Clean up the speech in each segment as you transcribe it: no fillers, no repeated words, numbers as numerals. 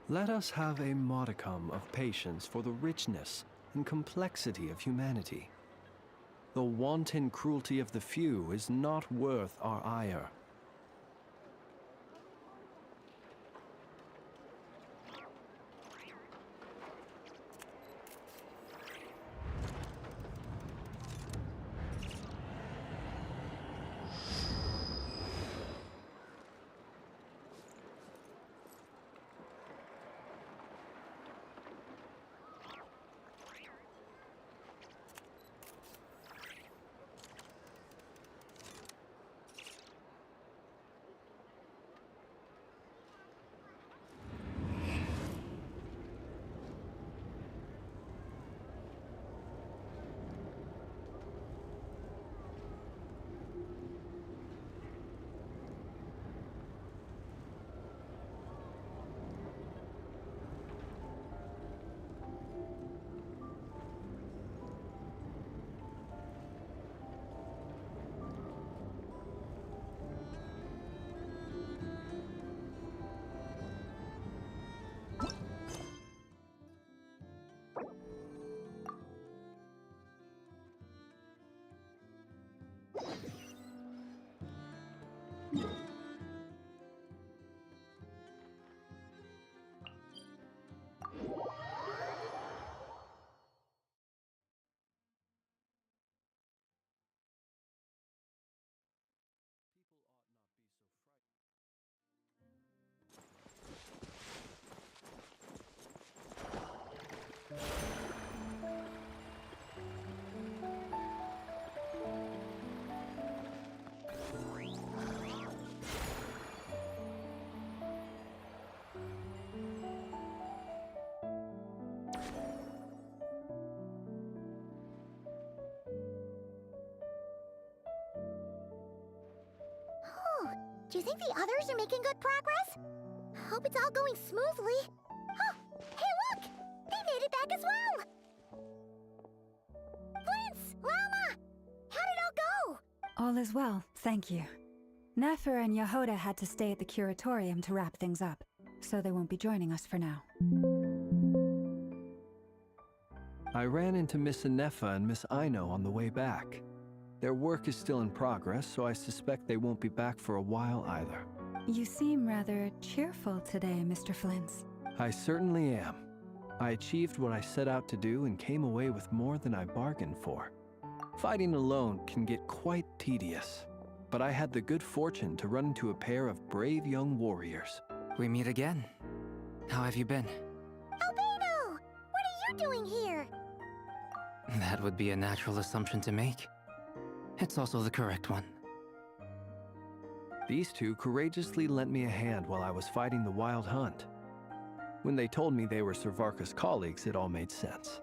Let us have a modicum of patience for the richness and complexity of humanity. The wanton cruelty of the few is not worth our ire. Do you think the others are making good progress? Hope it's all going smoothly. Oh, hey look! They made it back as well! Prince! Lama! How did it all go? All is well, thank you. Nefer and Yehoda had to stay at the curatorium to wrap things up, so they won't be joining us for now. I ran into Miss Nefa and Miss Aino on the way back. Their work is still in progress, so I suspect they won't be back for a while either. You seem rather cheerful today, Mr. Flintz. I certainly am. I achieved what I set out to do and came away with more than I bargained for. Fighting alone can get quite tedious, but I had the good fortune to run into a pair of brave young warriors. We meet again. How have you been? Albedo! What are you doing here? That would be a natural assumption to make. It's also the correct one. These two courageously lent me a hand while I was fighting the wild hunt. When they told me they were Sir VARKAA's colleagues, it all made sense.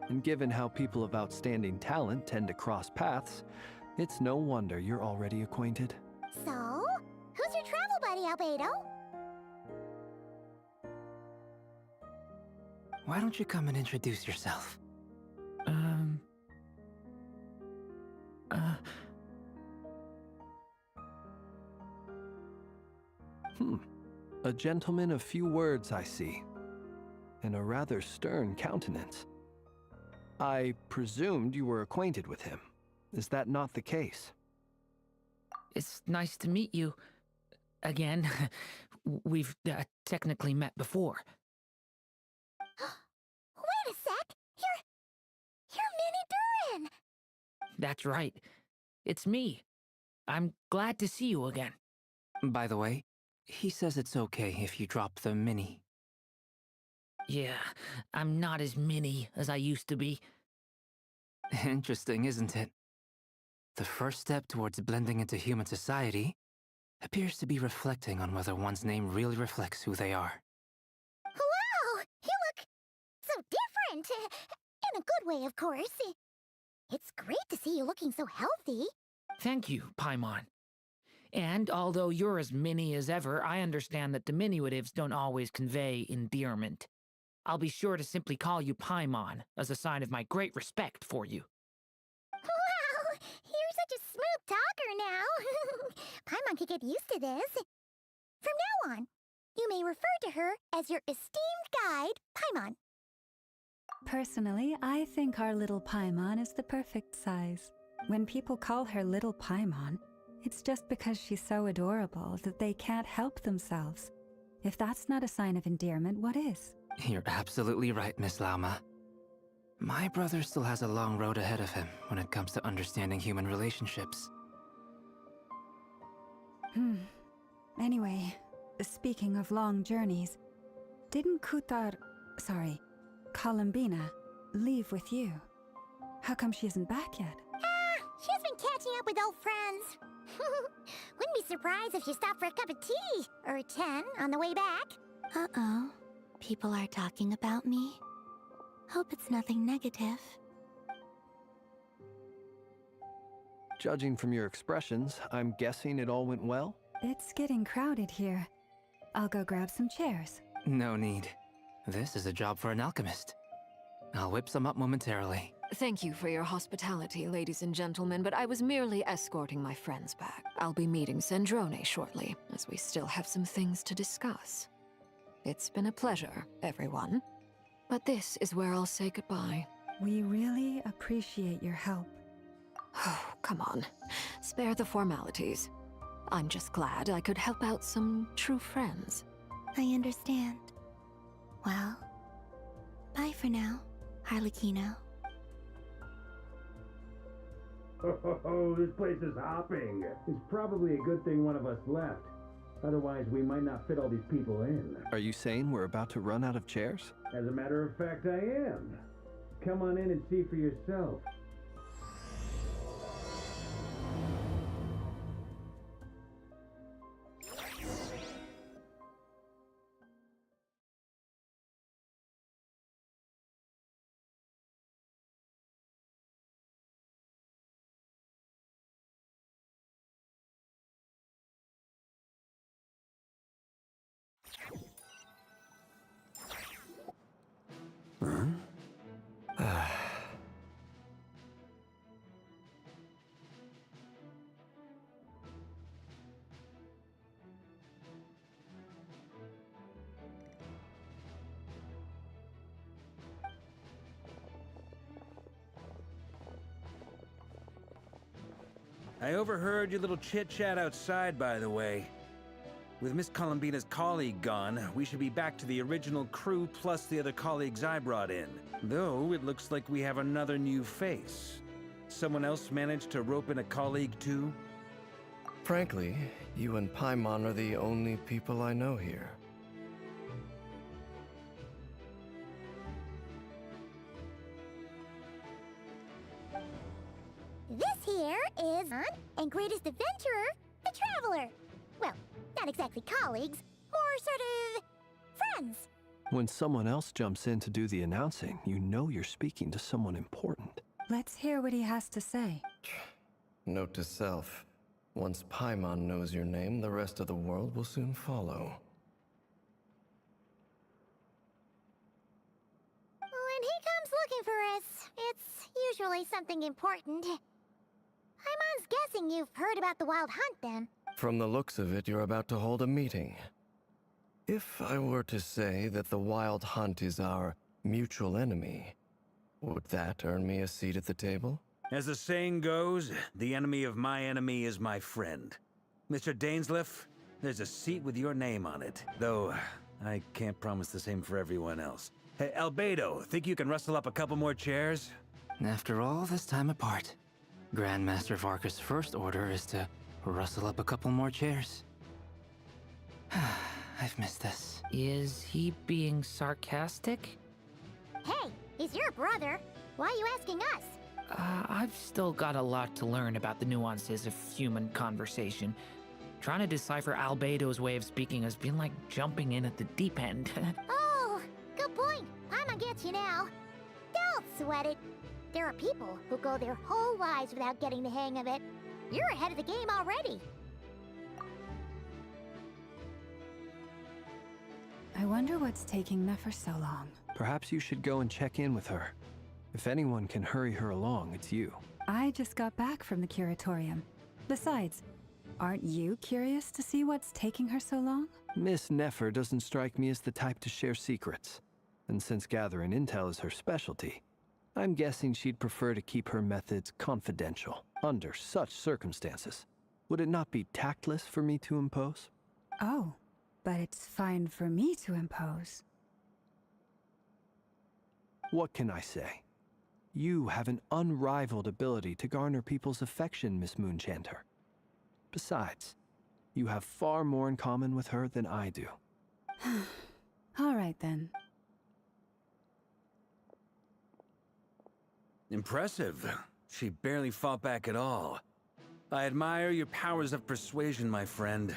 And given how people of outstanding talent tend to cross paths, it's no wonder you're already acquainted. So, who's your travel buddy, Albedo? Why don't you come and introduce yourself? A gentleman of few words, I see, and a rather stern countenance. I presumed you were acquainted with him. Is that not the case? It's nice to meet you. Again. We've technically met before. Wait a sec! You're Mini DURIN! That's right. It's me. I'm glad to see you again. By the way, he says it's okay if you drop the mini. Yeah, I'm not as mini as I used to be. Interesting, isn't it? The first step towards blending into human society appears to be reflecting on whether one's name really reflects who they are. Wow! You look so different! In a good way, of course. It's great to see you looking so healthy. Thank you, Paimon. And although you're as mini as ever, I understand that diminutives don't always convey endearment. I'll be sure to simply call you Paimon, as a sign of my great respect for you. Wow! You're such a smooth talker now. Paimon could get used to this. From now on, You may refer to her as your esteemed guide, Paimon. Personally, I think our little Paimon is the perfect size. When people call her Little Paimon, it's just because she's so adorable that they can't help themselves. If that's not a sign of endearment, what is? You're absolutely right, Miss Lauma. My brother still has a long road ahead of him when it comes to understanding human relationships. Anyway, speaking of long journeys, didn't Columbina, leave with you? How come she isn't back yet? She's been catching up with old friends. Wouldn't be surprised if she stopped for a cup of tea or 10 on the way back. Uh-oh. People are talking about me. Hope it's nothing negative. Judging from your expressions, I'm guessing it all went well? It's getting crowded here. I'll go grab some chairs. No need. This is a job for an alchemist. I'll whip some up momentarily. Thank you for your hospitality, ladies and gentlemen, but I was merely escorting my friends back. I'll be meeting Sandrone shortly, as we still have some things to discuss. It's been a pleasure, everyone. But this is where I'll say goodbye. We really appreciate your help. Oh, come on. Spare the formalities. I'm just glad I could help out some true friends. I understand. Well, bye for now, Harlequino. Oh, this place is hopping. It's probably a good thing one of us left. Otherwise, we might not fit all these people in. Are you saying we're about to run out of chairs? As a matter of fact, I am. Come on in and see for yourself. I overheard your little chit-chat outside, by the way. With Miss Columbina's colleague gone, we should be back to the original crew plus the other colleagues I brought in. Though, it looks like we have another new face. Someone else managed to rope in a colleague too? Frankly, you and Paimon are the only people I know here. This here is and greatest adventurer, the Traveler. Well, not exactly colleagues, more sort of friends. When someone else jumps in to do the announcing, you know you're speaking to someone important. Let's hear what he has to say. Note to self, once Paimon knows your name, the rest of the world will soon follow. When he comes looking for us, it's usually something important. Paimon's guessing you've heard about the Wild Hunt, then. From the looks of it, you're about to hold a meeting. If I were to say that the Wild Hunt is our mutual enemy, would that earn me a seat at the table? As the saying goes, the enemy of my enemy is my friend. Mr. Dainsleif, there's a seat with your name on it. Though, I can't promise the same for everyone else. Hey, Albedo, think you can rustle up a couple more chairs? After all this time apart, Grandmaster VARKAA's first order is to rustle up a couple more chairs. I've missed this. Is he being sarcastic? Hey, he's your brother. Why are you asking us? I've still got a lot to learn about the nuances of human conversation. Trying to decipher Albedo's way of speaking has been like jumping in at the deep end. Oh, good point. Paimon gets you now. Don't sweat it. There are people who go their whole lives without getting the hang of it. You're ahead of the game already. I wonder what's taking Nefer so long. Perhaps you should go and check in with her. If anyone can hurry her along, it's you. I just got back from the curatorium. Besides, Aren't you curious to see what's taking her so long? Miss Nefer doesn't strike me as the type to share secrets. And since gathering intel is her specialty, I'm guessing she'd prefer to keep her methods confidential under such circumstances. Would it not be tactless for me to impose? Oh, but it's fine for me to impose. What can I say? You have an unrivaled ability to garner people's affection, Miss Moonchanter. Besides, you have far more in common with her than I do. All right then. Impressive. She barely fought back at all. I admire your powers of persuasion, my friend.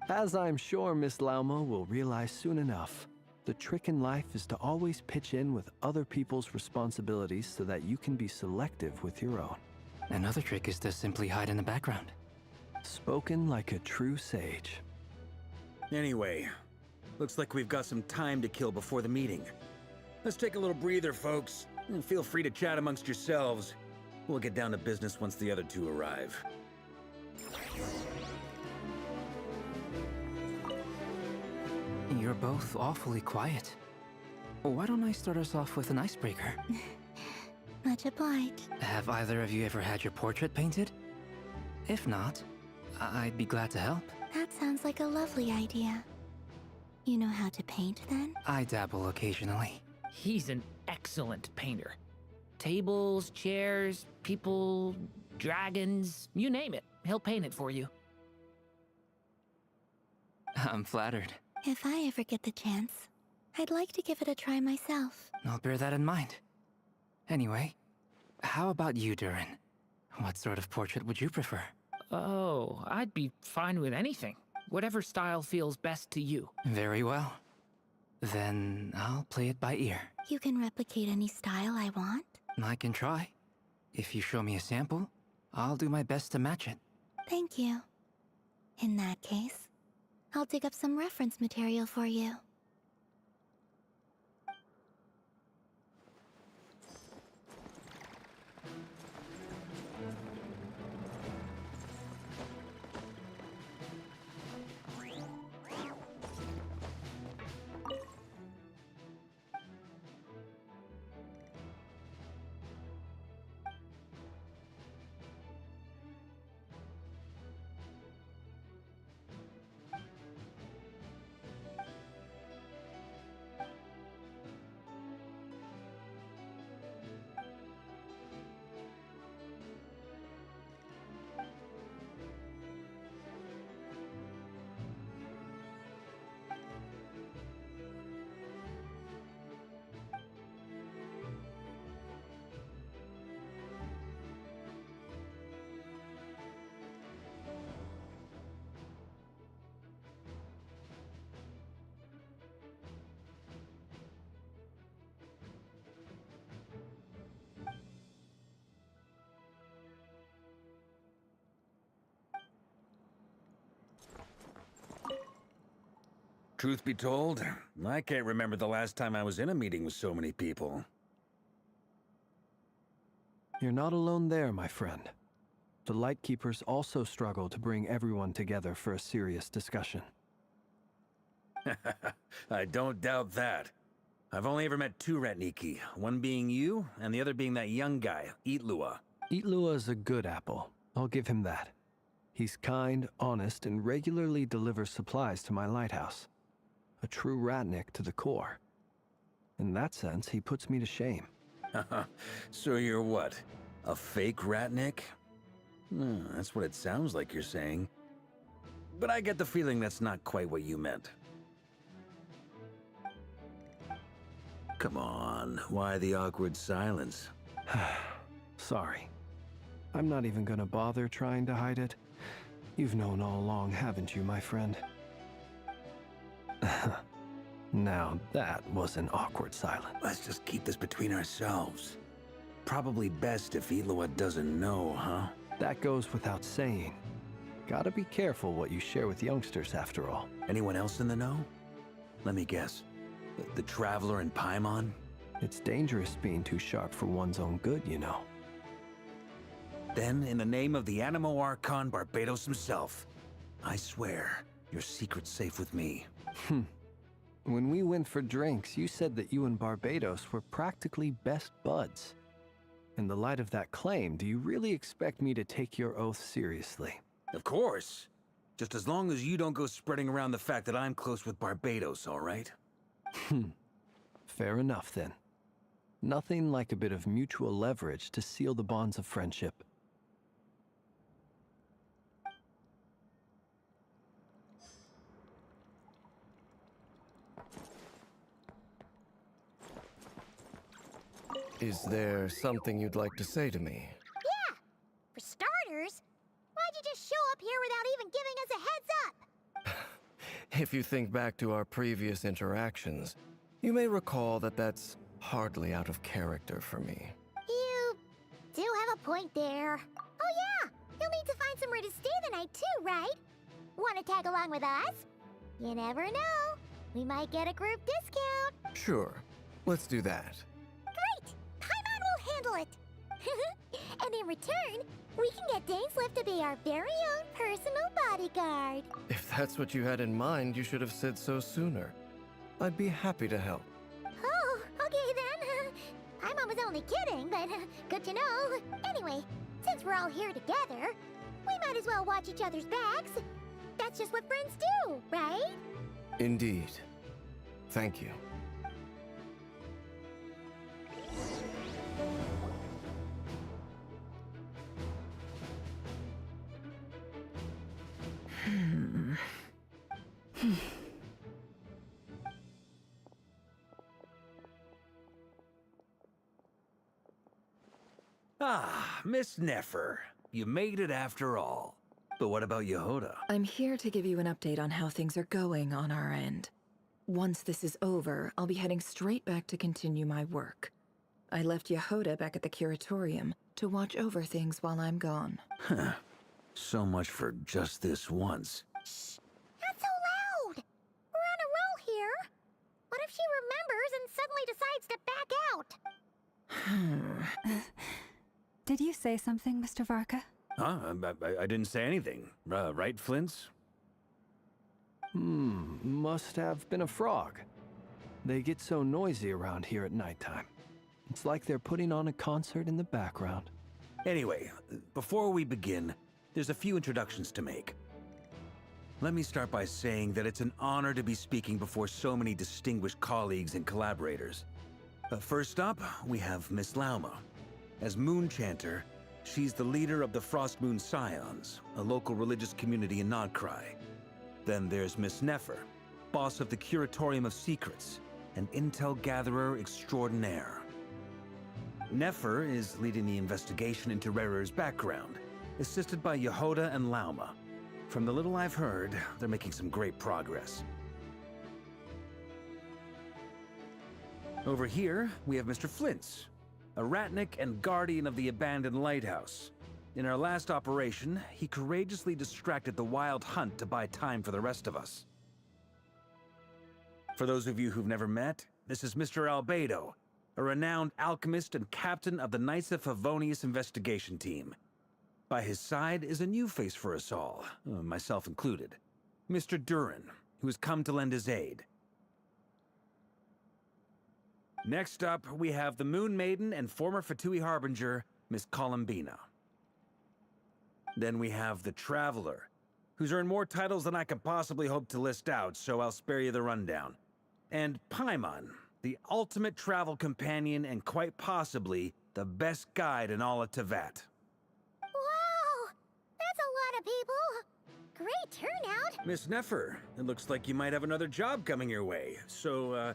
As I'm sure Miss Lauma will realize soon enough, the trick in life is to always pitch in with other people's responsibilities so that you can be selective with your own. Another trick is to simply hide in the background. Spoken like a true sage. Anyway, looks like we've got some time to kill before the meeting. Let's take a little breather, folks, and feel free to chat amongst yourselves. We'll get down to business once the other two arrive. You're both awfully quiet. Why don't I start us off with an icebreaker? Much obliged. Have either of you ever had your portrait painted? If not, I'd be glad to help. That sounds like a lovely idea. You know how to paint, then? I dabble occasionally. He's an excellent painter. Tables, chairs, people, dragons, you name it. He'll paint it for you. I'm flattered. If I ever get the chance, I'd like to give it a try myself. I'll bear that in mind. Anyway, how about you, DURIN? What sort of portrait would you prefer? Oh, I'd be fine with anything. Whatever style feels best to you. Very well. Then I'll play it by ear. You can replicate any style I want? I can try. If you show me a sample, I'll do my best to match it. Thank you. In that case, I'll dig up some reference material for you. Truth be told, I can't remember the last time I was in a meeting with so many people. You're not alone there, my friend. The Lightkeepers also struggle to bring everyone together for a serious discussion. I don't doubt that. I've only ever met two Ratniki, one being you, and the other being that young guy, Eatlua. Eatlua is a good apple. I'll give him that. He's kind, honest, and regularly delivers supplies to my lighthouse. A true Ratnik to the core. In that sense, he puts me to shame. So you're what? A fake Ratnik? That's what it sounds like you're saying. But I get the feeling that's not quite what you meant. Come on, why the awkward silence? Sorry. I'm not even gonna bother trying to hide it. You've known all along, haven't you, my friend? Now that was an awkward silence. Let's just keep this between ourselves. Probably best if Eatlua doesn't know, huh? That goes without saying. Gotta be careful what you share with youngsters, after all. Anyone else in the know? Let me guess. The Traveler and Paimon? It's dangerous being too sharp for one's own good, you know. Then, in the name of the Animo Archon Barbados himself, I swear, your secret's safe with me. When we went for drinks, you said that you and Barbados were practically best buds. In the light of that claim, do you really expect me to take your oath seriously? Of course. Just as long as you don't go spreading around the fact that I'm close with Barbados, all right? Fair enough, then. Nothing like a bit of mutual leverage to seal the bonds of friendship. Is there something you'd like to say to me? Yeah! For starters, why'd you just show up here without even giving us a heads up? If you think back to our previous interactions, you may recall that that's hardly out of character for me. You do have a point there. Oh yeah! You'll need to find somewhere to stay the night too, right? Want to tag along with us? You never know. We might get a group discount. Sure, let's do that. Great! Paimon will handle it! And in return, we can get Dainslift to be our very own personal bodyguard. If that's what you had in mind, you should have said so sooner. I'd be happy to help. Oh, okay then. Paimon was only kidding, but good to know. Anyway, since we're all here together, we might as well watch each other's backs. That's just what friends do, right? Indeed. Thank you. Ah, Miss Nefer. You made it after all. But what about Yehoda? I'm here to give you an update on how things are going on our end. Once this is over, I'll be heading straight back to continue my work. I left Yehoda back at the curatorium to watch over things while I'm gone. Huh. So much for just this once. Shh! Not so loud! We're on a roll here. What if she remembers and suddenly decides to back out? Did you say something, Mr. VARKAAA? Huh? I didn't say anything. Right, Flints? Must have been a frog. They get so noisy around here at nighttime. It's like they're putting on a concert in the background. Anyway, before we begin, there's a few introductions to make. Let me start by saying that it's an honor to be speaking before so many distinguished colleagues and collaborators. First up, we have Miss Lauma. As Moon Chanter, she's the leader of the Frost Moon Scions, a local religious community in Nodcry. Then there's Miss Nefer, boss of the Curatorium of Secrets, an intel gatherer extraordinaire. Nefer is leading the investigation into Rarer's background, assisted by Yehoda and Lauma. From the little I've heard, they're making some great progress. Over here, we have Mr. Flint's, a ratnik and guardian of the abandoned lighthouse. In our last operation, he courageously distracted the Wild Hunt to buy time for the rest of us. For those of you who've never met, this is Mr. Albedo, a renowned alchemist and captain of the Knights of Favonius investigation team. By his side is a new face for us all, myself included, Mr. DURIN, who has come to lend his aid. Next up, we have the Moon Maiden and former Fatui Harbinger, Miss Columbina. Then we have the Traveler, who's earned more titles than I could possibly hope to list out, so I'll spare you the rundown. And Paimon, the ultimate travel companion and quite possibly the best guide in all of Tevat. Wow! That's a lot of people! Great turnout! Miss Nefer, it looks like you might have another job coming your way, so,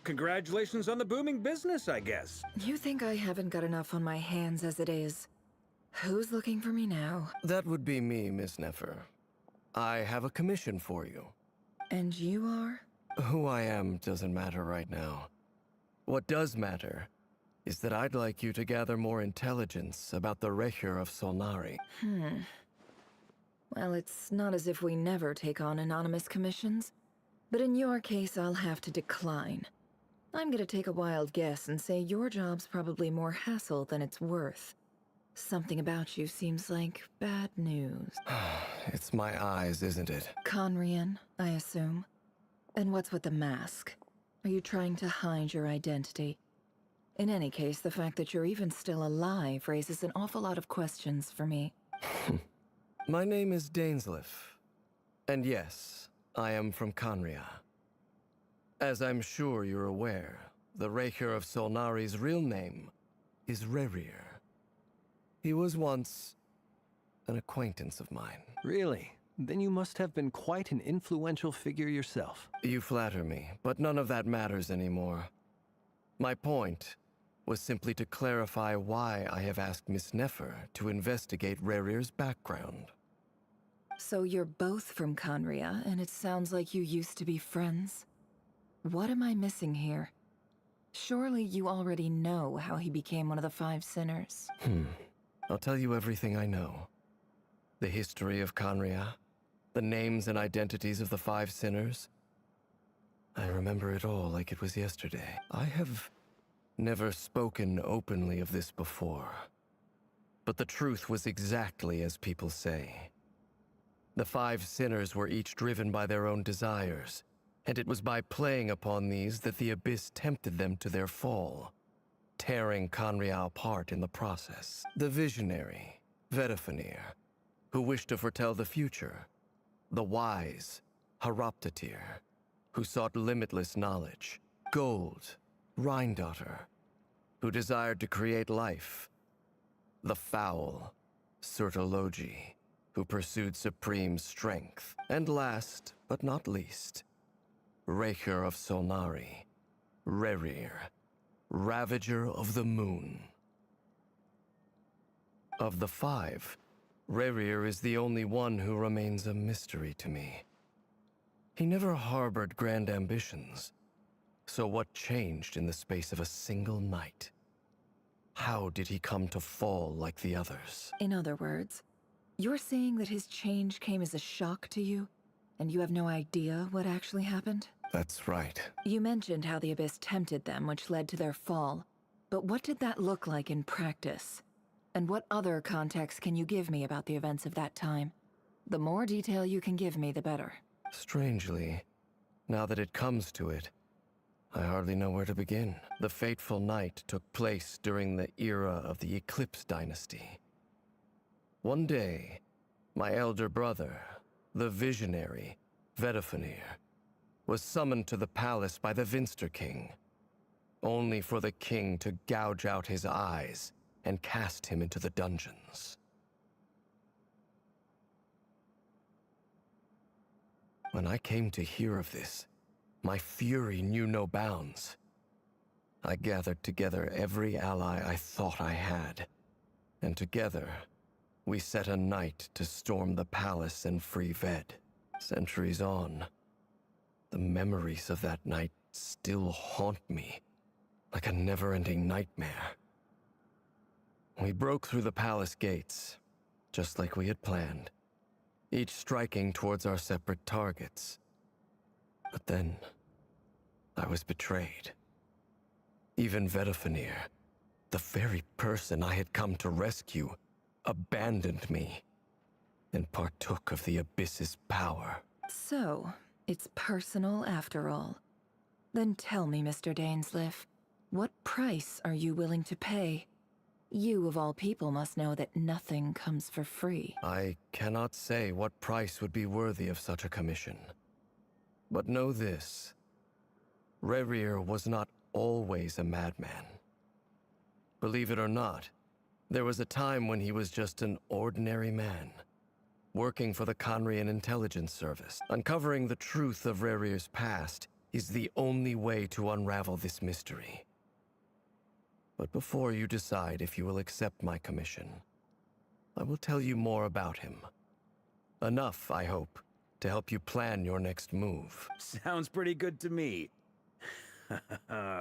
congratulations on the booming business, I guess. You think I haven't got enough on my hands as it is? Who's looking for me now? That would be me, Miss Nefer. I have a commission for you. And you are? Who I am doesn't matter right now. What does matter is that I'd like you to gather more intelligence about the Recher of Solnari. Well, it's not as if we never take on anonymous commissions. But in your case, I'll have to decline. I'm gonna take a wild guess and say your job's probably more hassle than it's worth. Something about you seems like bad news. It's my eyes, isn't it? Conrian, I assume. And what's with the mask? Are you trying to hide your identity? In any case, the fact that you're even still alive raises an awful lot of questions for me. My name is Dainsleif. And yes, I am from Conria. As I'm sure you're aware, the Raker of Solnari's real name is Rerir. He was once an acquaintance of mine. Really? Then you must have been quite an influential figure yourself. You flatter me, but none of that matters anymore. My point was simply to clarify why I have asked Miss Nefer to investigate Rerir's background. So you're both from Conria, and it sounds like you used to be friends? What am I missing here? Surely you already know how he became one of the Five Sinners. I'll tell you everything I know. The history of Conria, the names and identities of the Five Sinners. I remember it all like it was yesterday. I have never spoken openly of this before. But the truth was exactly as people say. The Five Sinners were each driven by their own desires, and it was by playing upon these that the Abyss tempted them to their fall, tearing Conria apart in the process. The visionary, Vedifenir, who wished to foretell the future. The wise, Haroptatir, who sought limitless knowledge. Gold, Rhindaughter, who desired to create life. The foul, Surtologi, who pursued supreme strength. And last, but not least, Raker of Solnari, Rerir, Ravager of the Moon. Of the five, Rerir is the only one who remains a mystery to me. He never harbored grand ambitions. So what changed in the space of a single night? How did he come to fall like the others? In other words, you're saying that his change came as a shock to you, and you have no idea what actually happened? That's right. You mentioned how the Abyss tempted them, which led to their fall. But what did that look like in practice? And what other context can you give me about the events of that time? The more detail you can give me, the better. Strangely, now that it comes to it, I hardly know where to begin. The fateful night took place during the era of the Eclipse Dynasty. One day, my elder brother, the visionary, Vedifenir, was summoned to the palace by the Vinster King, only for the king to gouge out his eyes and cast him into the dungeons. When I came to hear of this, my fury knew no bounds. I gathered together every ally I thought I had, and together, we set a night to storm the palace and free Ved. Centuries on, the memories of that night still haunt me, like a never-ending nightmare. We broke through the palace gates, just like we had planned, each striking towards our separate targets. But then, I was betrayed. Even Vedifenir, the very person I had come to rescue, abandoned me and partook of the Abyss's power. So, it's personal after all. Then tell me, Mr. Dainsleif, what price are you willing to pay? You, of all people, must know that nothing comes for free. I cannot say what price would be worthy of such a commission. But know this. Rerir was not always a madman. Believe it or not, there was a time when he was just an ordinary man, working for the Conrian Intelligence Service. Uncovering the truth of Rerir's past is the only way to unravel this mystery. But before you decide if you will accept my commission, I will tell you more about him. Enough, I hope, to help you plan your next move. Sounds pretty good to me.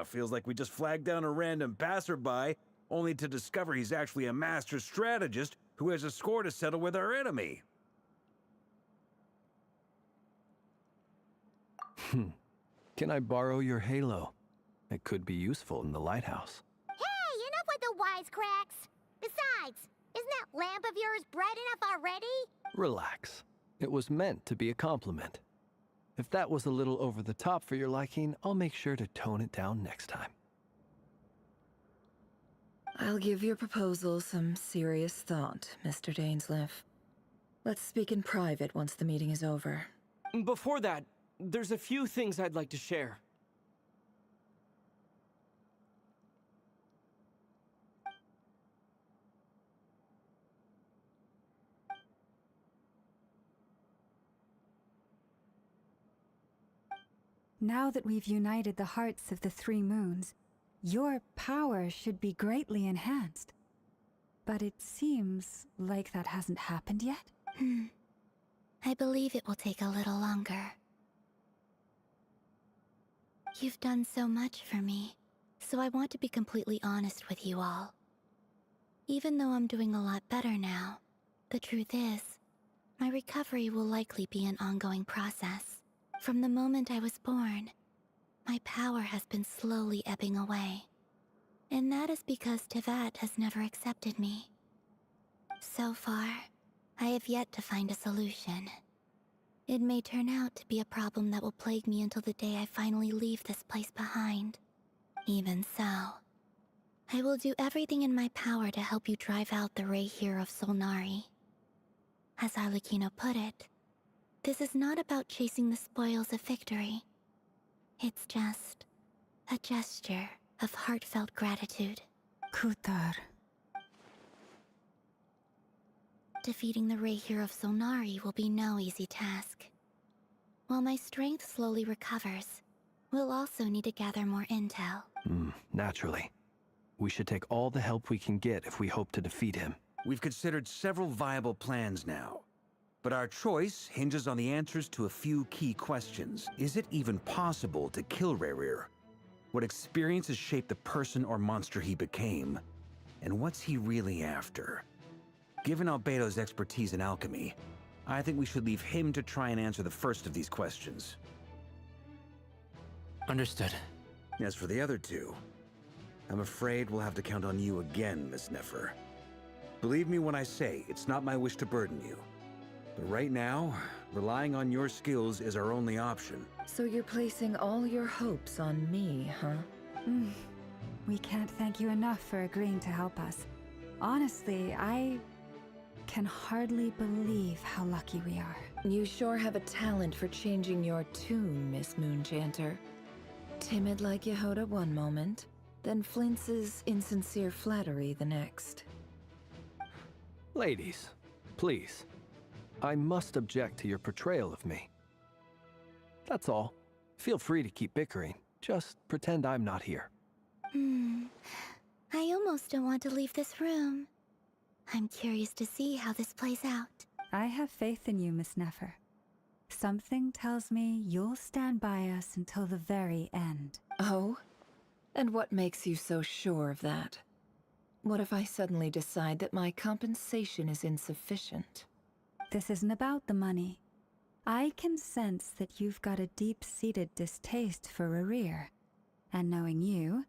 Feels like we just flagged down a random passerby, only to discover he's actually a master strategist who has a score to settle with our enemy. Can I borrow your halo? It could be useful in the lighthouse. Hey, enough with the wisecracks! Besides, that lamp of yours bright enough already? Relax. It was meant to be a compliment. If that was a little over the top for your liking, I'll make sure to tone it down next time. I'll give your proposal some serious thought, Mr. Dainsleif. Let's speak in private once the meeting is over. Before that, there's a few things I'd like to share. Now that we've united the hearts of the three moons, your power should be greatly enhanced. But it seems like that hasn't happened yet. I believe it will take a little longer. You've done so much for me, so I want to be completely honest with you all. Even though I'm doing a lot better now, the truth is, my recovery will likely be an ongoing process. From the moment I was born, my power has been slowly ebbing away. And that is because Tevat has never accepted me. So far, I have yet to find a solution. It may turn out to be a problem that will plague me until the day I finally leave this place behind. Even so, I will do everything in my power to help you drive out the Ray here of Solnari. As Arlecchino put it, this is not about chasing the spoils of victory. It's just a gesture of heartfelt gratitude. Kutar. Defeating the Ray here of Solnari will be no easy task. While my strength slowly recovers, we'll also need to gather more intel. Naturally. We should take all the help we can get if we hope to defeat him. We've considered several viable plans now. But our choice hinges on the answers to a few key questions. Is it even possible to kill Rerir? What experiences shaped the person or monster he became? And what's he really after? Given Albedo's expertise in alchemy, I think we should leave him to try and answer the first of these questions. Understood. As for the other two, I'm afraid we'll have to count on you again, Miss Nefer. Believe me when I say it's not my wish to burden you. But right now, relying on your skills is our only option. So you're placing all your hopes on me, huh? We can't thank you enough for agreeing to help us. Honestly, I can hardly believe how lucky we are. You sure have a talent for changing your tune, Miss Moonchanter. Timid like Yehoda one moment, then flinches insincere flattery the next. Ladies, please. I must object to your portrayal of me. That's all. Feel free to keep bickering. Just pretend I'm not here. I almost don't want to leave this room. I'm curious to see how this plays out. I have faith in you, Miss Nefer. Something tells me you'll stand by us until the very end. Oh? And what makes you so sure of that? What if I suddenly decide that my compensation is insufficient? This isn't about the money. I can sense that you've got a deep-seated distaste for Rerir. And knowing you,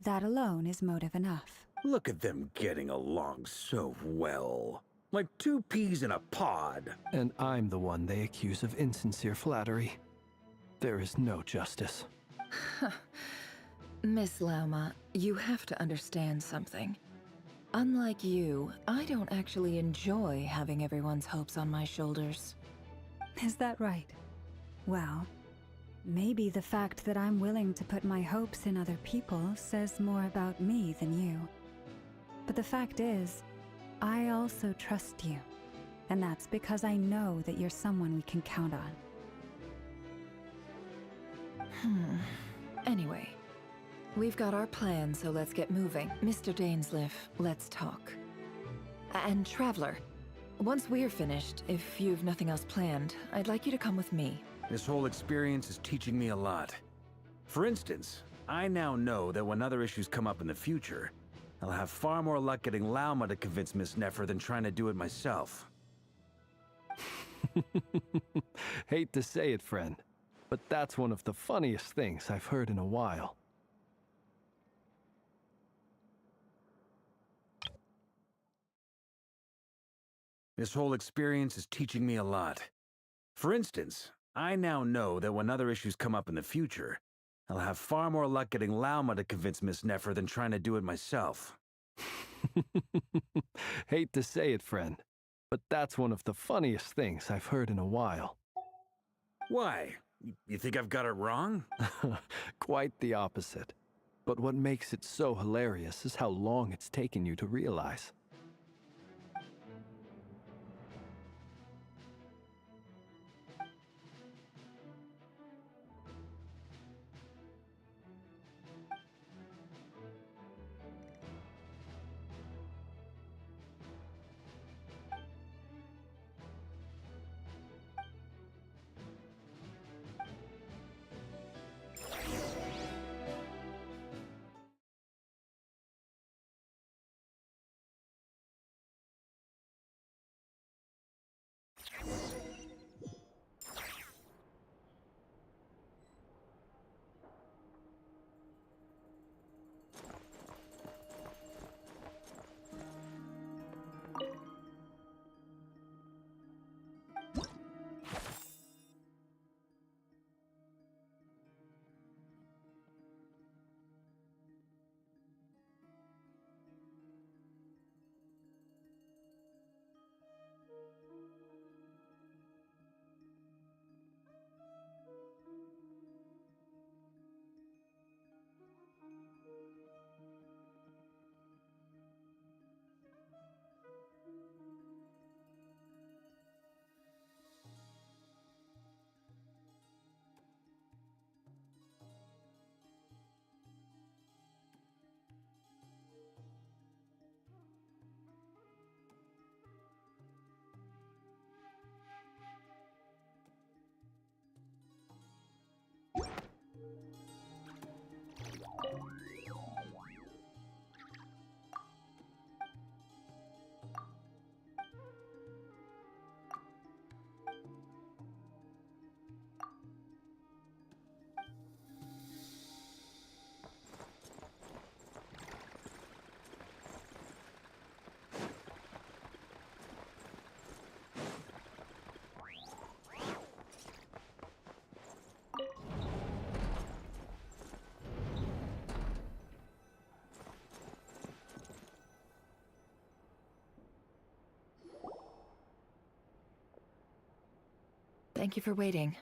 that alone is motive enough. Look at them getting along so well. Like two peas in a pod. And I'm the one they accuse of insincere flattery. There is no justice. Miss Lauma, you have to understand something. Unlike you, I don't actually enjoy having everyone's hopes on my shoulders. Is that right? Well, maybe the fact that I'm willing to put my hopes in other people says more about me than you. But the fact is, I also trust you. And that's because I know that you're someone we can count on. Anyway, we've got our plan, so let's get moving. Mr. Dainsleif, let's talk. And Traveler, once we're finished, if you've nothing else planned, I'd like you to come with me. This whole experience is teaching me a lot. For instance, I now know that when other issues come up in the future, I'll have far more luck getting Lauma to convince Miss Nefer than trying to do it myself. Hate to say it, friend, but that's one of the funniest things I've heard in a while. This whole experience is teaching me a lot. For instance, I now know that when other issues come up in the future, I'll have far more luck getting Lauma to convince Miss Nefer than trying to do it myself. Hate to say it, friend, but that's one of the funniest things I've heard in a while. Why? You think I've got it wrong? Quite the opposite. But what makes it so hilarious is how long it's taken you to realize. Thank you for waiting.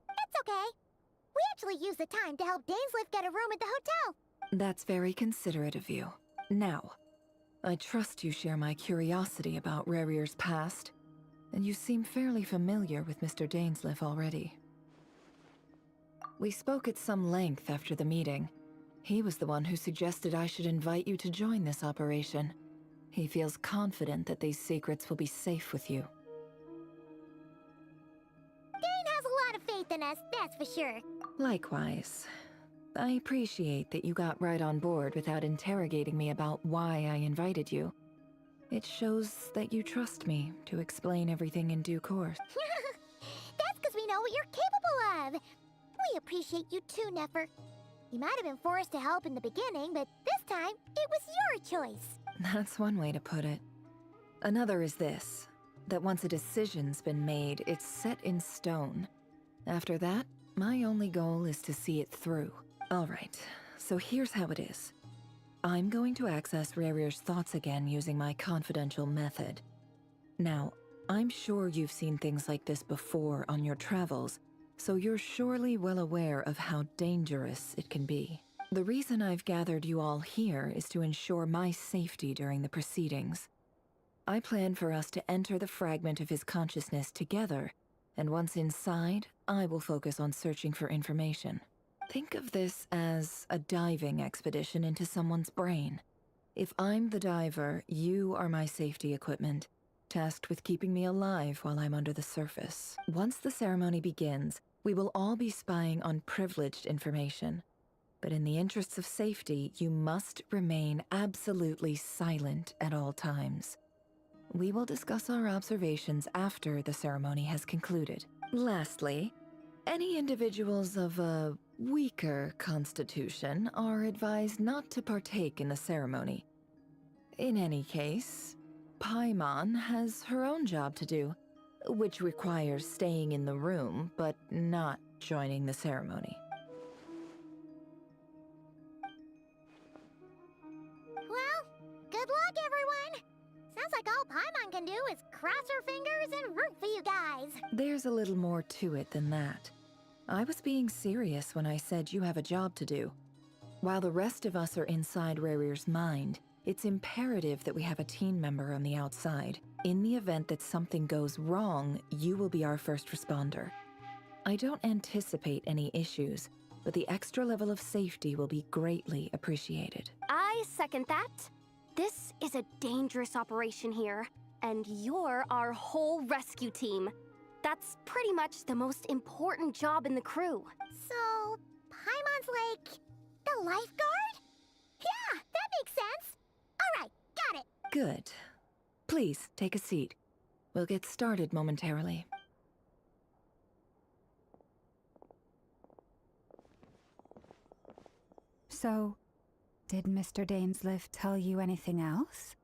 It's okay. We actually used the time to help Dainsliff get a room at the hotel. That's very considerate of you. Now, I trust you share my curiosity about Rarier's past, and you seem fairly familiar with Mr. Dainsliff already. We spoke at some length after the meeting. He was the one who suggested I should invite you to join this operation. He feels confident that these secrets will be safe with you. Dane has a lot of faith in us, that's for sure. Likewise. I appreciate that you got right on board without interrogating me about why I invited you. It shows that you trust me to explain everything in due course. That's because we know what you're capable of. We appreciate you too, Nefer. You might have been forced to help in the beginning, but this time, it was your choice. That's one way to put it. Another is this, that once a decision's been made, it's set in stone. After that, my only goal is to see it through. Alright, so here's how it is. I'm going to access Rarier's thoughts again using my confidential method. Now, I'm sure you've seen things like this before on your travels, so you're surely well aware of how dangerous it can be. The reason I've gathered you all here is to ensure my safety during the proceedings. I plan for us to enter the fragment of his consciousness together, and once inside, I will focus on searching for information. Think of this as a diving expedition into someone's brain. If I'm the diver, you are my safety equipment, tasked with keeping me alive while I'm under the surface. Once the ceremony begins, we will all be spying on privileged information. But in the interests of safety, you must remain absolutely silent at all times. We will discuss our observations after the ceremony has concluded. Lastly, any individuals of a weaker constitution are advised not to partake in the ceremony. In any case, Paimon has her own job to do, which requires staying in the room, but not joining the ceremony. Well, good luck, everyone! Sounds like all Paimon can do is cross her fingers and root for you guys. There's a little more to it than that. I was being serious when I said you have a job to do. While the rest of us are inside Rarir's mind, it's imperative that we have a team member on the outside. In the event that something goes wrong, you will be our first responder. I don't anticipate any issues, but the extra level of safety will be greatly appreciated. I second that. This is a dangerous operation here, and you're our whole rescue team. That's pretty much the most important job in the crew. So, Paimon's like the lifeguard? Yeah, that makes sense. All right, got it. Good. Please, take a seat. We'll get started momentarily. So, did Mr. Dainsliff tell you anything else?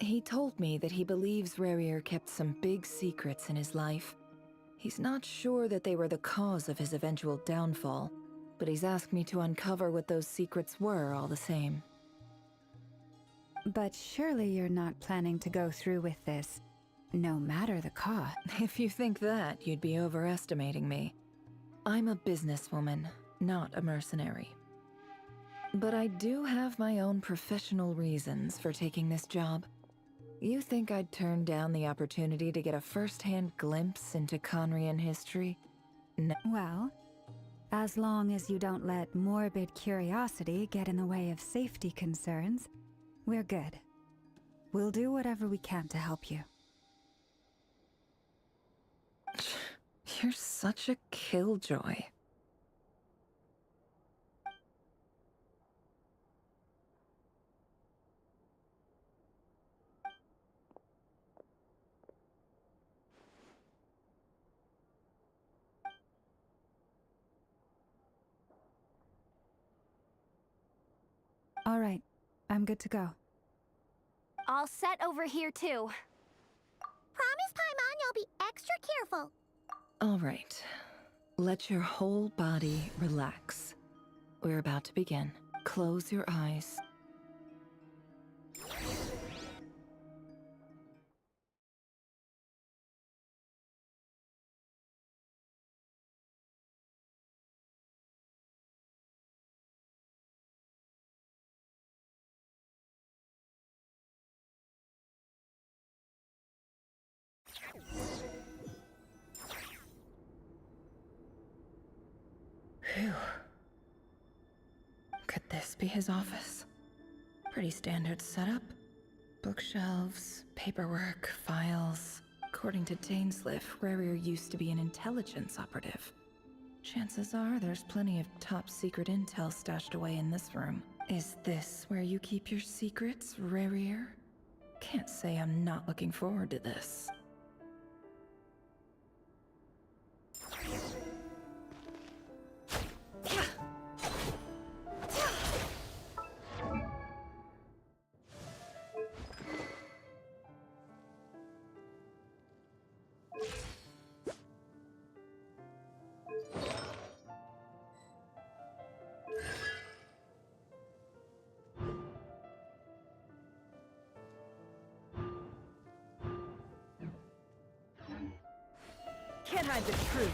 He told me that he believes Rarier kept some big secrets in his life. He's not sure that they were the cause of his eventual downfall, but he's asked me to uncover what those secrets were all the same. But surely you're not planning to go through with this, no matter the cost. If you think that, you'd be overestimating me. I'm a businesswoman, not a mercenary. But I do have my own professional reasons for taking this job. You think I'd turn down the opportunity to get a first-hand glimpse into Conrian history? No. Well, as long as you don't let morbid curiosity get in the way of safety concerns, we're good. We'll do whatever we can to help you. You're such a killjoy. All right, I'm good to go. All set over here, too. Promise, Paimon, you'll be extra careful. All right. Let your whole body relax. We're about to begin. Close your eyes. Phew. Could this be his office? Pretty standard setup. Bookshelves, paperwork, files. According to Dainsliff, Rarier used to be an intelligence operative. Chances are there's plenty of top secret intel stashed away in this room. Is this where you keep your secrets, Rarier? Can't say I'm not looking forward to this. Can't hide the truth.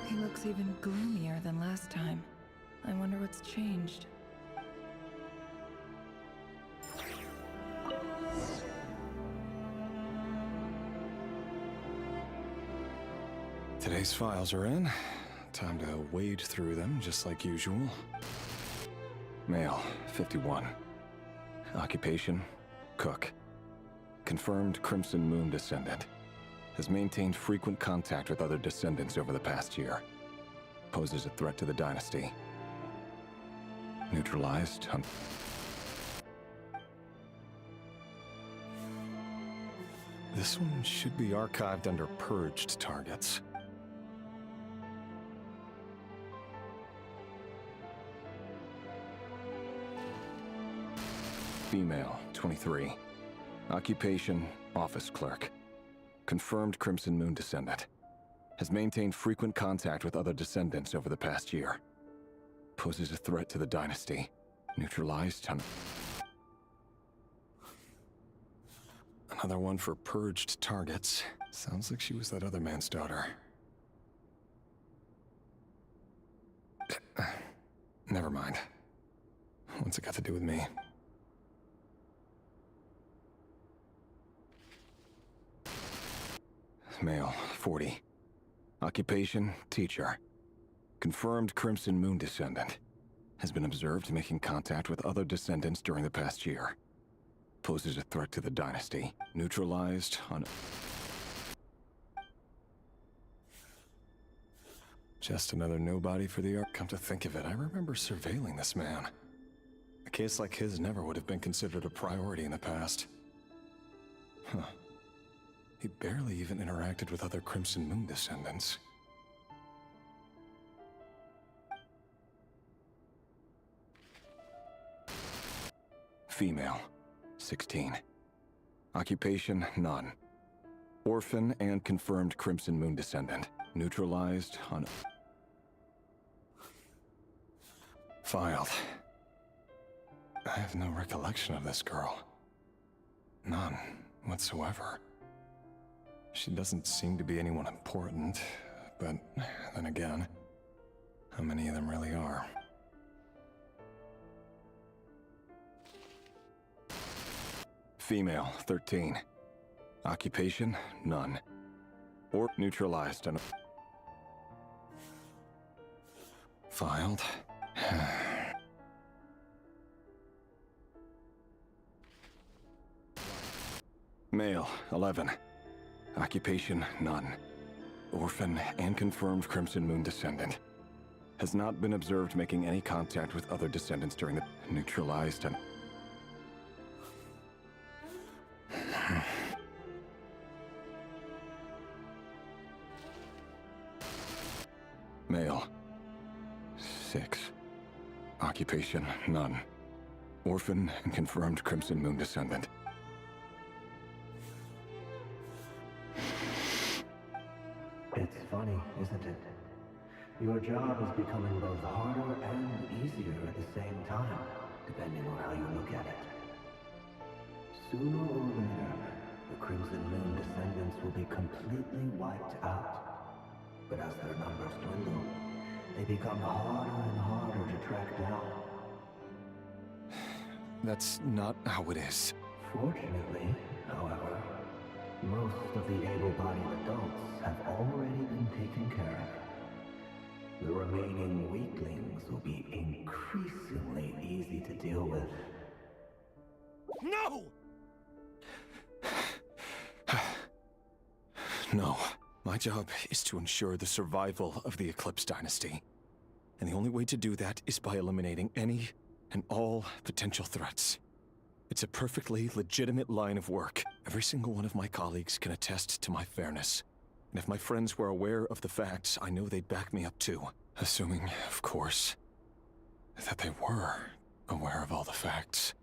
He looks even gloomier than last time. I wonder what's changed. Today's files are in. Time to wade through them, just like usual. Male, 51. Occupation, cook. Confirmed Crimson Moon descendant. Has maintained frequent contact with other descendants over the past year. Poses a threat to the dynasty. Neutralized. This one should be archived under purged targets. Female, 23. Occupation, office clerk. Confirmed Crimson Moon descendant. Has maintained frequent contact with other descendants over the past year. Poses a threat to the dynasty. Neutralized. Another one for purged targets. Sounds like she was that other man's daughter. Never mind. What's it got to do with me? Male, 40. Occupation, teacher. Confirmed Crimson Moon descendant. Has been observed making contact with other descendants during the past year. Poses a threat to the dynasty. Neutralized on... Just another nobody for the Come to think of it, I remember surveilling this man. A case like his never would have been considered a priority in the past. Huh. He barely even interacted with other Crimson Moon descendants. Female, 16. Occupation, none. Orphan and confirmed Crimson Moon descendant. Neutralized on... Filed. I have no recollection of this girl. None whatsoever. She doesn't seem to be anyone important, but then again, how many of them really are? Female, 13. Occupation, none. Or neutralized and... Filed. Male, 11. Occupation, none. Orphan and confirmed Crimson Moon descendant. Has not been observed making any contact with other descendants during the... Neutralized and... Male. 6. Occupation, none. Orphan and confirmed Crimson Moon descendant. It's funny, isn't it? Your job is becoming both harder and easier at the same time, depending on how you look at it. Sooner or later, the Crimson Moon descendants will be completely wiped out. But as their numbers dwindle, they become harder and harder to track down. That's not how it is. Fortunately, however, most of the able-bodied adults have already been taken care of. The remaining weaklings will be increasingly easy to deal with. No! No. My job is to ensure the survival of the Eclipse Dynasty. And the only way to do that is by eliminating any and all potential threats. It's a perfectly legitimate line of work. Every single one of my colleagues can attest to my fairness. And if my friends were aware of the facts, I know they'd back me up too. Assuming, of course, that they were aware of all the facts.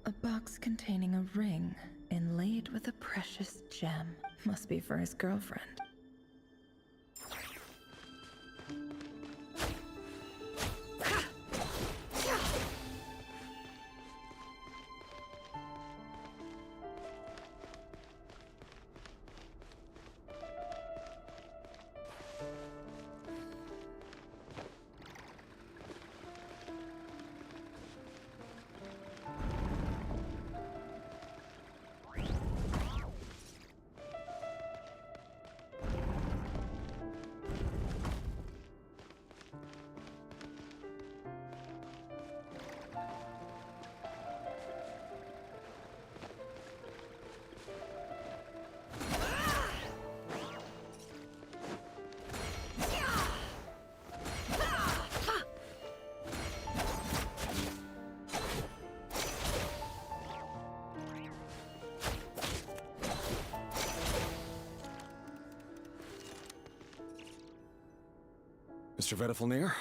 A box containing a ring inlaid with a precious gem. Must be for his girlfriend. Mr. Vedifalnir,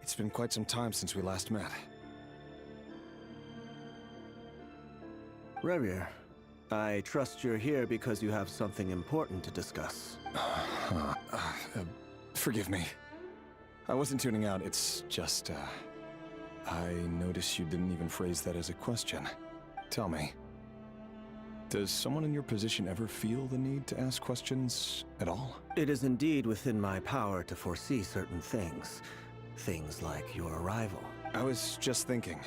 it's been quite some time since we last met. Revier, I trust you're here because you have something important to discuss. Forgive me. I wasn't tuning out, it's just, I noticed you didn't even phrase that as a question. Tell me, does someone in your position ever feel the need to ask questions at all? It is indeed within my power to foresee certain things. Things like your arrival. I was just thinking.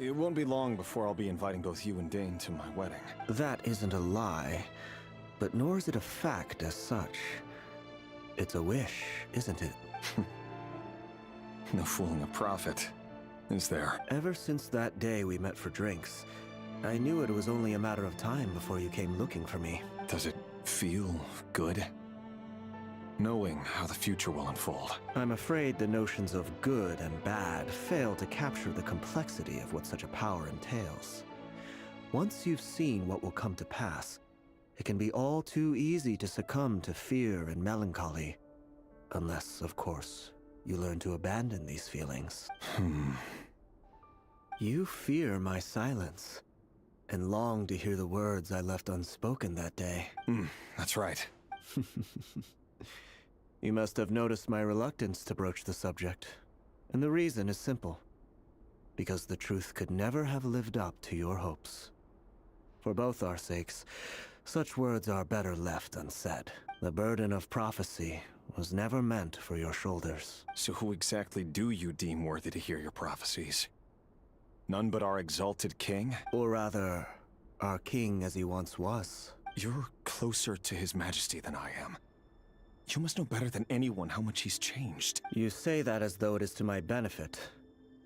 It won't be long before I'll be inviting both you and Dane to my wedding. That isn't a lie, but nor is it a fact as such. It's a wish, isn't it? No fooling a prophet, is there? Ever since that day we met for drinks, I knew it was only a matter of time before you came looking for me. Does it feel good? Knowing how the future will unfold. I'm afraid the notions of good and bad fail to capture the complexity of what such a power entails. Once you've seen what will come to pass, it can be all too easy to succumb to fear and melancholy. Unless, of course, you learn to abandon these feelings. You fear my silence, and long to hear the words I left unspoken that day. That's right. You must have noticed my reluctance to broach the subject. And the reason is simple. Because the truth could never have lived up to your hopes. For both our sakes, such words are better left unsaid. The burden of prophecy was never meant for your shoulders. So who exactly do you deem worthy to hear your prophecies? None but our exalted king? Or rather, our king as he once was. You're closer to his majesty than I am. You must know better than anyone how much he's changed. You say that as though it is to my benefit.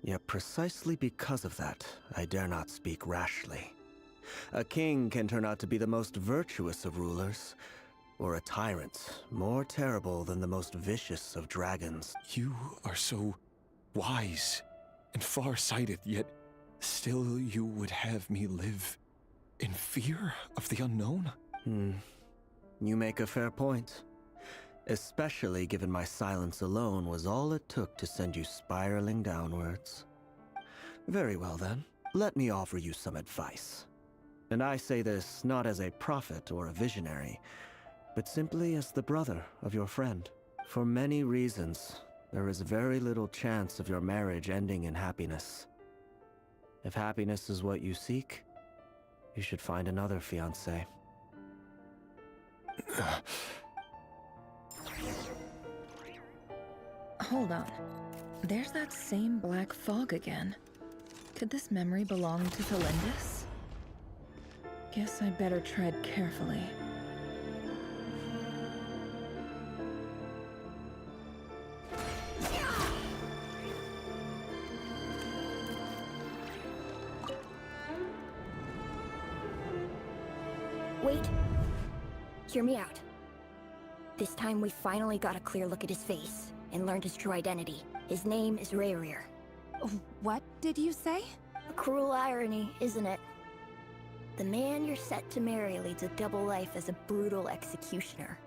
Yet precisely because of that, I dare not speak rashly. A king can turn out to be the most virtuous of rulers, or a tyrant more terrible than the most vicious of dragons. You are so wise and far-sighted, yet still you would have me live in fear of the unknown? You make a fair point. Especially given my silence alone was all it took to send you spiraling downwards. Very well then, let me offer you some advice. And I say this not as a prophet or a visionary, but simply as the brother of your friend. For many reasons, there is very little chance of your marriage ending in happiness. If happiness is what you seek, you should find another fiancé. Hold on. There's that same black fog again. Could this memory belong to Felindus? Guess I'd better tread carefully. Wait. Hear me out. This time we finally got a clear look at his face and learned his true identity. His name is Rayrir. What did you say? A cruel irony, isn't it? The man you're set to marry leads a double life as a brutal executioner.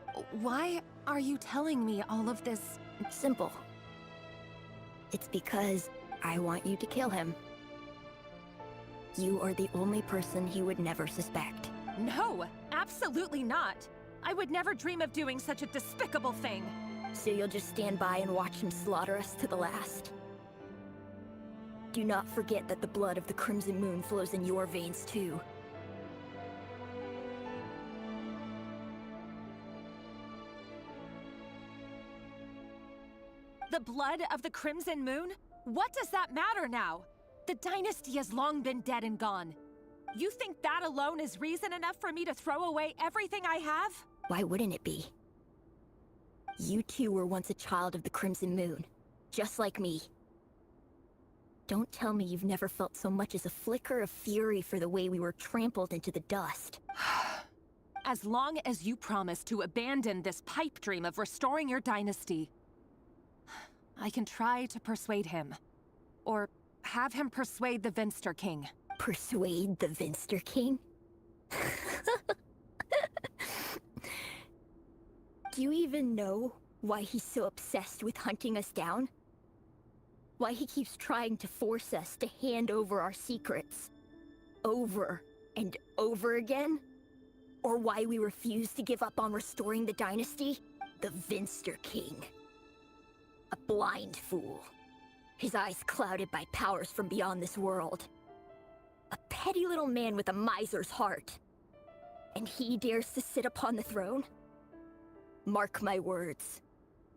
Why are you telling me all of this? It's simple. It's because I want you to kill him. You are the only person he would never suspect. No, absolutely not. I would never dream of doing such a despicable thing. So you'll just stand by and watch him slaughter us to the last? Do not forget that the blood of the Crimson Moon flows in your veins too. The blood of the Crimson Moon? What does that matter now? The dynasty has long been dead and gone. You think that alone is reason enough for me to throw away everything I have? Why wouldn't it be? You two were once a child of the Crimson Moon, just like me. Don't tell me you've never felt so much as a flicker of fury for the way we were trampled into the dust. As long as you promise to abandon this pipe dream of restoring your dynasty, I can try to persuade him. Or have him persuade the Vinster King. Persuade the Vinster King? Do you even know why he's so obsessed with hunting us down? Why he keeps trying to force us to hand over our secrets? Over and over again? Or why we refuse to give up on restoring the dynasty? The Vinster King. A blind fool. His eyes clouded by powers from beyond this world. A petty little man with a miser's heart. And he dares to sit upon the throne? Mark my words.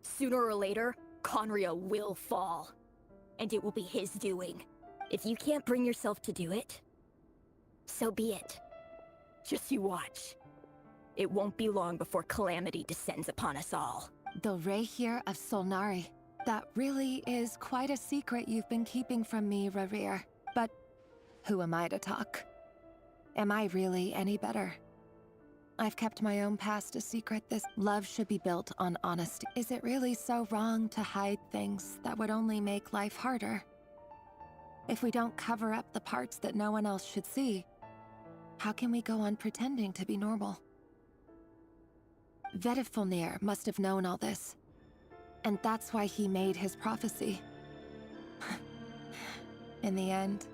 Sooner or later, Khaenri'ah will fall. And it will be his doing. If you can't bring yourself to do it, so be it. Just you watch. It won't be long before calamity descends upon us all. The Rayrir of Solnari. That really is quite a secret you've been keeping from me, Rerir. But who am I to talk? Am I really any better? I've kept my own past a secret. This love should be built on honesty. Is it really so wrong to hide things that would only make life harder? If we don't cover up the parts that no one else should see, how can we go on pretending to be normal? Vedifulnir must have known all this. And that's why he made his prophecy. In the end,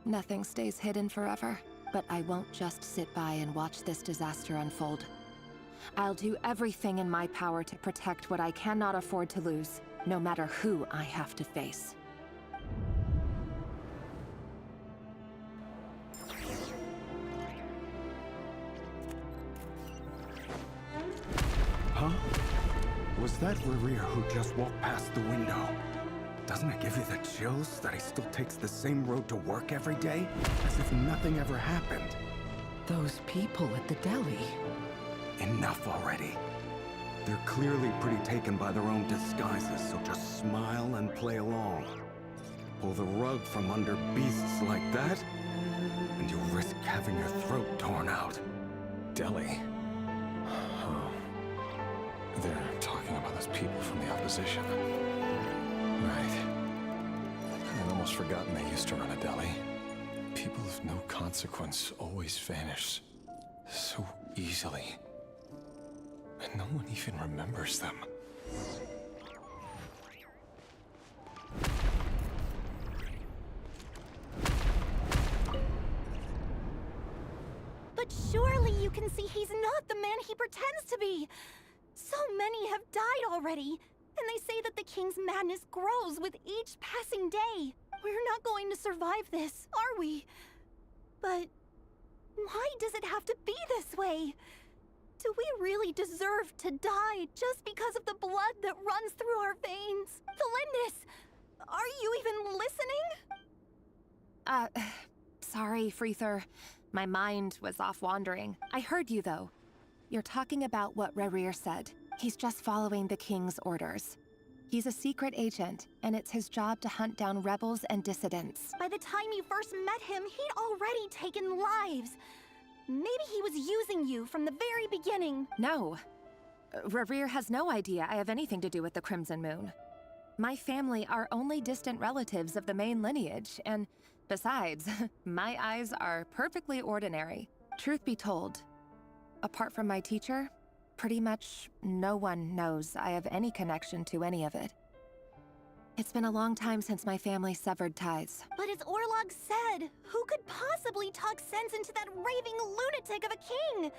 nothing stays hidden forever. But I won't just sit by and watch this disaster unfold. I'll do everything in my power to protect what I cannot afford to lose, no matter who I have to face. Huh? Was that Rerir who just walked past the window? Doesn't it give you the chills that he still takes the same road to work every day? As if nothing ever happened. Those people at the deli. Enough already. They're clearly pretty taken by their own disguises, so just smile and play along. Pull the rug from under beasts like that, and you'll risk having your throat torn out. Deli? Oh. They're talking about those people from the opposition. Right. I'd almost forgotten they used to run a deli. People of no consequence always vanish so easily. And no one even remembers them. But surely you can see he's not the man he pretends to be. So many have died already. And they say that the king's madness grows with each passing day. We're not going to survive this, are we? But why does it have to be this way? Do we really deserve to die just because of the blood that runs through our veins? Felindis, are you even listening? Sorry, Freether. My mind was off wandering. I heard you, though. You're talking about what Rerir said. He's just following the king's orders. He's a secret agent, and it's his job to hunt down rebels and dissidents. By the time you first met him, he'd already taken lives. Maybe he was using you from the very beginning. No. Rerir has no idea I have anything to do with the Crimson Moon. My family are only distant relatives of the main lineage, and besides, my eyes are perfectly ordinary. Truth be told, apart from my teacher, pretty much no one knows I have any connection to any of it. It's been a long time since my family severed ties. But as Orlog said, who could possibly talk sense into that raving lunatic of a king?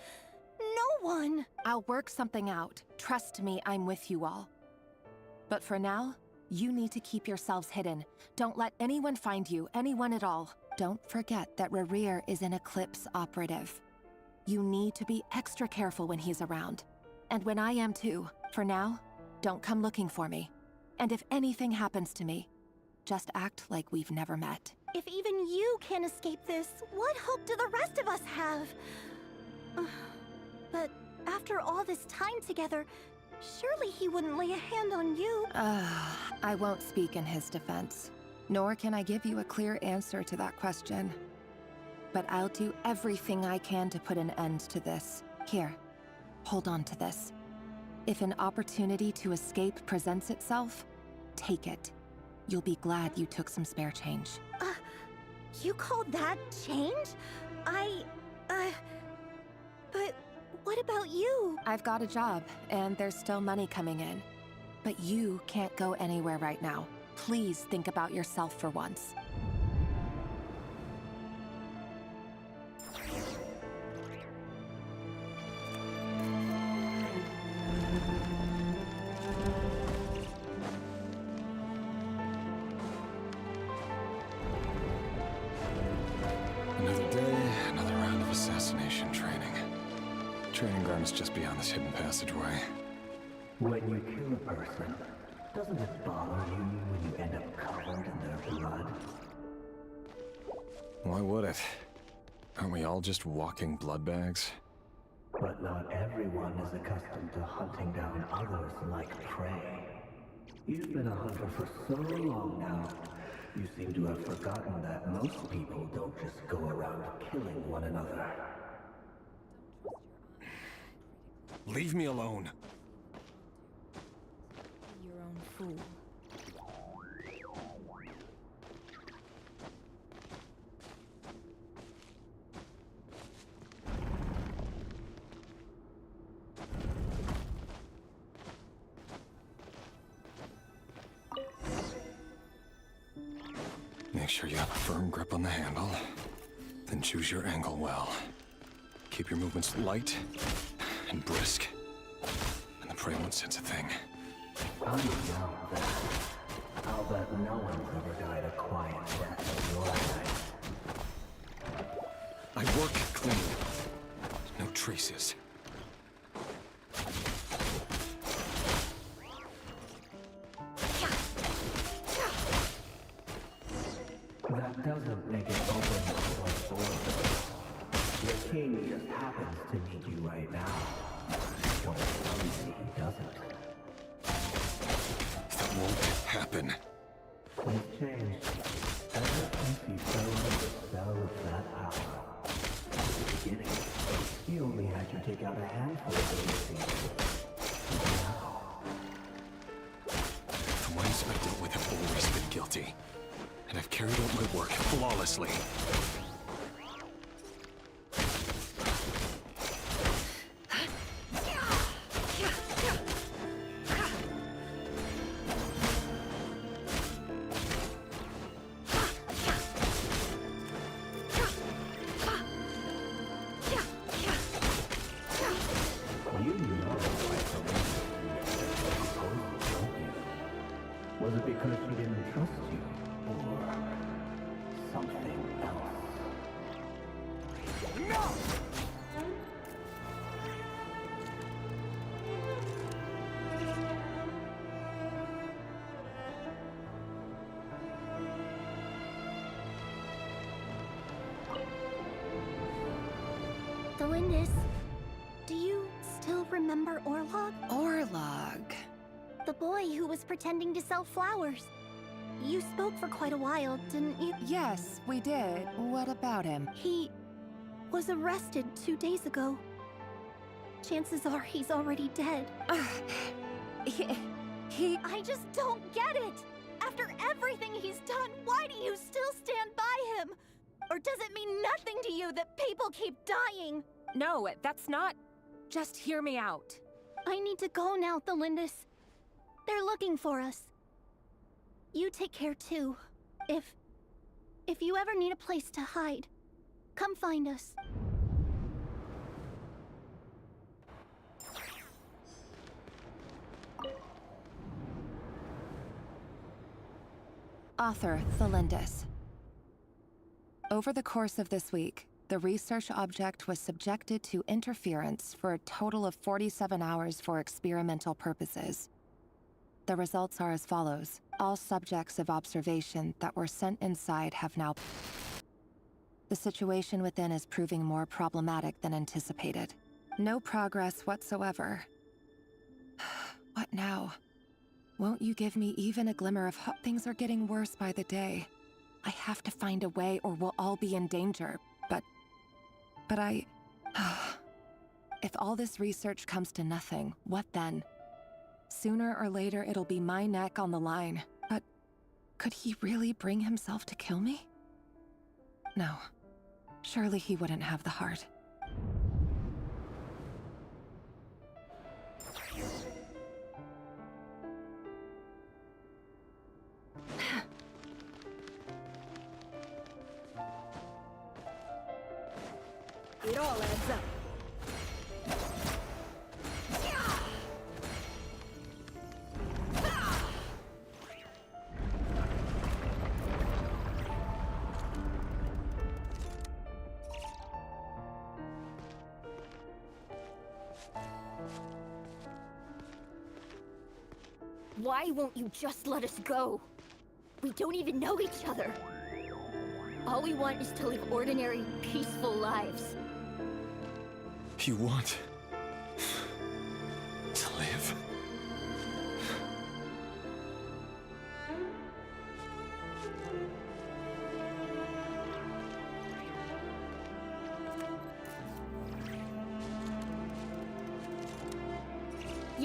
No one. I'll work something out. Trust me, I'm with you all. But for now, you need to keep yourselves hidden. Don't let anyone find you, anyone at all. Don't forget that Rerir is an Eclipse operative. You need to be extra careful when he's around. And when I am too. For now, don't come looking for me. And if anything happens to me, just act like we've never met. If even you can't escape this, what hope do the rest of us have? But after all this time together, surely he wouldn't lay a hand on you. I won't speak in his defense. Nor can I give you a clear answer to that question. But I'll do everything I can to put an end to this. Here, hold on to this. If an opportunity to escape presents itself, take it. You'll be glad you took some spare change. You call that change? But what about you? I've got a job, and there's still money coming in. But you can't go anywhere right now. Please think about yourself for once. Another day, another round of assassination training. Training ground is just beyond this hidden passageway. When you kill a person, doesn't it bother you when you end up covered in their blood? Why would it? Aren't we all just walking blood bags? But not everyone is accustomed to hunting down others like prey. You've been a hunter for so long now. You seem to have forgotten that most people don't just go around killing one another. Leave me alone. Your own fool. Make sure you have a firm grip on the handle, then choose your angle well. Keep your movements light and brisk, and the prey won't sense a thing. I know that. I'll bet no one's ever died a quiet death in your life. I work clean. No traces. That doesn't make it open or door. Your king just happens to need you right now. Don't tell me he doesn't. That won't happen. Things changed. Ever since he fell under the spell of that power. At the beginning, he only had you take out a handful of those things. Now, The ones I've dealt with have always been guilty. And I've carried out my work flawlessly. you know why someone don't you? Was it because she didn't trust you? Or something else? No! The Lindis, do you still remember Orlog? Orlog? The boy who was pretending to sell flowers. You spoke for quite a while, didn't you? Yes, we did. What about him? He was arrested 2 days ago. Chances are he's already dead. He... I just don't get it! After everything he's done, why do you still stand by him? Or does it mean nothing to you that people keep dying? No, that's not... Just hear me out. I need to go now, the Lindis. They're looking for us. You take care too. If you ever need a place to hide, come find us. Author, the Lindis. Over the course of this week, the research object was subjected to interference for a total of 47 hours for experimental purposes. The results are as follows. All subjects of observation that were sent inside have now... The situation within is proving more problematic than anticipated. No progress whatsoever. What now? Won't you give me even a glimmer of hope? Things are getting worse by the day. I have to find a way or we'll all be in danger. But I... If all this research comes to nothing, what then? Sooner or later, it'll be my neck on the line. But could he really bring himself to kill me? No. Surely he wouldn't have the heart. It all adds up. Why won't you just let us go? We don't even know each other. All we want is to live ordinary, peaceful lives. You want to live?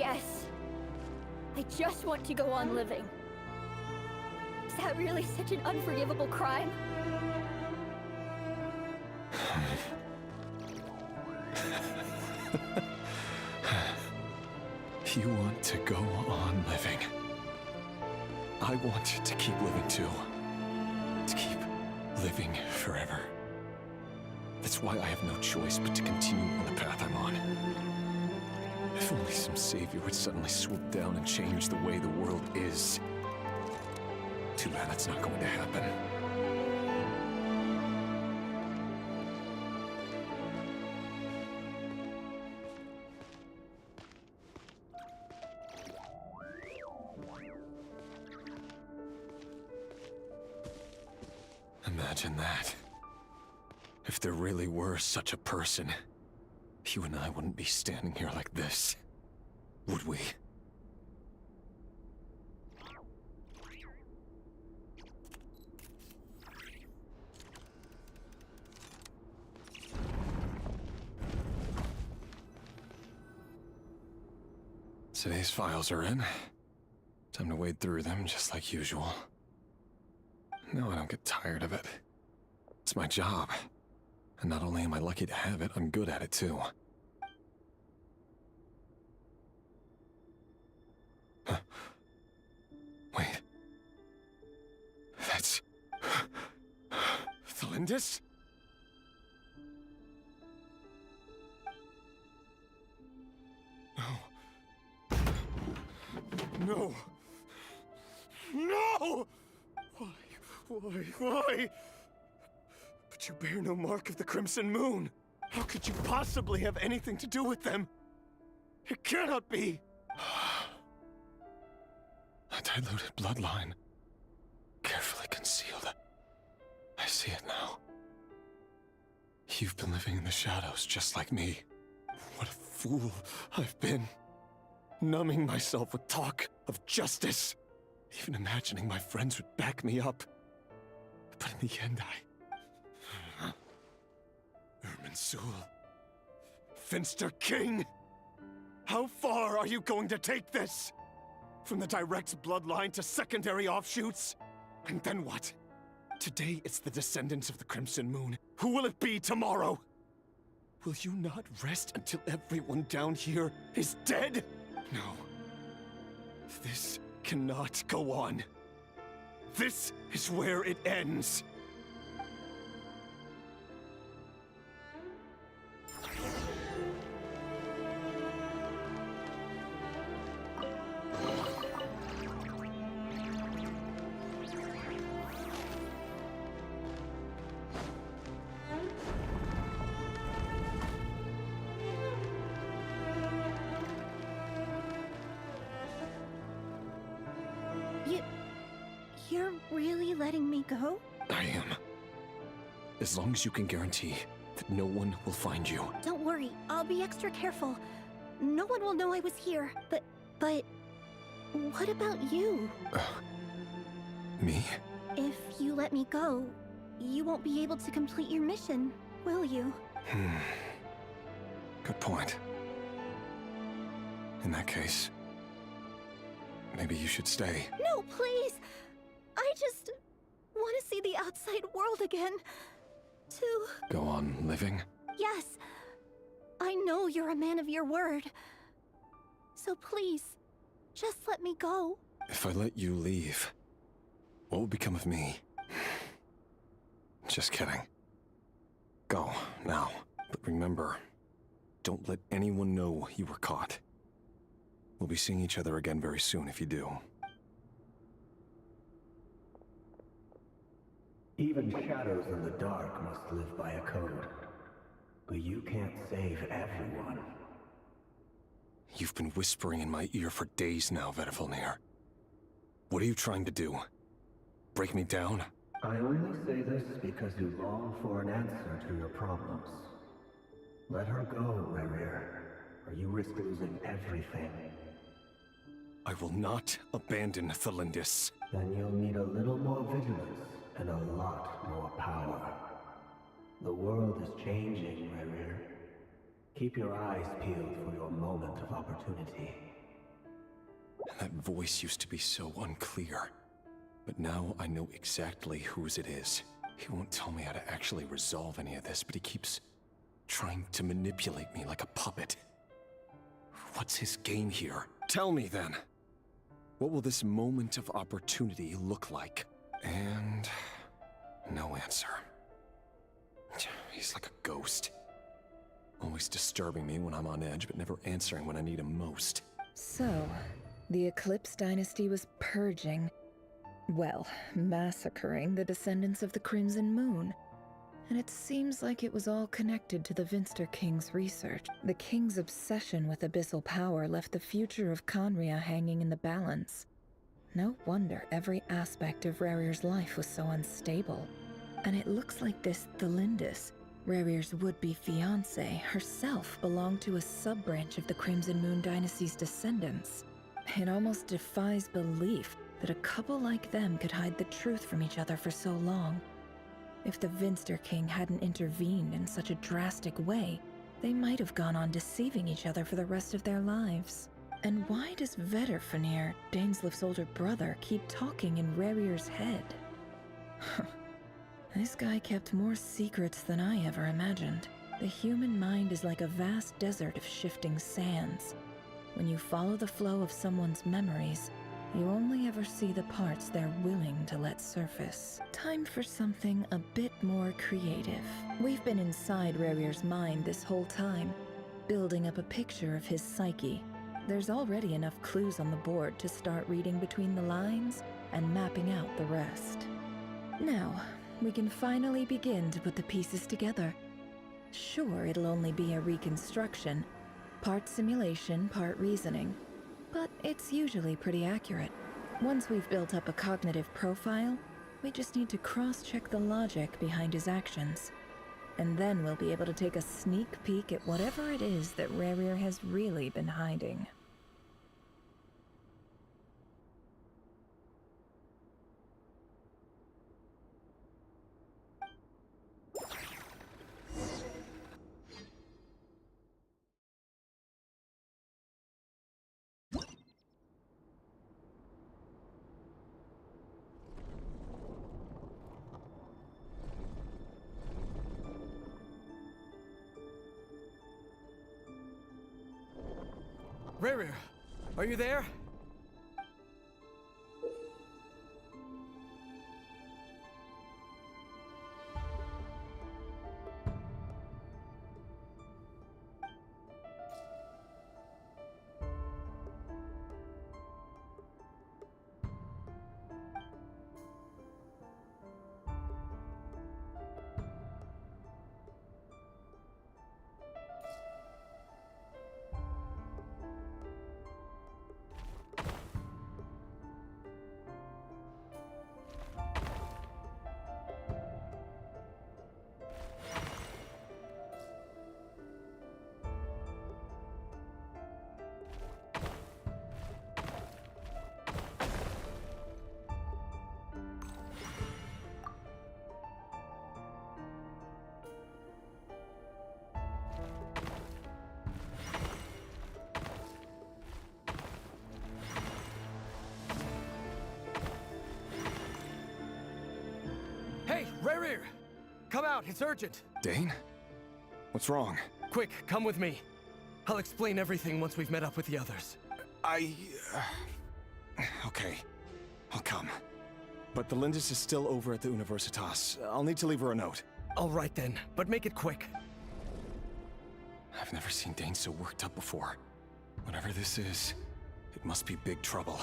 Yes. I just want to go on living. Is that really such an unforgivable crime? You want to go on living. I want to keep living too. To keep living forever. That's why I have no choice but to continue on the path I'm on. If only some savior would suddenly swoop down and change the way the world is. Too bad that's not going to happen. Imagine that. If there really were such a person, you and I wouldn't be standing here like this, would we? Today's files are in. Time to wade through them just like usual. No, I don't get tired of it. It's my job. And not only am I lucky to have it, I'm good at it too. Huh. Wait. That's... Thalindis? No. No! Why? But you bear no mark of the Crimson Moon. How could you possibly have anything to do with them? It cannot be! A diluted bloodline. Carefully concealed. I see it now. You've been living in the shadows just like me. What a fool I've been. Numbing myself with talk of justice. Even imagining my friends would back me up. But in the end, Irminsul. Finster King! How far are you going to take this? From the direct bloodline to secondary offshoots? And then what? Today it's the descendants of the Crimson Moon. Who will it be tomorrow? Will you not rest until everyone down here is dead? No. This cannot go on. This is where it ends. You're really letting me go? I am. As long as you can guarantee that no one will find you. Don't worry, I'll be extra careful. No one will know I was here, but what about you? Me? If you let me go, you won't be able to complete your mission, will you? Good point. In that case, maybe you should stay. No, please! I just want to see the outside world again. To... Go on living? Yes. I know you're a man of your word. So please, just let me go. If I let you leave, what will become of me? Just kidding. Go, now. But remember, don't let anyone know you were caught. We'll be seeing each other again very soon if you do. Even shadows in the dark must live by a code. But you can't save everyone. You've been whispering in my ear for days now, Vedivulnir. What are you trying to do? Break me down? I only say this because you long for an answer to your problems. Let her go, Rerir, or you risk losing everything. I will not abandon Thalindis. Then you'll need a little more vigilance and a lot more power. The world is changing, Rerir. Keep your eyes peeled for your moment of opportunity. That voice used to be so unclear. But now I know exactly whose it is. He won't tell me how to actually resolve any of this, but he keeps trying to manipulate me like a puppet. What's his game here? Tell me then. What will this moment of opportunity look like? And no answer. He's like a ghost. Always disturbing me when I'm on edge, but never answering when I need him most. So, the Eclipse Dynasty was purging, well, massacring the descendants of the Crimson Moon. And it seems like it was all connected to the Vinster King's research. The King's obsession with abyssal power left the future of Khaenri'ah hanging in the balance. No wonder every aspect of Rarir's life was so unstable. And it looks like this Thelindis, Rarir's would-be fiancée, herself belonged to a sub-branch of the Crimson Moon Dynasty's descendants. It almost defies belief that a couple like them could hide the truth from each other for so long. If the Vinster King hadn't intervened in such a drastic way, they might have gone on deceiving each other for the rest of their lives. And why does Vedderfanir, Dainsleif's older brother, keep talking in Rarir's head? This guy kept more secrets than I ever imagined. The human mind is like a vast desert of shifting sands. When you follow the flow of someone's memories, you only ever see the parts they're willing to let surface. Time for something a bit more creative. We've been inside Rarir's mind this whole time, building up a picture of his psyche. There's already enough clues on the board to start reading between the lines and mapping out the rest. Now, we can finally begin to put the pieces together. Sure, it'll only be a reconstruction, part simulation, part reasoning, but it's usually pretty accurate. Once we've built up a cognitive profile, we just need to cross-check the logic behind his actions. And then we'll be able to take a sneak peek at whatever it is that Rarir has really been hiding. Rarir, are you there? Hey, Rarir! Come out, it's urgent! Dane? What's wrong? Quick, come with me. I'll explain everything once we've met up with the others. Okay. I'll come. But the Lindis is still over at the Universitas. I'll need to leave her a note. All right then, but make it quick. I've never seen Dane so worked up before. Whatever this is, it must be big trouble.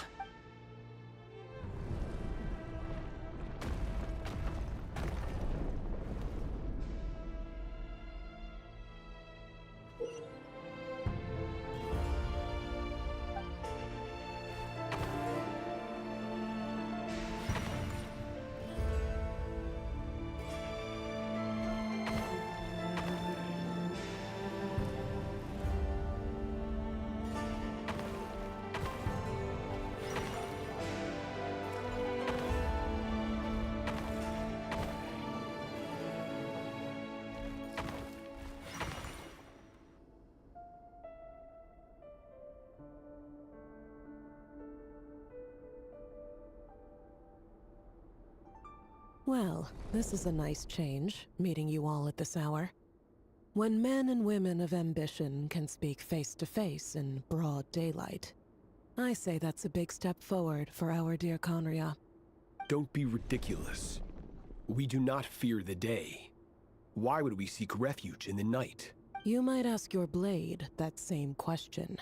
Well, this is a nice change, meeting you all at this hour. When men and women of ambition can speak face to face in broad daylight, I say that's a big step forward for our dear Conria. Don't be ridiculous. We do not fear the day. Why would we seek refuge in the night? You might ask your blade that same question.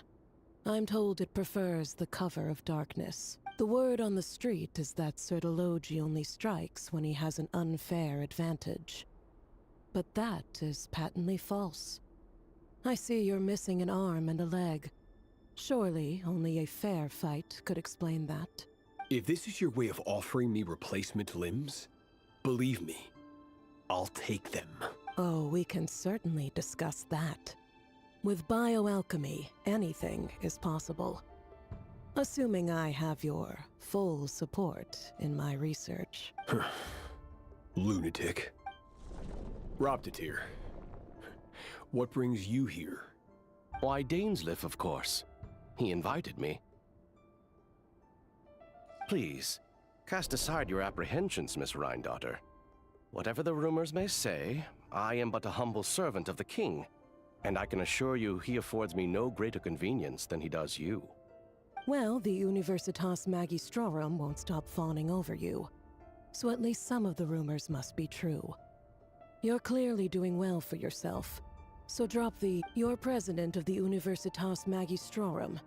I'm told it prefers the cover of darkness. The word on the street is that Sertologi only strikes when he has an unfair advantage. But that is patently false. I see you're missing an arm and a leg. Surely only a fair fight could explain that. If this is your way of offering me replacement limbs, believe me, I'll take them. Oh, we can certainly discuss that. With bioalchemy, anything is possible. Assuming I have your full support in my research. Lunatic. Robtatir, what brings you here? Why, Dainsleif, of course. He invited me. Please, cast aside your apprehensions, Miss Rhindaughter. Whatever the rumors may say, I am but a humble servant of the king, and I can assure you he affords me no greater convenience than he does you. Well, the Universitas Magistrorum won't stop fawning over you, so at least some of the rumors must be true. You're clearly doing well for yourself, so drop the "You're president of the Universitas Magistrorum,"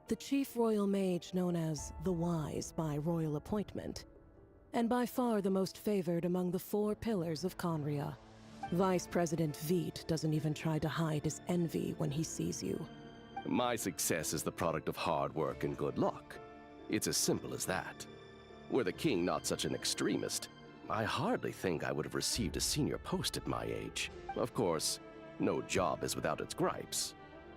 the chief royal mage known as the Wise by royal appointment, and by far the most favored among the 4 pillars of Conria. Vice President Veit doesn't even try to hide his envy when he sees you. My success is the product of hard work and good luck. It's as simple as that. Were the king not such an extremist, I hardly think I would have received a senior post at my age. Of course, no job is without its gripes.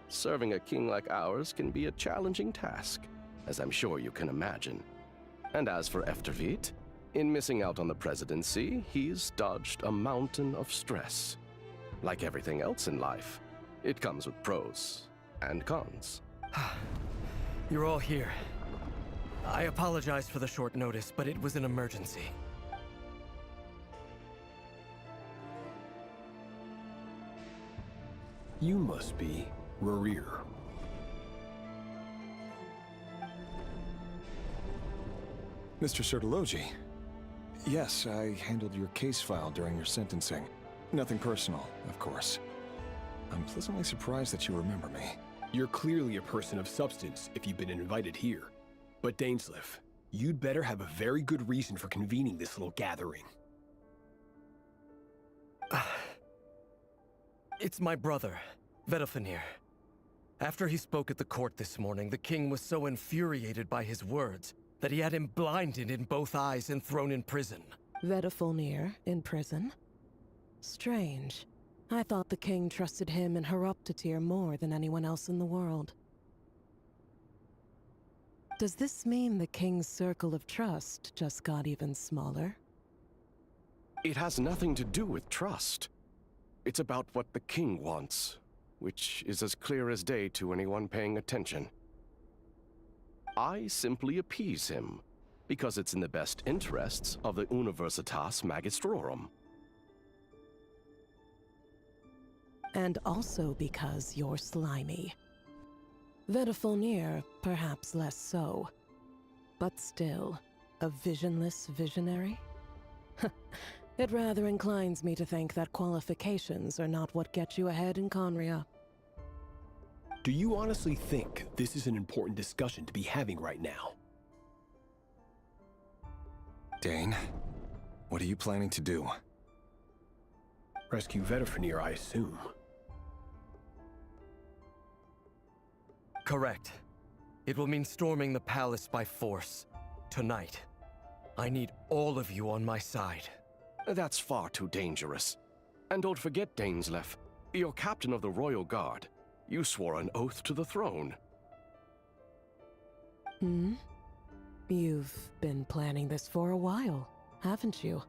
Serving a king like ours can be a challenging task, as I'm sure you can imagine. And as for Efterveit, in missing out on the presidency, he's dodged a mountain of stress. Like everything else in life, it comes with pros and cons. You're all here. I apologize for the short notice, but it was an emergency. You must be Rerir. Mr. Sertologi. Yes, I handled your case file during your sentencing. Nothing personal, of course. I'm pleasantly surprised that you remember me. You're clearly a person of substance if you've been invited here. But Dainsleif, you'd better have a very good reason for convening this little gathering. It's my brother, Vedofenir. After he spoke at the court this morning, the king was so infuriated by his words that he had him blinded in both eyes and thrown in prison. Vedofenir in prison? Strange. I thought the king trusted him and Horoptatir more than anyone else in the world. Does this mean the king's circle of trust just got even smaller? It has nothing to do with trust. It's about what the king wants, which is as clear as day to anyone paying attention. I simply appease him, because it's in the best interests of the Universitas Magistrorum. And also because you're slimy. Vedofenir, perhaps less so. But still, a visionless visionary? It rather inclines me to think that qualifications are not what get you ahead in Conria. Do you honestly think this is an important discussion to be having right now? Dane, what are you planning to do? Rescue Vedofenir, I assume. Correct. It will mean storming the palace by force. Tonight. I need all of you on my side. That's far too dangerous. And don't forget, Dainsleif, you're captain of the Royal Guard. You swore an oath to the throne. You've been planning this for a while, haven't you?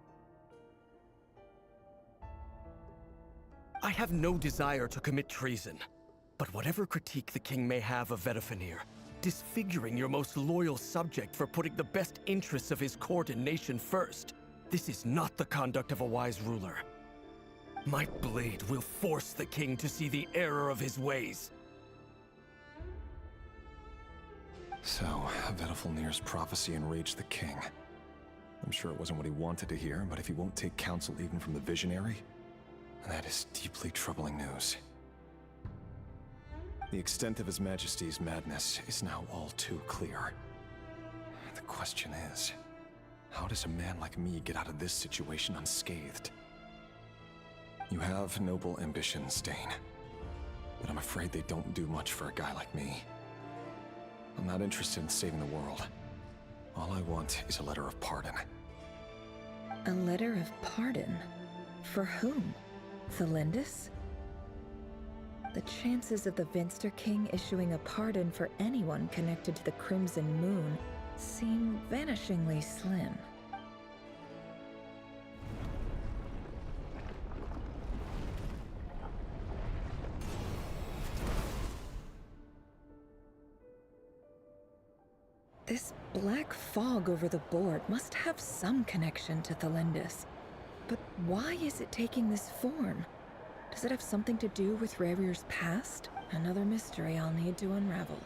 I have no desire to commit treason. But whatever critique the king may have of Vedofenir, disfiguring your most loyal subject for putting the best interests of his court and nation first, This is not the conduct of a wise ruler. My blade will force the king to see the error of his ways. So, Vedalfnir's prophecy enraged the king. I'm sure it wasn't what he wanted to hear, but if he won't take counsel even from the visionary, that is deeply troubling news. The extent of His Majesty's madness is now all too clear. The question is, how does a man like me get out of this situation unscathed? You have noble ambitions, Dane, but I'm afraid they don't do much for a guy like me. I'm not interested in saving the world. All I want is a letter of pardon. A letter of pardon? For whom? Thelindis? The chances of the Vinster King issuing a pardon for anyone connected to the Crimson Moon seem vanishingly slim. This black fog over the board must have some connection to Thelindis. But why is it taking this form? Does it have something to do with Ravir's past? Another mystery I'll need to unravel.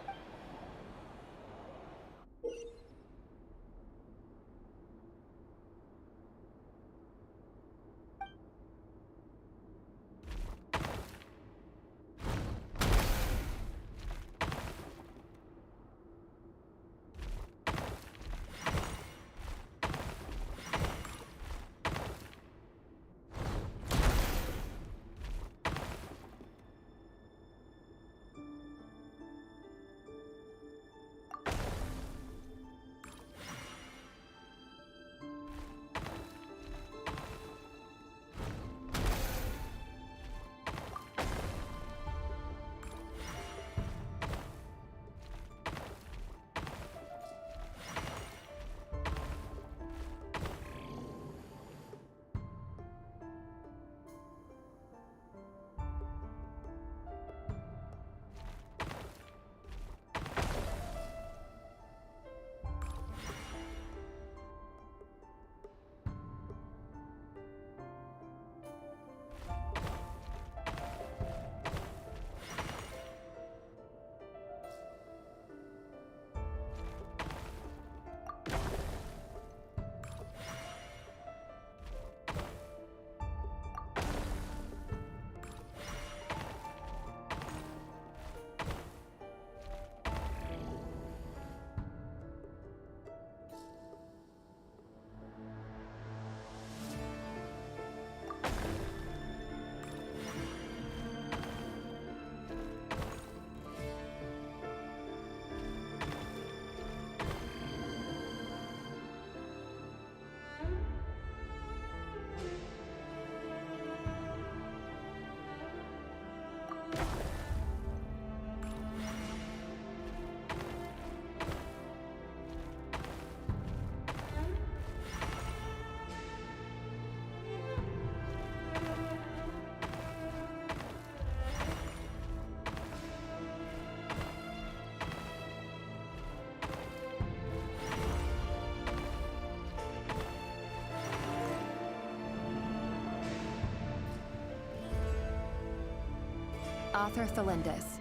Author Thelindis.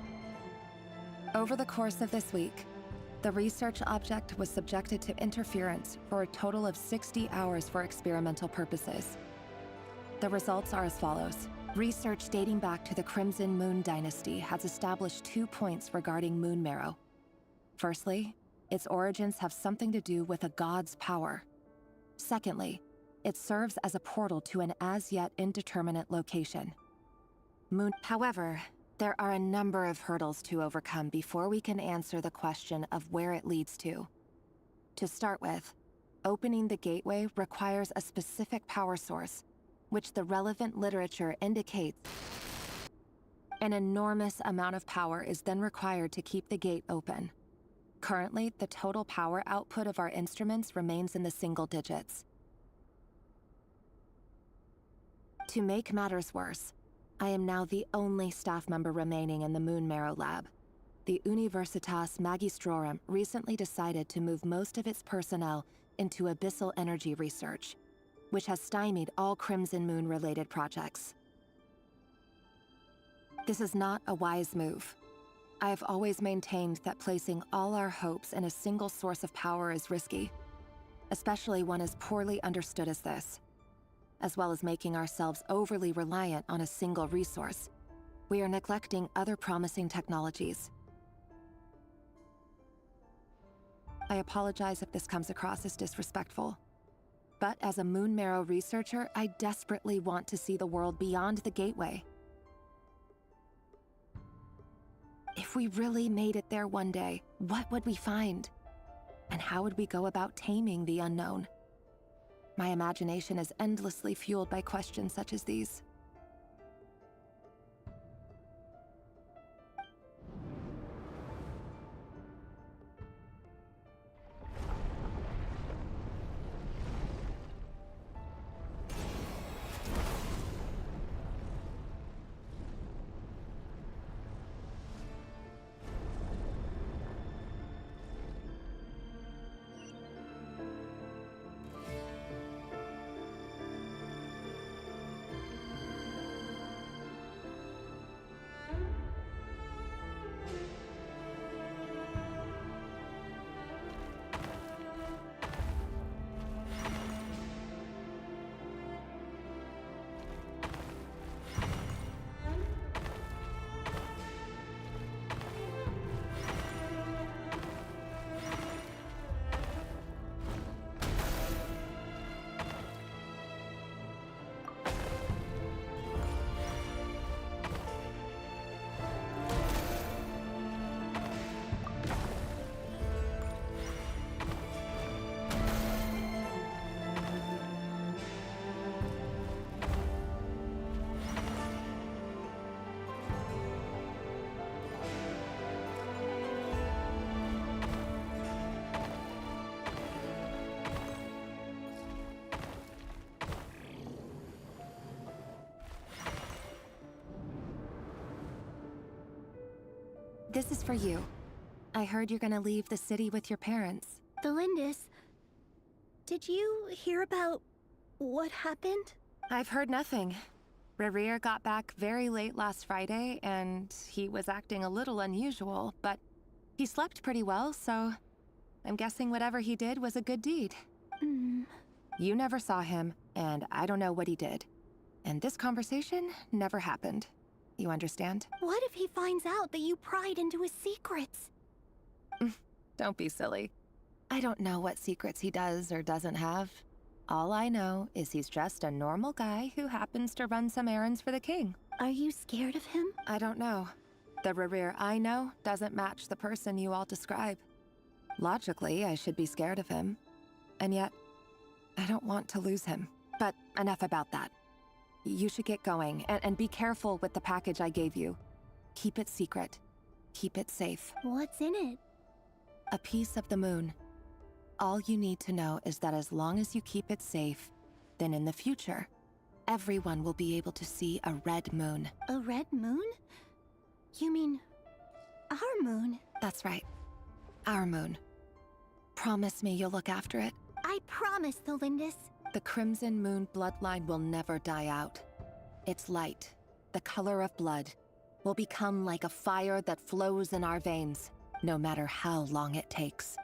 Over the course of this week, the research object was subjected to interference for a total of 60 hours for experimental purposes. The results are as follows. Research dating back to the Crimson Moon Dynasty has established 2 points regarding Moon Marrow. Firstly, its origins have something to do with a god's power. Secondly, it serves as a portal to an as-yet indeterminate location. However, there are a number of hurdles to overcome before we can answer the question of where it leads to. To start with, opening the gateway requires a specific power source, which the relevant literature indicates. An enormous amount of power is then required to keep the gate open. Currently, the total power output of our instruments remains in the single digits. To make matters worse, I am now the only staff member remaining in the Moon Marrow lab. The Universitas Magistrorum recently decided to move most of its personnel into abyssal energy research. which has stymied all Crimson Moon-related projects. This is not a wise move. I have always maintained that placing all our hopes in a single source of power is risky, especially one as poorly understood as this. As well as making ourselves overly reliant on a single resource, we are neglecting other promising technologies. I apologize if this comes across as disrespectful, but as a Moon Marrow researcher, I desperately want to see the world beyond the Gateway. If we really made it there one day, what would we find? And how would we go about taming the unknown? My imagination is endlessly fueled by questions such as these. This is for you. I heard you're gonna leave the city with your parents. Thelindis, did you hear about what happened? I've heard nothing. Rerir got back very late last Friday, and he was acting a little unusual, but he slept pretty well, so I'm guessing whatever he did was a good deed. You never saw him, and I don't know what he did. And this conversation never happened. You understand? What if he finds out that you pried into his secrets? Don't be silly. I don't know what secrets he does or doesn't have. All I know is he's just a normal guy who happens to run some errands for the king. Are you scared of him? I don't know. The Rerir I know doesn't match the person you all describe. Logically, I should be scared of him. And yet, I don't want to lose him. But enough about that. You should get going, and be careful with the package I gave you. Keep it secret. Keep it safe. What's in it? A piece of the moon. All you need to know is that as long as you keep it safe, then in the future, everyone will be able to see a red moon. A red moon? You mean our moon? That's right. Our moon. Promise me you'll look after it. I promise, Thelindis. The Crimson Moon bloodline will never die out. Its light, the color of blood, will become like a fire that flows in our veins, no matter how long it takes.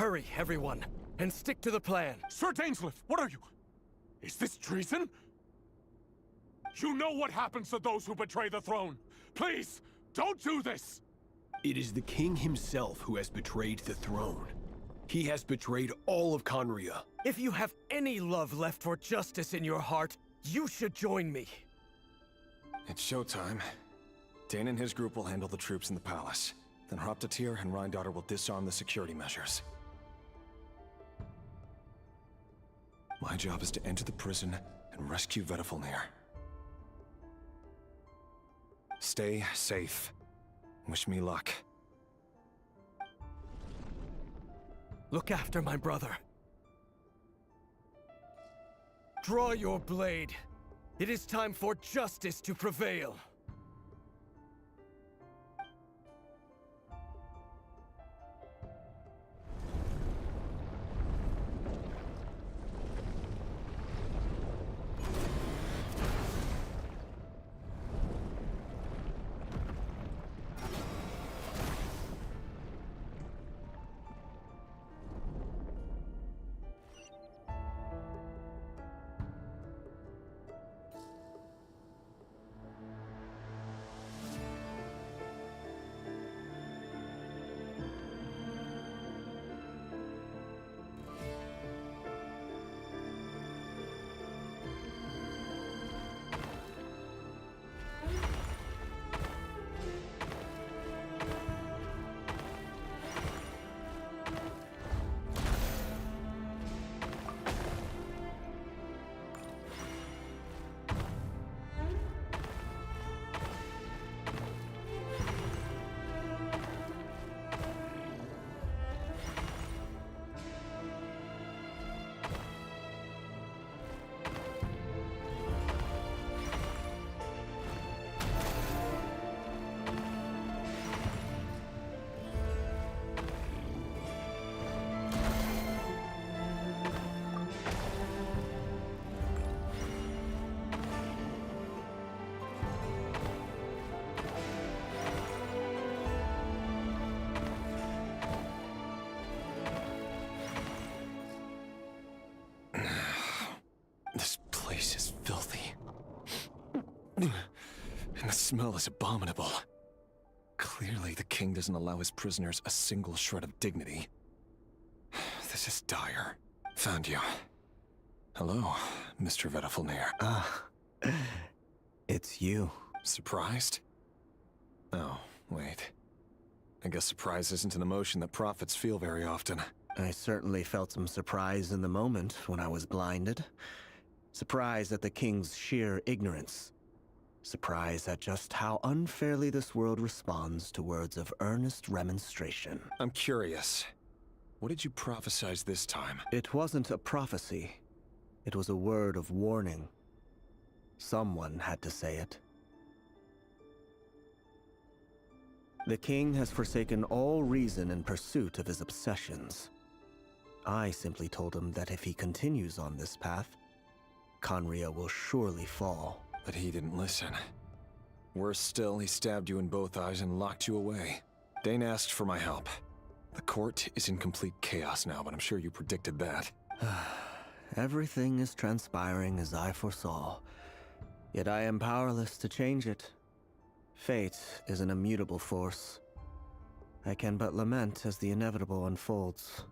Hurry, everyone, and stick to the plan. Sir Dainsleif, what are you? Is this treason? You know what happens to those who betray the throne. Please, don't do this! It is the king himself who has betrayed the throne. He has betrayed all of Conria. If you have any love left for justice in your heart, you should join me. It's showtime. Dane and his group will handle the troops in the palace. Then Hraptatyr and Rheindotter will disarm the security measures. My job is to enter the prison and rescue Vedifalnir. Stay safe. Wish me luck. Look after my brother. Draw your blade. It is time for justice to prevail. And the smell is abominable. Clearly, the king doesn't allow his prisoners a single shred of dignity. This is dire. Found you. Hello, Mr. Vedifalnir. It's you. Surprised? Oh, wait. I guess surprise isn't an emotion that prophets feel very often. I certainly felt some surprise in the moment when I was blinded. Surprise at the king's sheer ignorance. Surprise at just how unfairly this world responds to words of earnest remonstration. I'm curious. What did you prophesize this time? It wasn't a prophecy. It was a word of warning. Someone had to say it. The king has forsaken all reason in pursuit of his obsessions. I simply told him that if he continues on this path, Conria will surely fall. But he didn't listen. Worse still, he stabbed you in both eyes and locked you away. Dane asked for my help. The court is in complete chaos now, but I'm sure you predicted that. Everything is transpiring as I foresaw. Yet I am powerless to change it. Fate is an immutable force. I can but lament as the inevitable unfolds.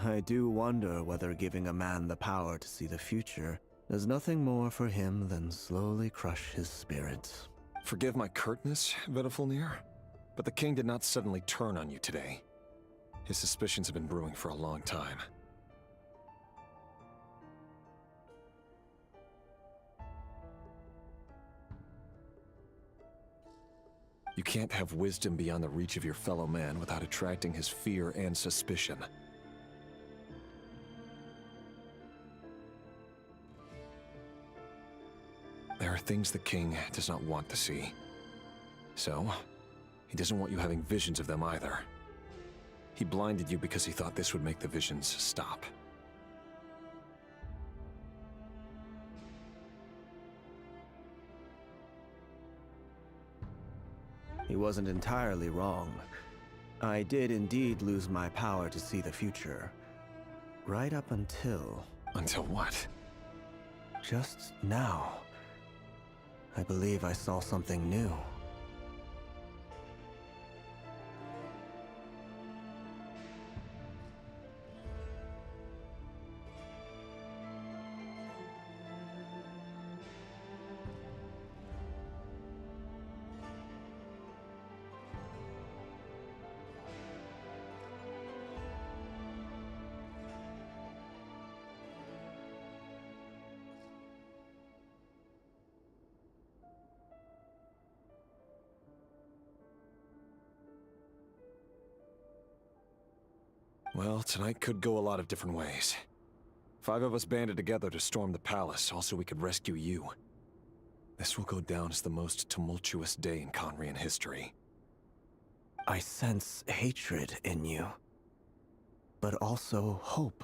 I do wonder whether giving a man the power to see the future does nothing more for him than slowly crush his spirit. Forgive my curtness, Vedifalnir, but the king did not suddenly turn on you today. His suspicions have been brewing for a long time. You can't have wisdom beyond the reach of your fellow man without attracting his fear and suspicion. There are things the king does not want to see. So, he doesn't want you having visions of them either. He blinded you because he thought this would make the visions stop. He wasn't entirely wrong. I did indeed lose my power to see the future. Right up until... Until what? Just now. I believe I saw something new. Well, tonight could go a lot of different ways. 5 of us banded together to storm the palace, also we could rescue you. This will go down as the most tumultuous day in Conrian history. I sense hatred in you, but also hope.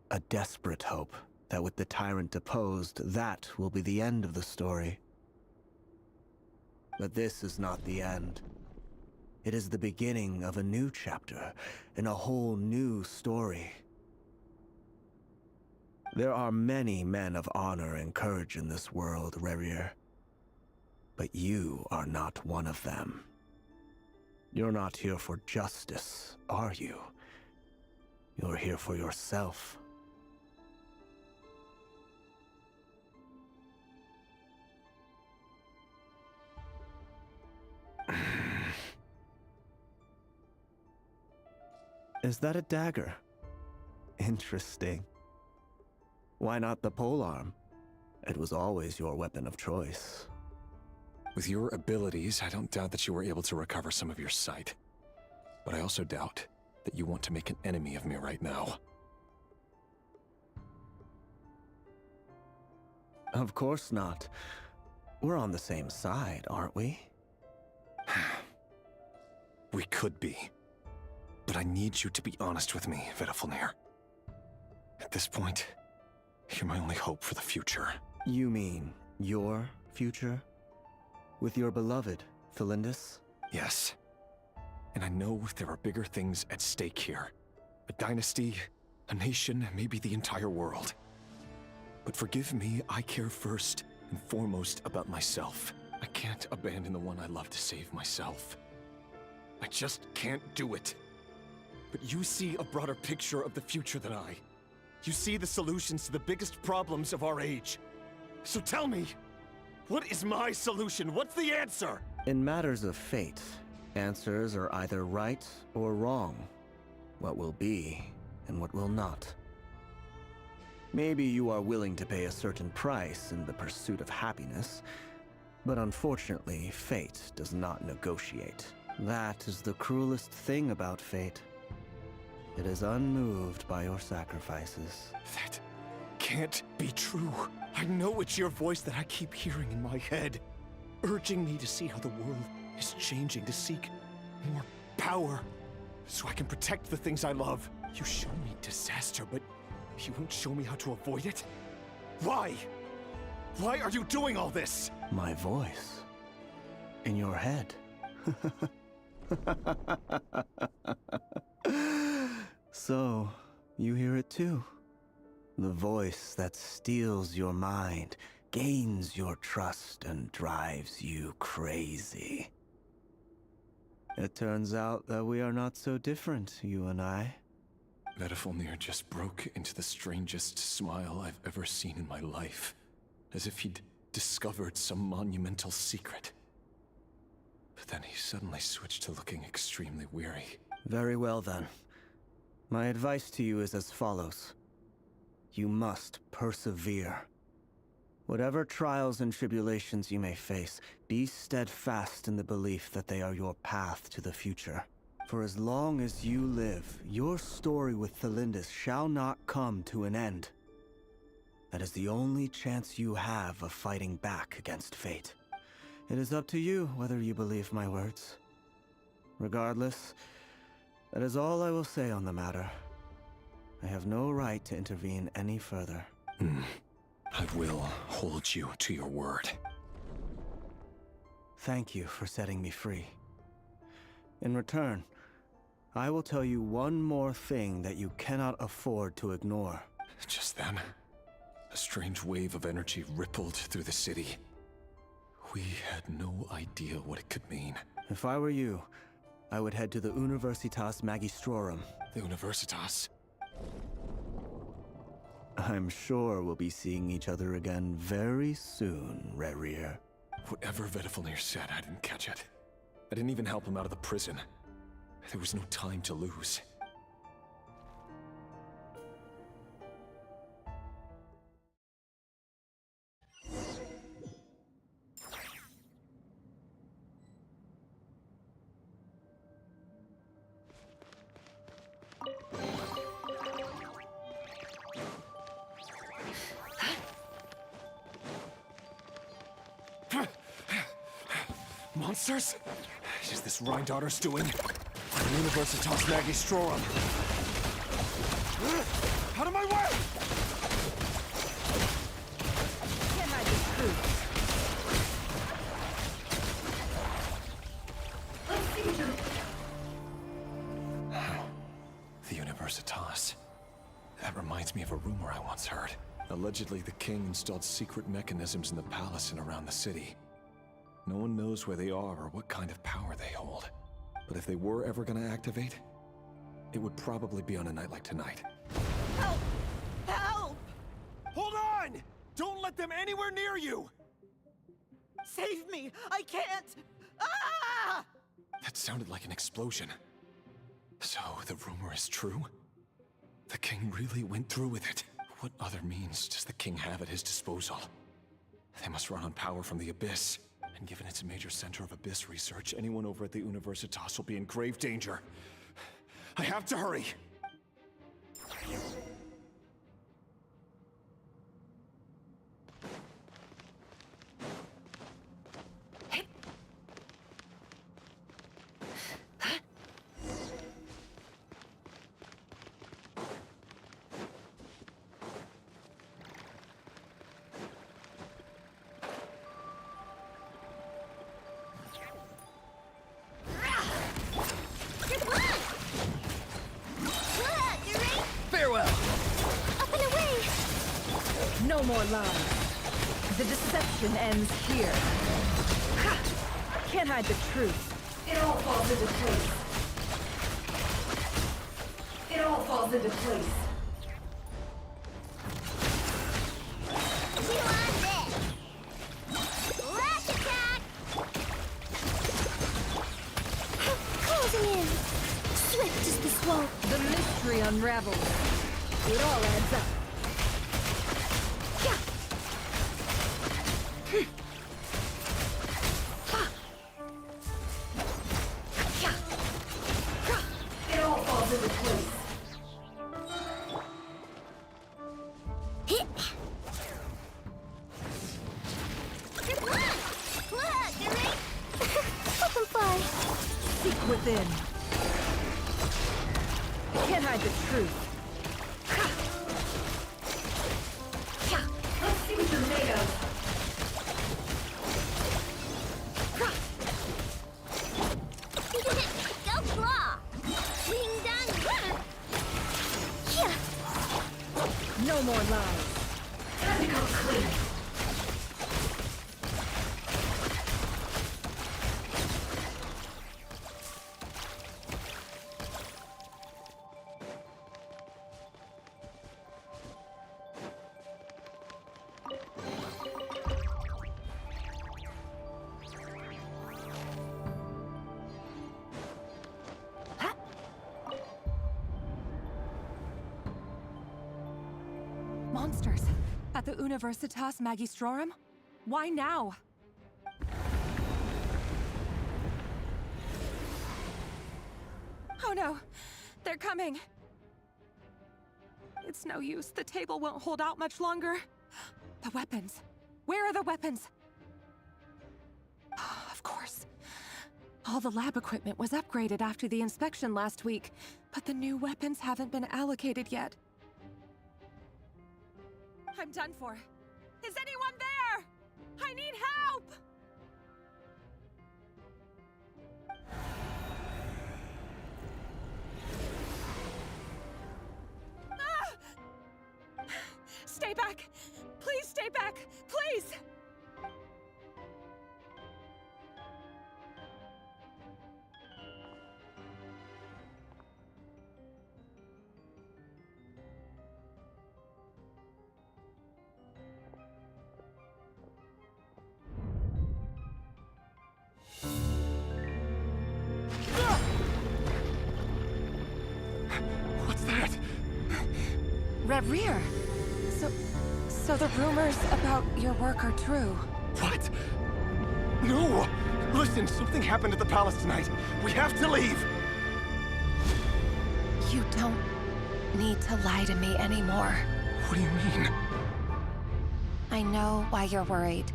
A desperate hope that with the tyrant deposed, that will be the end of the story. But this is not the end. It is the beginning of a new chapter, and a whole new story. There are many men of honor and courage in this world, Rerir. But you are not one of them. You're not here for justice, are you? You're here for yourself. Is that a dagger? Interesting. Why not the polearm? It was always your weapon of choice. With your abilities, I don't doubt that you were able to recover some of your sight. But I also doubt that you want to make an enemy of me right now. Of course not. We're on the same side, aren't we? We could be. But I need you to be honest with me, Vedafilnir. At this point, you're my only hope for the future. You mean your future? With your beloved, Thelindis? Yes. And I know there are bigger things at stake here. A dynasty, a nation, maybe the entire world. But forgive me, I care first and foremost about myself. I can't abandon the one I love to save myself. I just can't do it. But you see a broader picture of the future than I. You see the solutions to the biggest problems of our age. So tell me, what is my solution? What's the answer? In matters of fate, answers are either right or wrong. What will be and what will not. Maybe you are willing to pay a certain price in the pursuit of happiness, but unfortunately, fate does not negotiate. That is the cruelest thing about fate. It is unmoved by your sacrifices. That can't be true. I know it's your voice that I keep hearing in my head, urging me to see how the world is changing, to seek more power, so I can protect the things I love. You show me disaster, but you won't show me how to avoid it? Why? Why are you doing all this? My voice. In your head. So, you hear it too? The voice that steals your mind, gains your trust, and drives you crazy. It turns out that we are not so different, you and I. Vedafilnir just broke into the strangest smile I've ever seen in my life, as if he'd discovered some monumental secret. But then he suddenly switched to looking extremely weary. Very well then. My advice to you is as follows. You must persevere. Whatever trials and tribulations you may face, be steadfast in the belief that they are your path to the future. For as long as you live, your story with Thelindis shall not come to an end. That is the only chance you have of fighting back against fate. It is up to you whether you believe my words. Regardless, that is all I will say on the matter. I have no right to intervene any further. I will hold you to your word. Thank you for setting me free. In return, I will tell you one more thing that you cannot afford to ignore. Just then, a strange wave of energy rippled through the city. We had no idea what it could mean. If I were you, I would head to the Universitas Magistrorum. The Universitas? I'm sure we'll be seeing each other again very soon, Rerir. Whatever Vedifalnir said, I didn't catch it. I didn't even help him out of the prison. There was no time to lose. Monsters? Is this Rhindaughter's doing? Universitas Magistrorum. Out of my way! Can't hide the truth. The Universitas. That reminds me of a rumor I once heard. Allegedly, the king installed secret mechanisms in the palace and around the city. No one knows where they are or what kind of power they hold. But if they were ever gonna activate, it would probably be on a night like tonight. Help! Help! Hold on! Don't let them anywhere near you! Save me! I can't! Ah! That sounded like an explosion. So, the rumor is true? The king really went through with it. What other means does the king have at his disposal? They must run on power from the Abyss. And given it's a major center of Abyss research, anyone over at the Universitas will be in grave danger. I have to hurry! No more lies. The deception ends here. Ha! Can't hide the truth. It all falls into place. It all falls into place. You on this! Lash attack! Closing in! Swift as the swope! The mystery unravels. It all adds up. It all falls into place. Good luck! Look, DURIN! Open fire! Seek within. Can't hide the truth. Let's see what you're made of. Go claw! Ding dong! Yeah! No more lies. Time to come clean. Monsters. At the Universitas Magistrorum? Why now? Oh no! They're coming! It's no use. The table won't hold out much longer. The weapons. Where are the weapons? Of course. All the lab equipment was upgraded after the inspection last week, but the new weapons haven't been allocated yet. I'm done for. Is anyone there? I need help! stay back! Please stay back! Please! What's that? Rear. So the rumors about your work are true. What? No! Listen, something happened at the palace tonight. We have to leave! You don't need to lie to me anymore. What do you mean? I know why you're worried,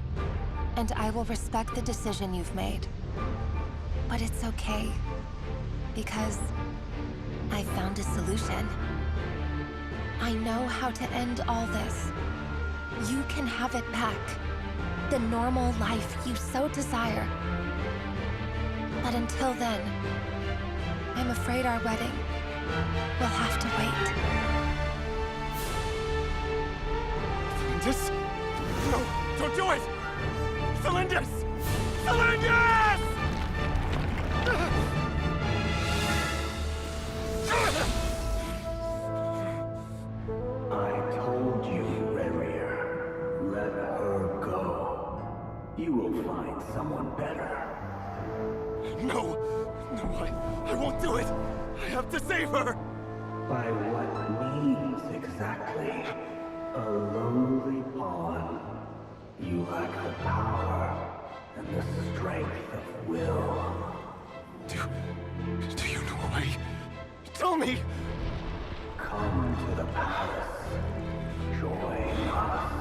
and I will respect the decision you've made. But it's okay, because I found a solution. I know how to end all this. You can have it back. The normal life you so desire. But until then, I'm afraid our wedding will have to wait. Cylindus? No, don't do it! Cylindus! Cylindus! I told you, Rerir. Let her go. You will find someone better. No! No, I won't do it! I have to save her! By what means exactly? A lowly pawn. You lack the power and the strength of will. Do you know a way? Tell me! Come to the palace. Join us.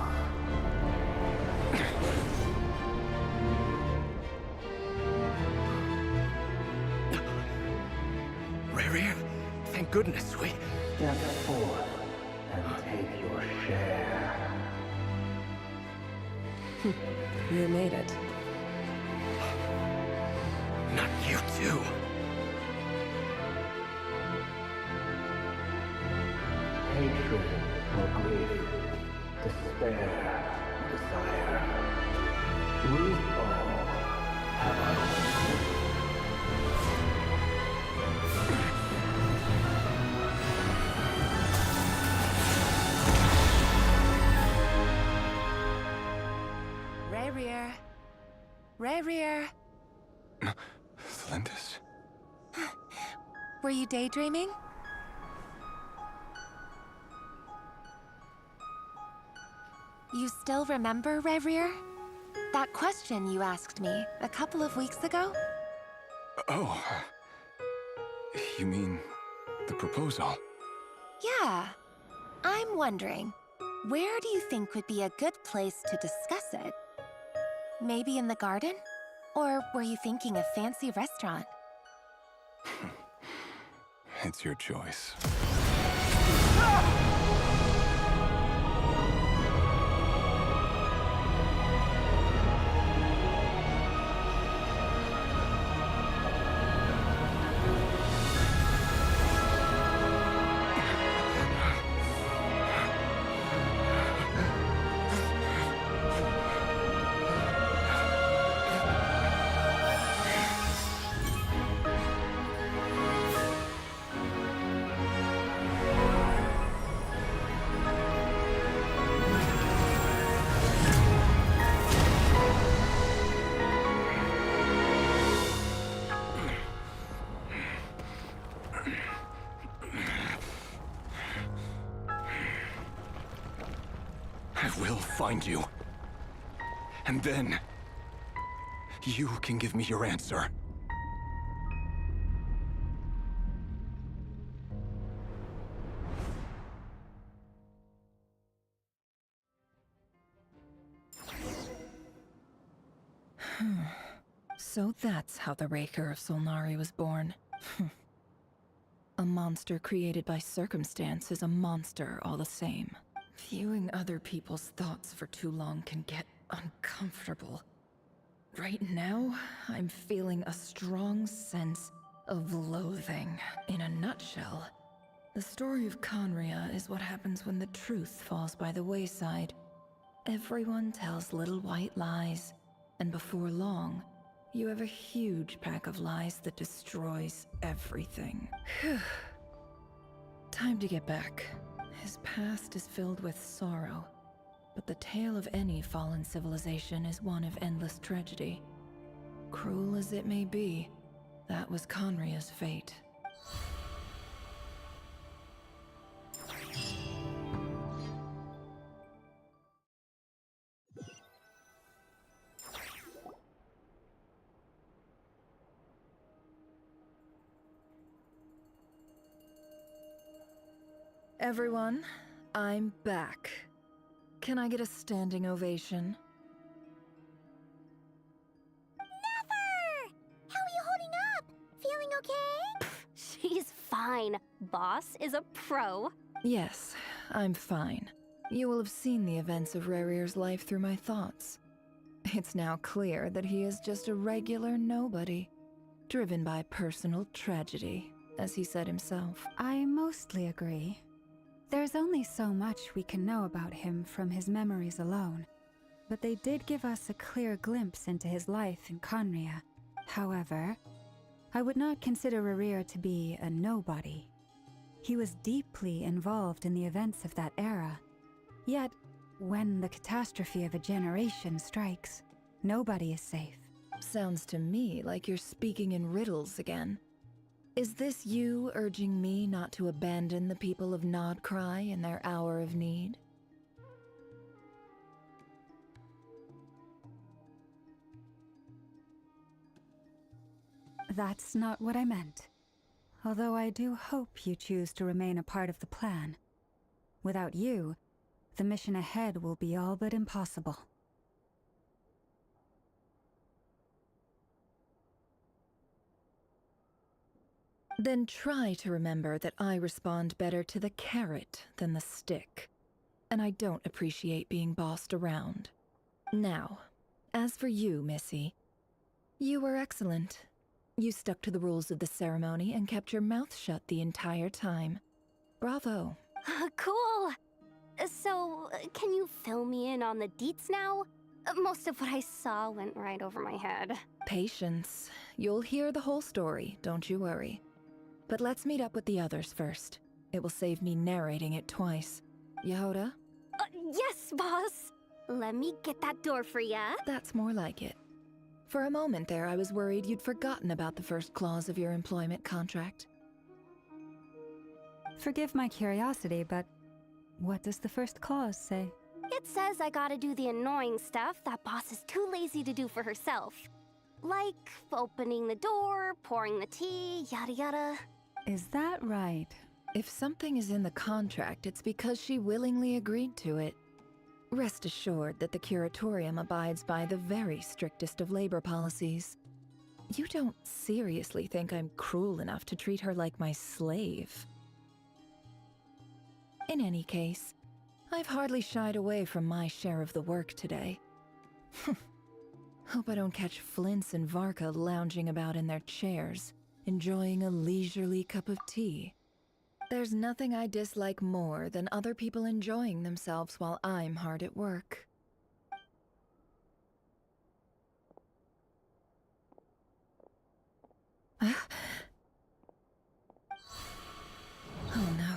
Rerir, thank goodness we... Step forth and take your share. You made it. Not you too. Hatred or grief, despair or desire. We all have our own. Rerir. Cylindus? Were you daydreaming? You still remember, Rerir? That question you asked me a couple of weeks ago? Oh. You mean the proposal? Yeah. I'm wondering, where do you think would be a good place to discuss it? Maybe in the garden? Or were you thinking a fancy restaurant? It's your choice. I will find you. And then... you can give me your answer. So that's how the Raker of Solnari was born. A monster created by circumstance is a monster all the same. Viewing other people's thoughts for too long can get uncomfortable. Right now, I'm feeling a strong sense of loathing. In a nutshell, The story of Conria is what happens when the truth falls by the wayside. Everyone tells little white lies, and before long, you have a huge pack of lies that destroys everything. Phew. Time to get back. His past is filled with sorrow, but the tale of any fallen civilization is one of endless tragedy. Cruel as it may be, that was Conria's fate. Everyone, I'm back. Can I get a standing ovation? Never! How are you holding up? Feeling okay? She's fine. Boss is a pro. Yes, I'm fine. You will have seen the events of Rarir's life through my thoughts. It's now clear that he is just a regular nobody, driven by personal tragedy, as he said himself. I mostly agree. There's only so much we can know about him from his memories alone, but they did give us a clear glimpse into his life in Conria. However, I would not consider Rarir to be a nobody. He was deeply involved in the events of that era. Yet, when the catastrophe of a generation strikes, nobody is safe. Sounds to me like you're speaking in riddles again. Is this you urging me not to abandon the people of Nodcry in their hour of need? That's not what I meant. Although I do hope you choose to remain a part of the plan. Without you, the mission ahead will be all but impossible. Then try to remember that I respond better to the carrot than the stick. And I don't appreciate being bossed around. Now, as for you, Missy, you were excellent. You stuck to the rules of the ceremony and kept your mouth shut the entire time. Bravo. Cool. So, can you fill me in on the deets now? Most of what I saw went right over my head. Patience. You'll hear the whole story, don't you worry. But let's meet up with the others first. It will save me narrating it twice. Yehoda? Yes, boss! Let me get that door for ya. That's more like it. For a moment there, I was worried you'd forgotten about the first clause of your employment contract. Forgive my curiosity, but what does the first clause say? It says I gotta do the annoying stuff that boss is too lazy to do for herself. Like opening the door, pouring the tea, yada yada. Is that right? If something is in the contract, it's because she willingly agreed to it. Rest assured that the Curatorium abides by the very strictest of labor policies. You don't seriously think I'm cruel enough to treat her like my slave? In any case, I've hardly shied away from my share of the work today. Hope I don't catch Flintz and VARKAAA lounging about in their chairs, enjoying a leisurely cup of tea. There's nothing I dislike more than other people enjoying themselves while I'm hard at work. Oh no.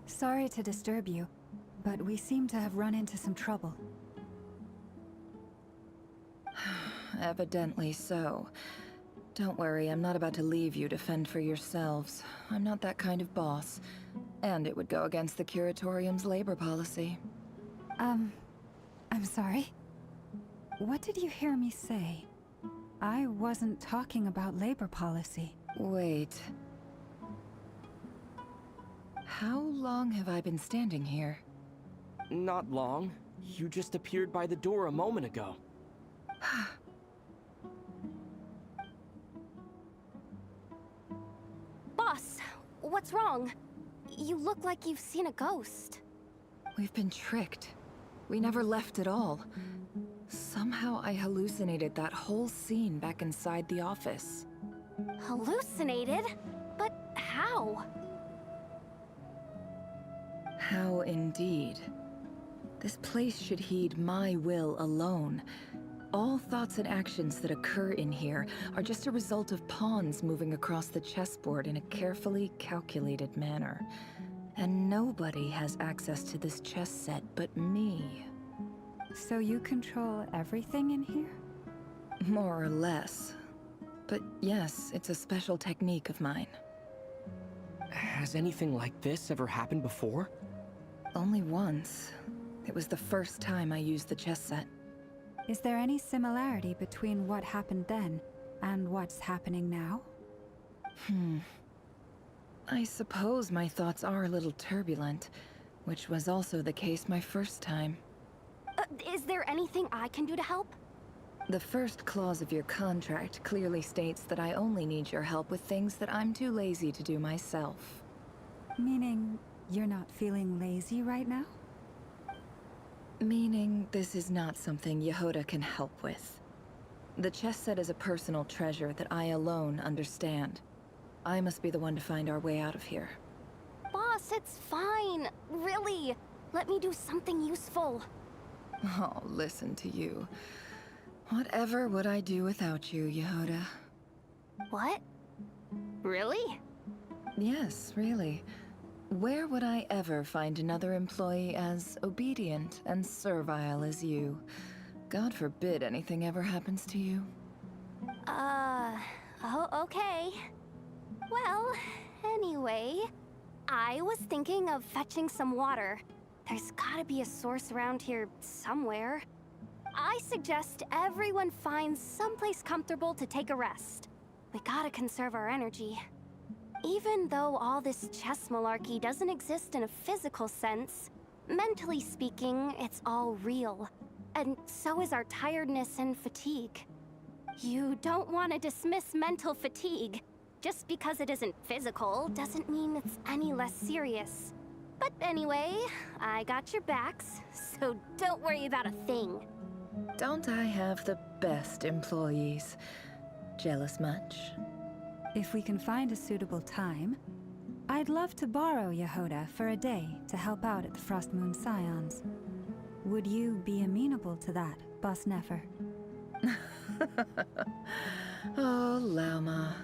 Sorry to disturb you, but we seem to have run into some trouble. Evidently so. Don't worry, I'm not about to leave you to fend for yourselves. I'm not that kind of boss. And it would go against the Curatorium's labor policy. I'm sorry? What did you hear me say? I wasn't talking about labor policy. Wait. How long have I been standing here? Not long. You just appeared by the door a moment ago. What's wrong? You look like you've seen a ghost. We've been tricked. We never left at all. Somehow I hallucinated that whole scene back inside the office. Hallucinated? But how? How indeed. This place should heed my will alone. All thoughts and actions that occur in here are just a result of pawns moving across the chessboard in a carefully calculated manner. And nobody has access to this chess set but me. So you control everything in here? More or less. But yes, it's a special technique of mine. Has anything like this ever happened before? Only once. It was the first time I used the chess set. Is there any similarity between what happened then and what's happening now? I suppose my thoughts are a little turbulent, which was also the case my first time. Is there anything I can do to help? The first clause of your contract clearly states that I only need your help with things that I'm too lazy to do myself. Meaning, you're not feeling lazy right now? Meaning, this is not something Yehoda can help with. The chess set is a personal treasure that I alone understand. I must be the one to find our way out of here. Boss, it's fine. Really. Let me do something useful. Oh, listen to you. Whatever would I do without you, Yehoda? What? Really? Yes, really. Where would I ever find another employee as obedient and servile as you? God forbid anything ever happens to you. Oh, okay. Well, anyway, I was thinking of fetching some water. There's gotta be a source around here somewhere. I suggest everyone finds someplace comfortable to take a rest. We gotta conserve our energy. Even though all this chess malarkey doesn't exist in a physical sense, mentally speaking, it's all real. And so is our tiredness and fatigue. You don't want to dismiss mental fatigue. Just because it isn't physical doesn't mean it's any less serious. But anyway, I got your backs, so don't worry about a thing. Don't I have the best employees? Jealous much? If we can find a suitable time, I'd love to borrow Yehoda for a day to help out at the Frostmoon Scions. Would you be amenable to that, Boss Nefer? Oh, Lauma.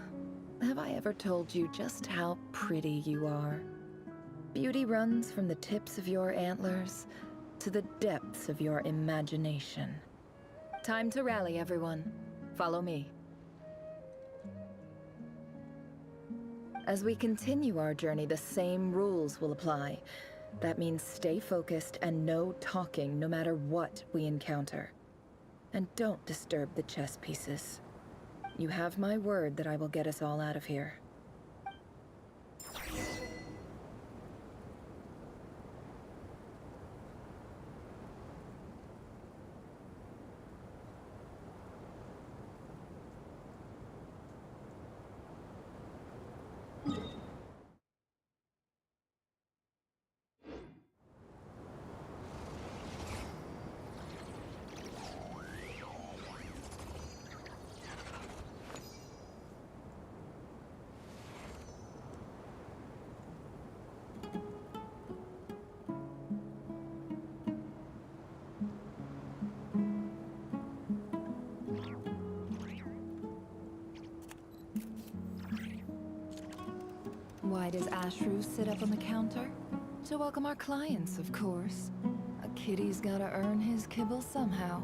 Have I ever told you just how pretty you are? Beauty runs from the tips of your antlers to the depths of your imagination. Time to rally, everyone. Follow me. As we continue our journey, the same rules will apply. That means stay focused and no talking no matter what we encounter. And don't disturb the chess pieces. You have my word that I will get us all out of here. Why does Ashru sit up on the counter? To welcome our clients, of course. A kitty's gotta earn his kibble somehow.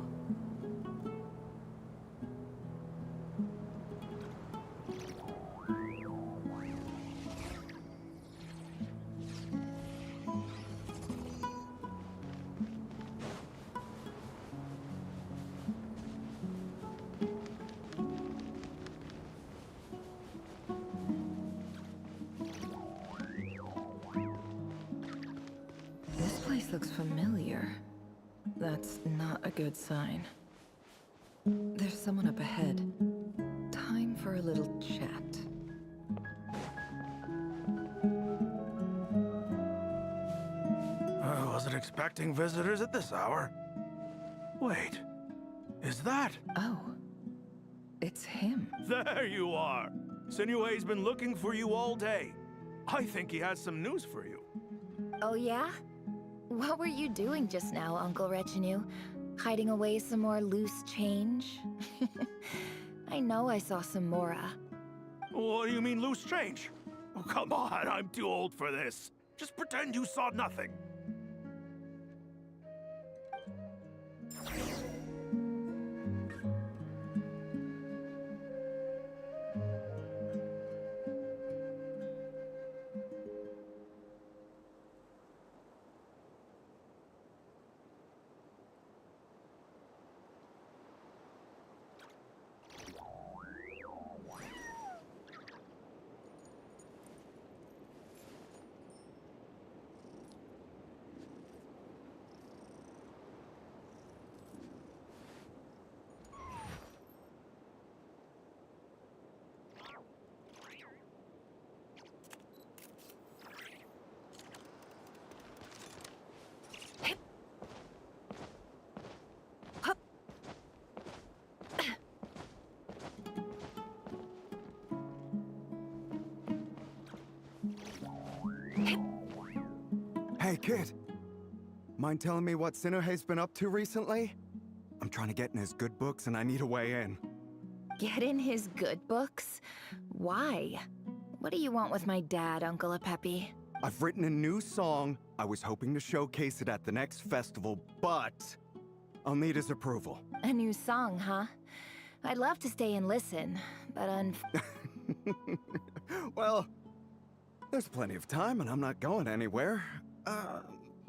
Looks familiar. That's not a good sign. There's someone up ahead. Time for a little chat. Wasn't expecting visitors at this hour. Wait, is that? Oh, it's him. There you are! Sinue's been looking for you all day. I think he has some news for you. Oh yeah? What were you doing just now, Uncle Retinue? Hiding away some more loose change? I know I saw some Mora. What do you mean loose change? Oh, come on, I'm too old for this. Just pretend you saw nothing. Hey, kid. Mind telling me what Sinuhe's been up to recently? I'm trying to get in his good books and I need a way in. Get in his good books? Why? What do you want with my dad, Uncle Apepi? I've written a new song. I was hoping to showcase it at the next festival, but I'll need his approval. A new song, huh? I'd love to stay and listen, but Well, there's plenty of time and I'm not going anywhere.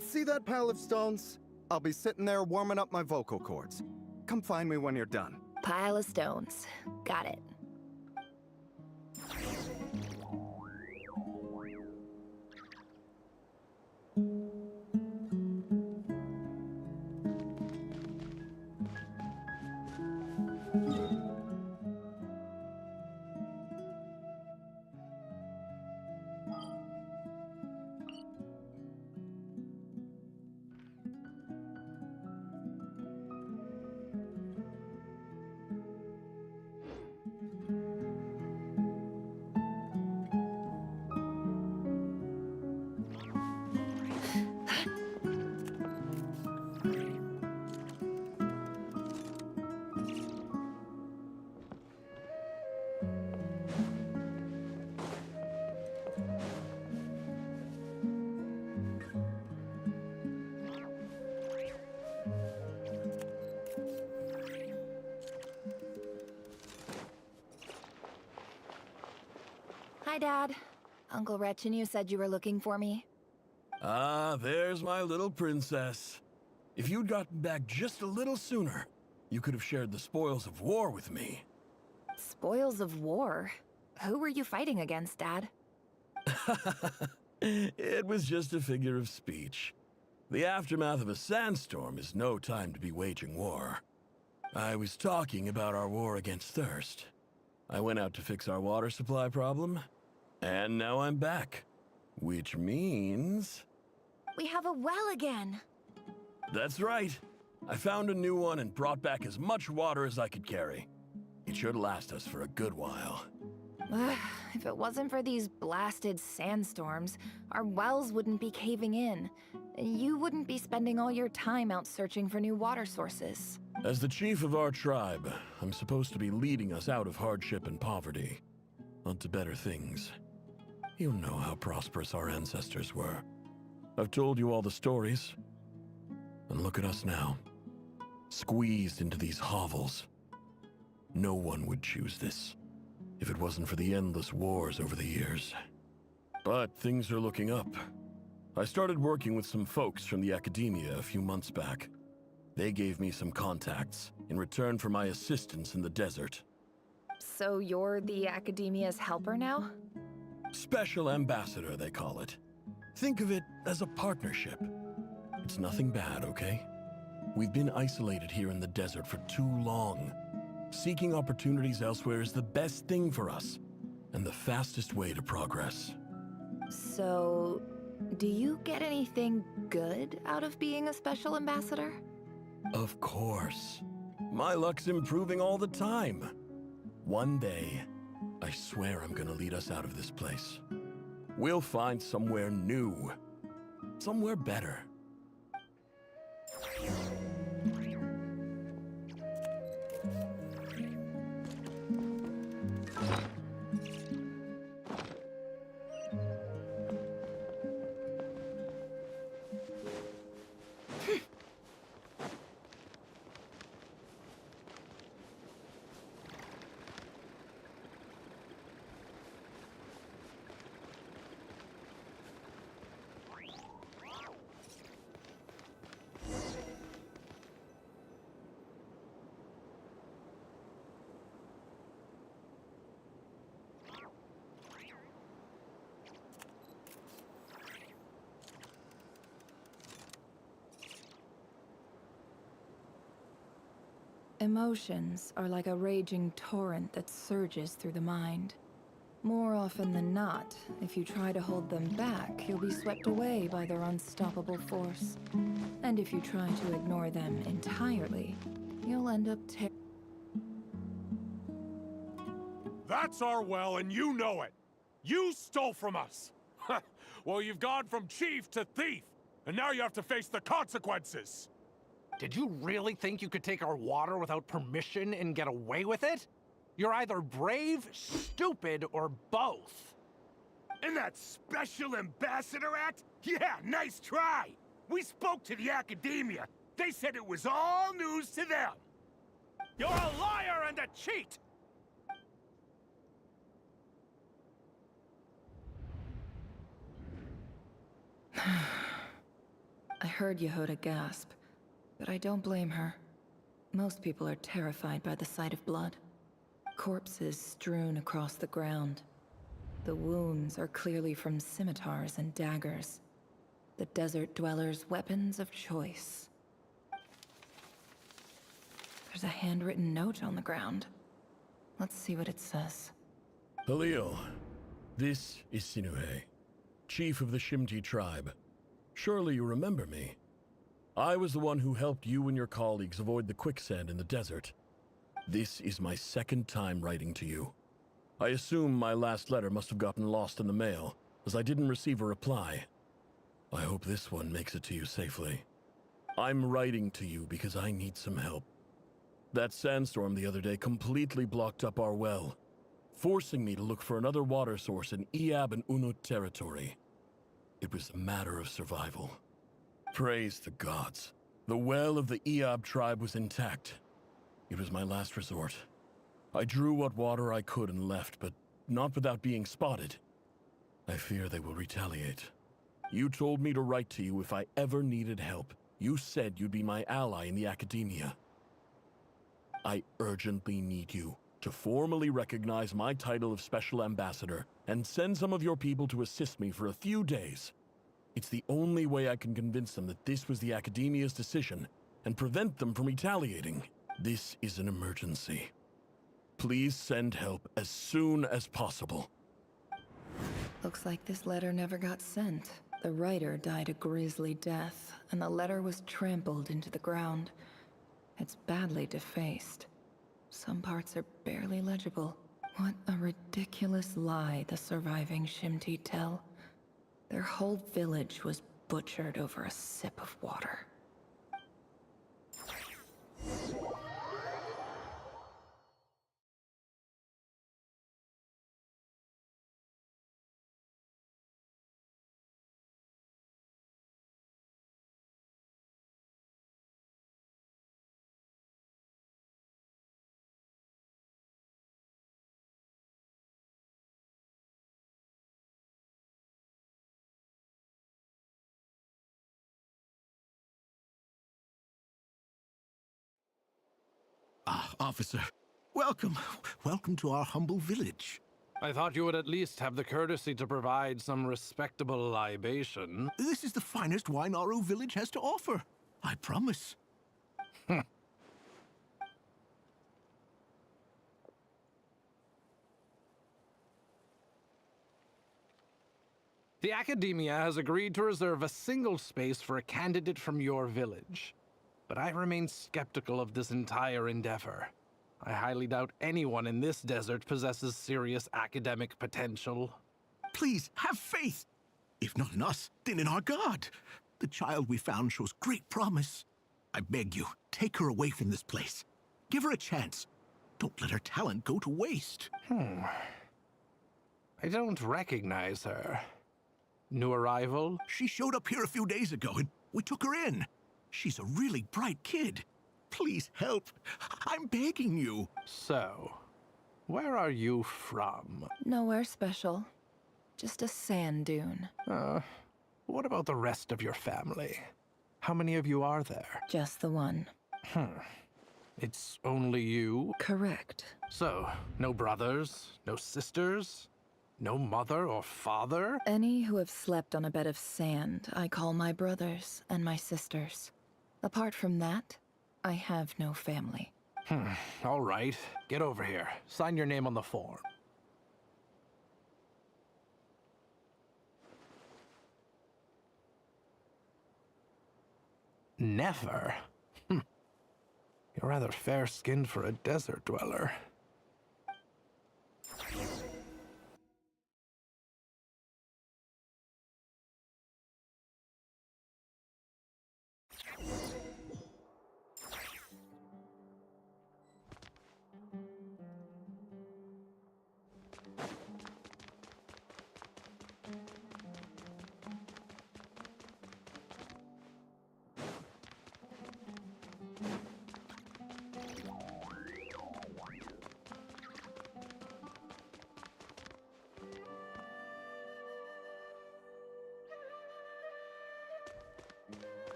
See that pile of stones? I'll be sitting there warming up my vocal cords. Come find me when you're done. Pile of stones. Got it. Hi, Dad. Uncle Retinue said you were looking for me. Ah, there's my little princess. If you'd gotten back just a little sooner, you could have shared the spoils of war with me. Spoils of war? Who were you fighting against, Dad? It was just a figure of speech. The aftermath of a sandstorm is no time to be waging war. I was talking about our war against thirst. I went out to fix our water supply problem, and now I'm back. Which means... We have a well again! That's right. I found a new one and brought back as much water as I could carry. It should last us for a good while. If it wasn't for these blasted sandstorms, our wells wouldn't be caving in. You wouldn't be spending all your time out searching for new water sources. As the chief of our tribe, I'm supposed to be leading us out of hardship and poverty, onto better things. You know how prosperous our ancestors were. I've told you all the stories. And look at us now, squeezed into these hovels. No one would choose this, if it wasn't for the endless wars over the years. But things are looking up. I started working with some folks from the academia a few months back. They gave me some contacts in return for my assistance in the desert. So you're the academia's helper now? Special ambassador, they call it. Think of it as a partnership. It's nothing bad, okay? We've been isolated here in the desert for too long. Seeking opportunities elsewhere is the best thing for us, and the fastest way to progress. So, Do you get anything good out of being a special ambassador? Of course. My luck's improving all the time. One day, I swear I'm gonna lead us out of this place. We'll find somewhere new. Somewhere better. Emotions are like a raging torrent that surges through the mind. More often than not, if you try to hold them back, you'll be swept away by their unstoppable force. And if you try to ignore them entirely, you'll end up That's our well, and you know it. You stole from us. Well, you've gone from chief to thief, and now you have to face the consequences. Did you really think you could take our water without permission and get away with it? You're either brave, stupid, or both. And that Special Ambassador Act? Yeah, nice try. We spoke to the academia. They said it was all news to them. You're a liar and a cheat! I heard Yehoda gasp, but I don't blame her. Most people are terrified by the sight of blood. Corpses strewn across the ground. The wounds are clearly from scimitars and daggers. The desert dwellers' weapons of choice. There's a handwritten note on the ground. Let's see what it says. Halil, this is Sinuhe, chief of the Shimti tribe. Surely you remember me. I was the one who helped you and your colleagues avoid the quicksand in the desert. This is my second time writing to you. I assume my last letter must have gotten lost in the mail, as I didn't receive a reply. I hope this one makes it to you safely. I'm writing to you because I need some help. That sandstorm the other day completely blocked up our well, forcing me to look for another water source in Iab and Unut territory. It was a matter of survival. Praise the gods. The well of the Iab tribe was intact. It was my last resort. I drew what water I could and left, but not without being spotted. I fear they will retaliate. You told me to write to you if I ever needed help. You said you'd be my ally in the academia. I urgently need you to formally recognize my title of Special Ambassador and send some of your people to assist me for a few days. It's the only way I can convince them that this was the academia's decision and prevent them from retaliating. This is an emergency. Please send help as soon as possible. Looks like this letter never got sent. The writer died a grisly death, and the letter was trampled into the ground. It's badly defaced. Some parts are barely legible. What a ridiculous lie the surviving Shimti tell. Their whole village was butchered over a sip of water. Ah, officer. Welcome. Welcome to our humble village. I thought you would at least have the courtesy to provide some respectable libation. This is the finest wine Aro village has to offer. I promise. The Academia has agreed to reserve a single space for a candidate from your village. But I remain skeptical of this entire endeavor. I highly doubt anyone in this desert possesses serious academic potential. Please, have faith. If not in us, then in our god. The child we found shows great promise. I beg you, take her away from this place. Give her a chance. Don't let her talent go to waste. I don't recognize her. New arrival? She showed up here a few days ago, and we took her in. She's a really bright kid. Please help. I'm begging you. So, where are you from? Nowhere special. Just a sand dune. What about the rest of your family? How many of you are there? Just the one. It's only you? Correct. So, no brothers, no sisters, no mother or father? Any who have slept on a bed of sand, I call my brothers and my sisters. Apart from that, I have no family. All right. Get over here. Sign your name on the form. Never? You're rather fair-skinned for a desert dweller.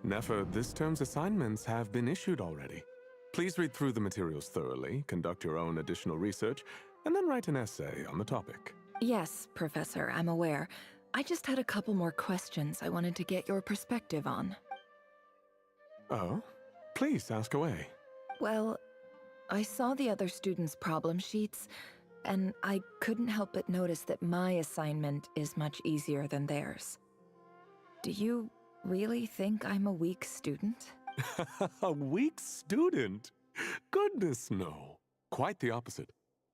Nefer, this term's assignments have been issued already. Please read through the materials thoroughly, conduct your own additional research, and then write an essay on the topic. Yes, Professor, I'm aware. I just had a couple more questions I wanted to get your perspective on. Oh? Please ask away. Well, I saw the other students' problem sheets, and I couldn't help but notice that my assignment is much easier than theirs. Do you really think I'm a weak student? A weak student? Goodness, no. Quite the opposite.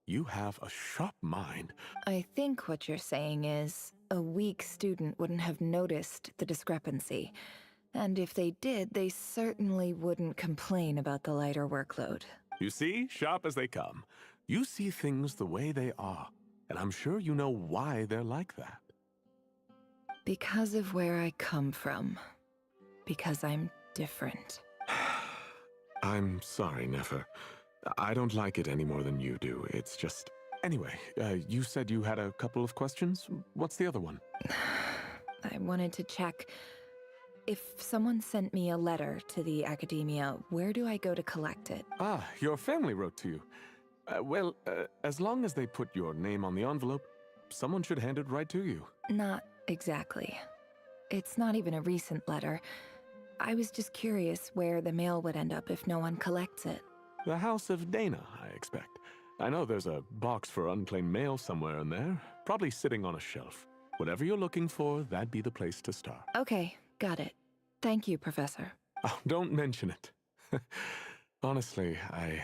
You have a sharp mind. I think what you're saying is, a weak student wouldn't have noticed the discrepancy. And if they did, they certainly wouldn't complain about the lighter workload. You see, sharp as they come. You see things the way they are, and I'm sure you know why they're like that. Because of where I come from. Because I'm different. I'm sorry, Nefer. I don't like it any more than you do. It's just... Anyway, you said you had a couple of questions? What's the other one? I wanted to check... If someone sent me a letter to the Academia, where do I go to collect it? Ah, your family wrote to you. Well, as long as they put your name on the envelope, someone should hand it right to you. Not exactly. It's not even a recent letter. I was just curious where the mail would end up if no one collects it. The House of Dana, I expect. I know there's a box for unclaimed mail somewhere in there, probably sitting on a shelf. Whatever you're looking for, that'd be the place to start. Okay, got it. Thank you, Professor. Oh, don't mention it. Honestly, I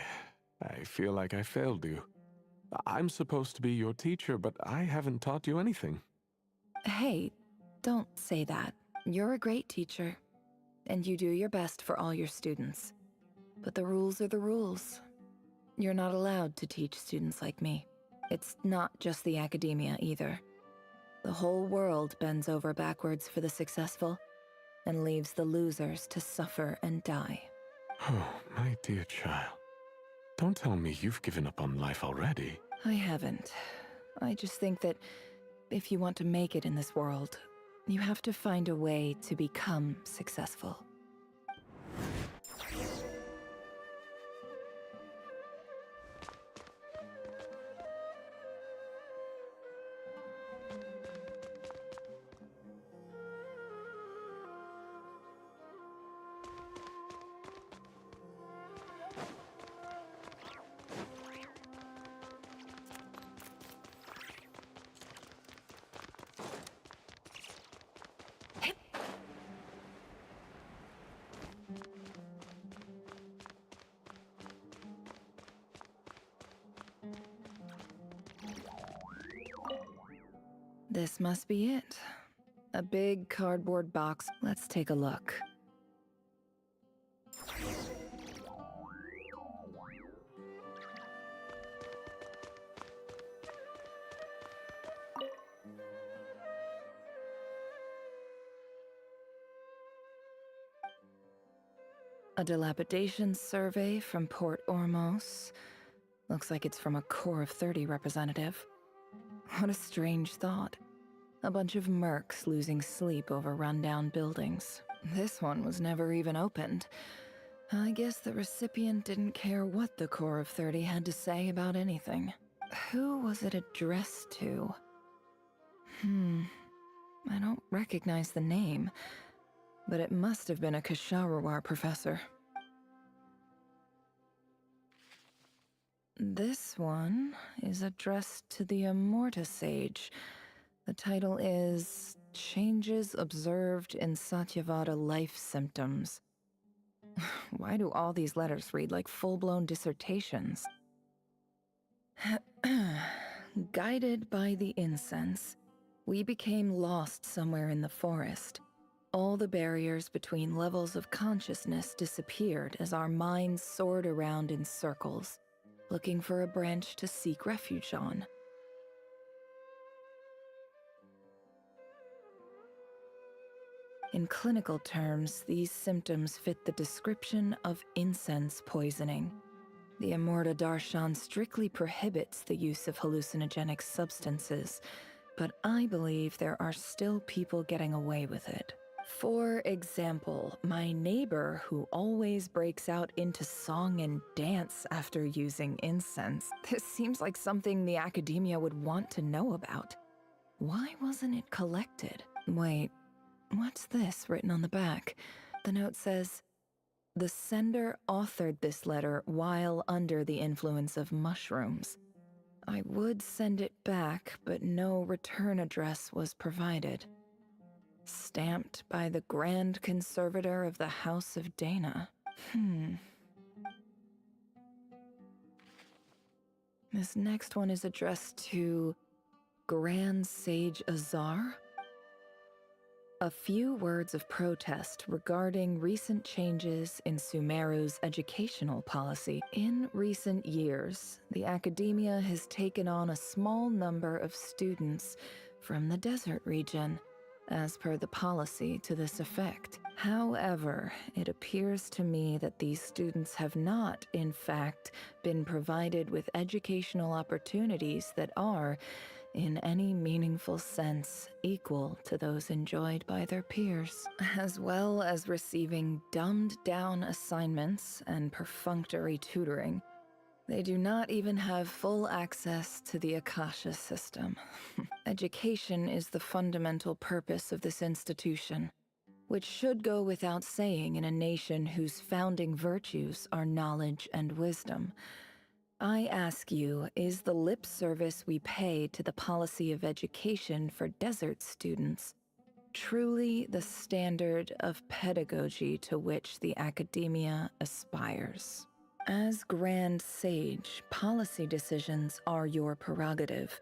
feel like I failed you. I'm supposed to be your teacher, but I haven't taught you anything. Hey, don't say that. You're a great teacher, and you do your best for all your students. But the rules are the rules. You're not allowed to teach students like me. It's not just the Academia either. The whole world bends over backwards for the successful, and leaves the losers to suffer and die. Oh, my dear child. Don't tell me you've given up on life already. I haven't. I just think that if you want to make it in this world, you have to find a way to become successful. This must be it. A big cardboard box. Let's take a look. A dilapidation survey from Port Ormos. Looks like it's from a Core of 30 representative. What a strange thought. A bunch of mercs losing sleep over rundown buildings. This one was never even opened. I guess the recipient didn't care what the Core of 30 had to say about anything. Who was it addressed to? I don't recognize the name, but it must have been a Ksharawar professor. This one is addressed to the Immorta Sage. The title is Changes Observed in Satyavada Life Symptoms. Why do all these letters read like full-blown dissertations? Guided by the incense, we became lost somewhere in the forest. All the barriers between levels of consciousness disappeared as our minds soared around in circles, looking for a branch to seek refuge on. In clinical terms, these symptoms fit the description of incense poisoning. The Immorta Darshan strictly prohibits the use of hallucinogenic substances, but I believe there are still people getting away with it. For example, my neighbor who always breaks out into song and dance after using incense. This seems like something the academia would want to know about. Why wasn't it collected? Wait, what's this written on the back? The note says, "The sender authored this letter while under the influence of mushrooms." I would send it back, but no return address was provided. Stamped by the Grand Conservator of the House of Dana. This next one is addressed to Grand Sage Azar. A few words of protest regarding recent changes in Sumeru's educational policy. In recent years, the academia has taken on a small number of students from the desert region, as per the policy to this effect. However, it appears to me that these students have not, in fact, been provided with educational opportunities that are, in any meaningful sense, equal to those enjoyed by their peers, as well as receiving dumbed-down assignments and perfunctory tutoring. They do not even have full access to the Akasha system. Education is the fundamental purpose of this institution, which should go without saying in a nation whose founding virtues are knowledge and wisdom. I ask you, is the lip service we pay to the policy of education for desert students truly the standard of pedagogy to which the academia aspires? As Grand Sage, policy decisions are your prerogative,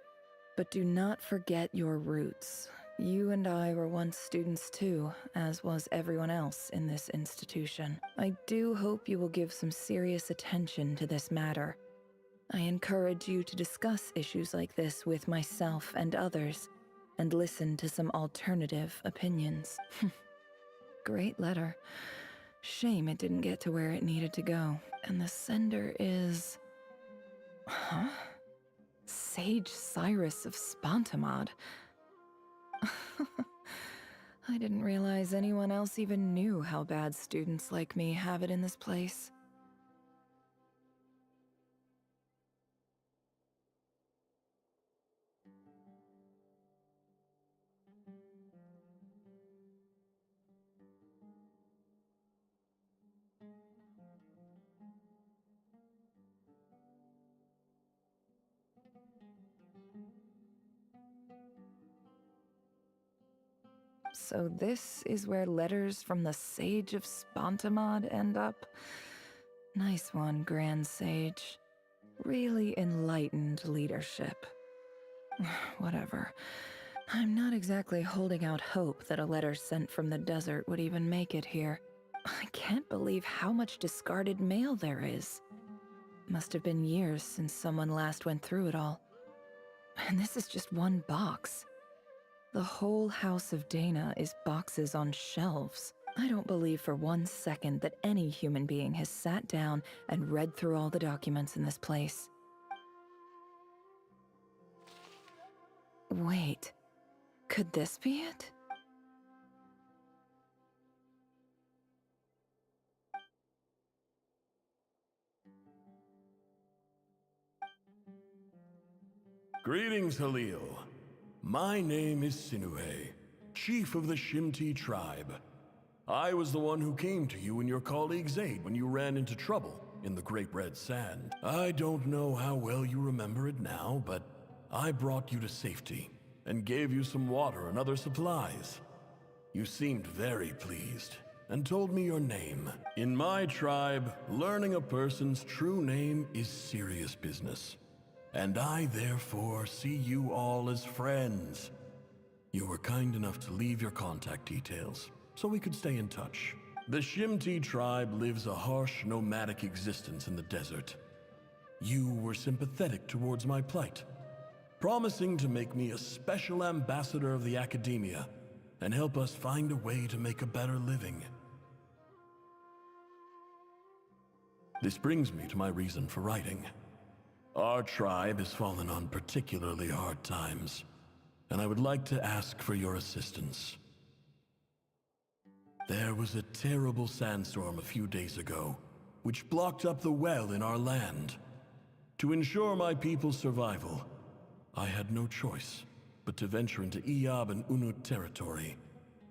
but do not forget your roots. You and I were once students too, as was everyone else in this institution. I do hope you will give some serious attention to this matter. I encourage you to discuss issues like this with myself and others, and listen to some alternative opinions. Great letter. Shame it didn't get to where it needed to go. And the sender is... Huh? Sage Cyrus of Spontamod. I didn't realize anyone else even knew how bad students like me have it in this place. So this is where letters from the Sage of Spontamod end up? Nice one, Grand Sage. Really enlightened leadership. Whatever. I'm not exactly holding out hope that a letter sent from the desert would even make it here. I can't believe how much discarded mail there is. Must have been years since someone last went through it all. And this is just one box. The whole house of Dana is boxes on shelves. I don't believe for 1 second that any human being has sat down and read through all the documents in this place. Wait, could this be it? Greetings, Halil. My name is Sinuhe, chief of the Shimti tribe. I was the one who came to you and your colleague's aid when you ran into trouble in the Great Red Sand. I don't know how well you remember it now, but I brought you to safety and gave you some water and other supplies. You seemed very pleased and told me your name. In my tribe, learning a person's true name is serious business. And I therefore see you all as friends. You were kind enough to leave your contact details, so we could stay in touch. The Shimti tribe lives a harsh, nomadic existence in the desert. You were sympathetic towards my plight, promising to make me a special ambassador of the academia and help us find a way to make a better living. This brings me to my reason for writing. Our tribe has fallen on particularly hard times, and I would like to ask for your assistance. There was a terrible sandstorm a few days ago, which blocked up the well in our land. To ensure my people's survival, I had no choice but to venture into Iyab and Unut territory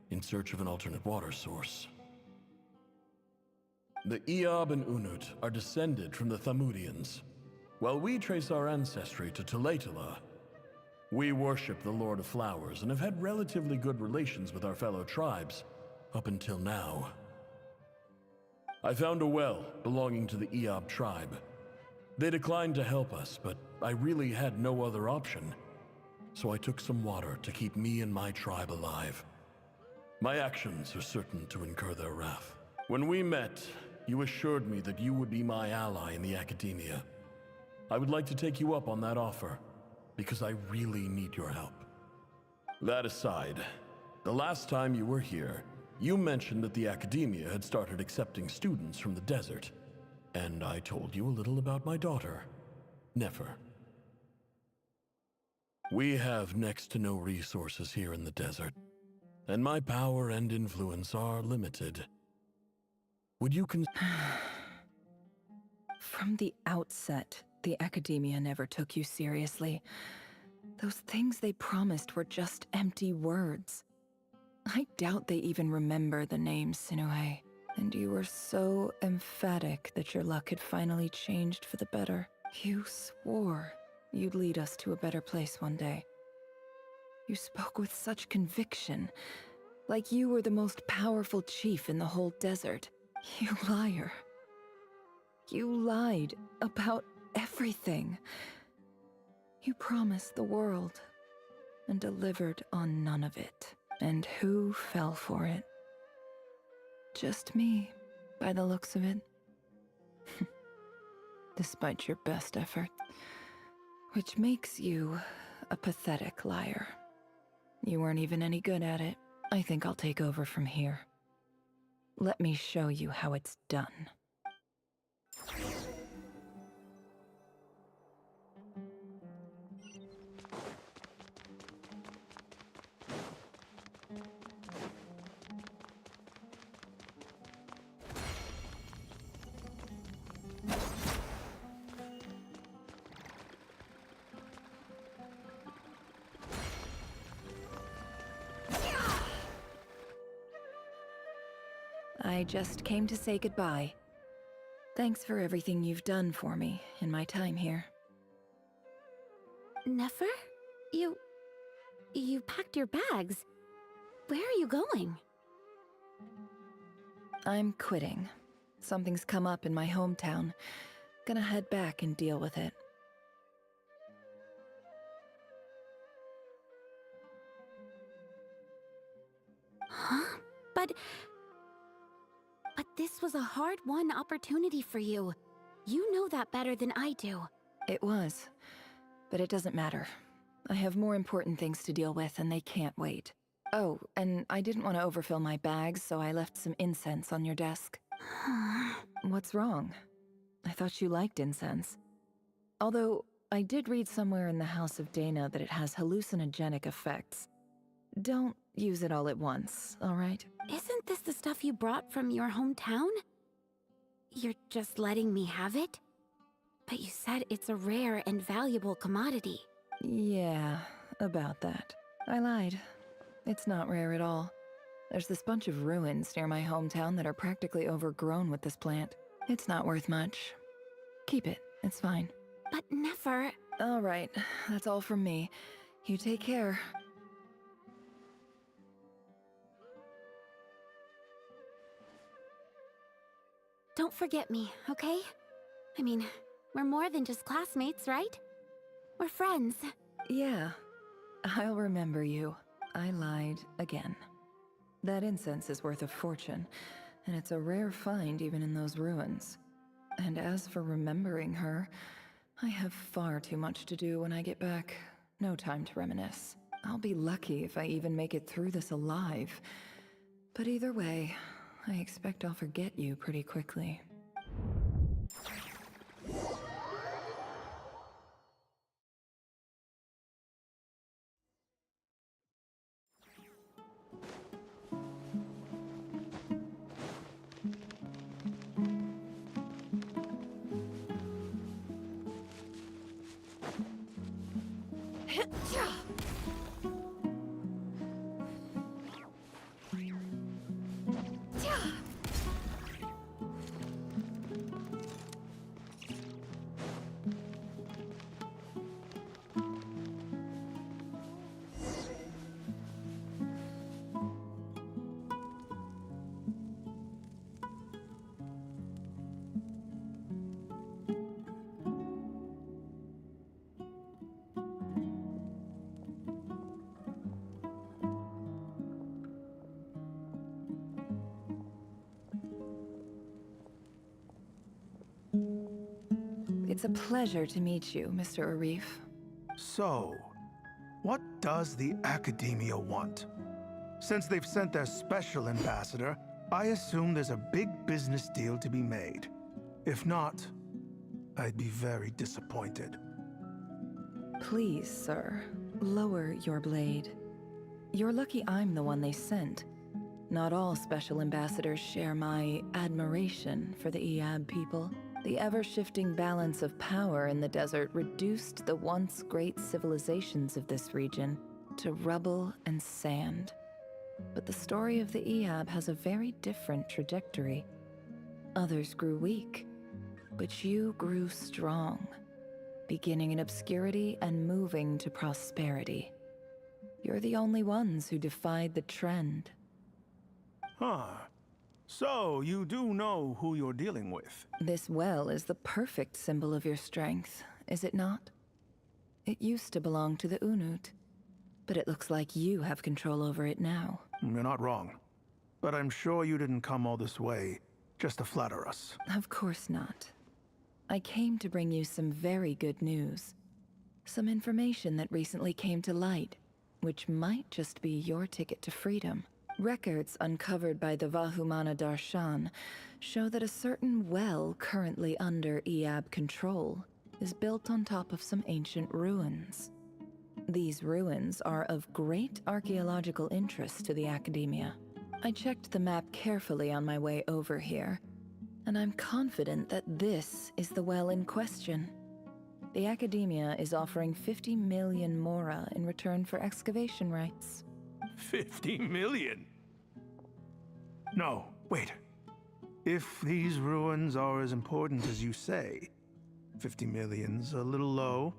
in search of an alternate water source. The Iyab and Unut are descended from the Thamudians, while we trace our ancestry to Tulatala. We worship the Lord of Flowers and have had relatively good relations with our fellow tribes up until now. I found a well belonging to the Iyab tribe. They declined to help us, but I really had no other option, so I took some water to keep me and my tribe alive. My actions are certain to incur their wrath. When we met, you assured me that you would be my ally in the academia. I would like to take you up on that offer, because I really need your help. That aside, the last time you were here, you mentioned that the academia had started accepting students from the desert, and I told you a little about my daughter, Nefer. We have next to no resources here in the desert, and my power and influence are limited. Would you From the outset, the academia never took you seriously. Those things they promised were just empty words. I doubt they even remember the name Sinuhe. And you were so emphatic that your luck had finally changed for the better. You swore you'd lead us to a better place one day. You spoke with such conviction, like you were the most powerful chief in the whole desert. You liar. You lied about everything. You promised the world and delivered on none of it. And who fell for it? Just me, by the looks of it. Despite your best effort. Which makes you a pathetic liar. You weren't even any good at it. I think I'll take over from here. Let me show you how it's done. I just came to say goodbye. Thanks for everything you've done for me in my time here. Nefer? You packed your bags. Where are you going? I'm quitting. Something's come up in my hometown. Gonna head back and deal with it. But this was a hard-won opportunity for you. You know that better than I do. It was. But it doesn't matter. I have more important things to deal with, and they can't wait. Oh, and I didn't want to overfill my bags, so I left some incense on your desk. What's wrong? I thought you liked incense. Although, I did read somewhere in the House of Dana that it has hallucinogenic effects. Don't use it all at once, all right? Isn't this the stuff you brought from your hometown? You're just letting me have it? But you said it's a rare and valuable commodity. Yeah, about that. I lied. It's not rare at all. There's this bunch of ruins near my hometown that are practically overgrown with this plant. It's not worth much. Keep it. It's fine. But never... All right. That's all from me. You take care. Don't forget me, okay? I mean, we're more than just classmates, right? We're friends. Yeah. I'll remember you. I lied again. That incense is worth a fortune, and it's a rare find even in those ruins. And as for remembering her, I have far too much to do when I get back. No time to reminisce. I'll be lucky if I even make it through this alive. But either way, I expect I'll forget you pretty quickly. It's a pleasure to meet you, Mr. Arif. So, what does the Academia want? Since they've sent their special ambassador, I assume there's a big business deal to be made. If not, I'd be very disappointed. Please, sir, lower your blade. You're lucky I'm the one they sent. Not all special ambassadors share my admiration for the Eab people. The ever-shifting balance of power in the desert reduced the once great civilizations of this region to rubble and sand. But the story of the Eab has a very different trajectory. Others grew weak, but you grew strong, beginning in obscurity and moving to prosperity. You're the only ones who defied the trend. Huh. So, you do know who you're dealing with? This well is the perfect symbol of your strength, is it not? It used to belong to the Unut, but it looks like you have control over it now. You're not wrong. But I'm sure you didn't come all this way just to flatter us. Of course not. I came to bring you some very good news. Some information that recently came to light, which might just be your ticket to freedom. Records uncovered by the Vahumana Darshan show that a certain well currently under Eab control is built on top of some ancient ruins. These ruins are of great archaeological interest to the Academia. I checked the map carefully on my way over here, and I'm confident that this is the well in question. The Academia is offering 50 million mora in return for excavation rights. 50 million? No, wait. If these ruins are as important as you say, 50 million's a little low,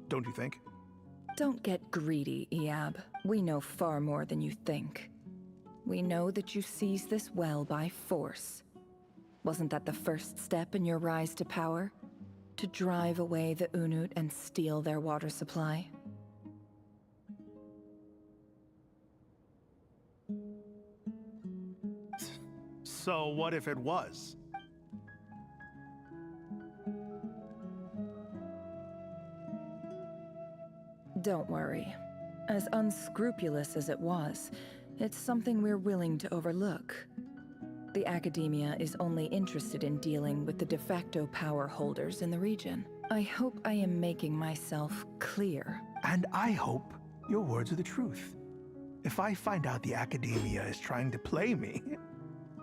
don't you think? Don't get greedy, Eab. We know far more than you think. We know that you seized this well by force. Wasn't that the first step in your rise to power? To drive away the Unut and steal their water supply? So what if it was? Don't worry. As unscrupulous as it was, it's something we're willing to overlook. The Academia is only interested in dealing with the de facto power holders in the region. I hope I am making myself clear. And I hope your words are the truth. If I find out the Academia is trying to play me,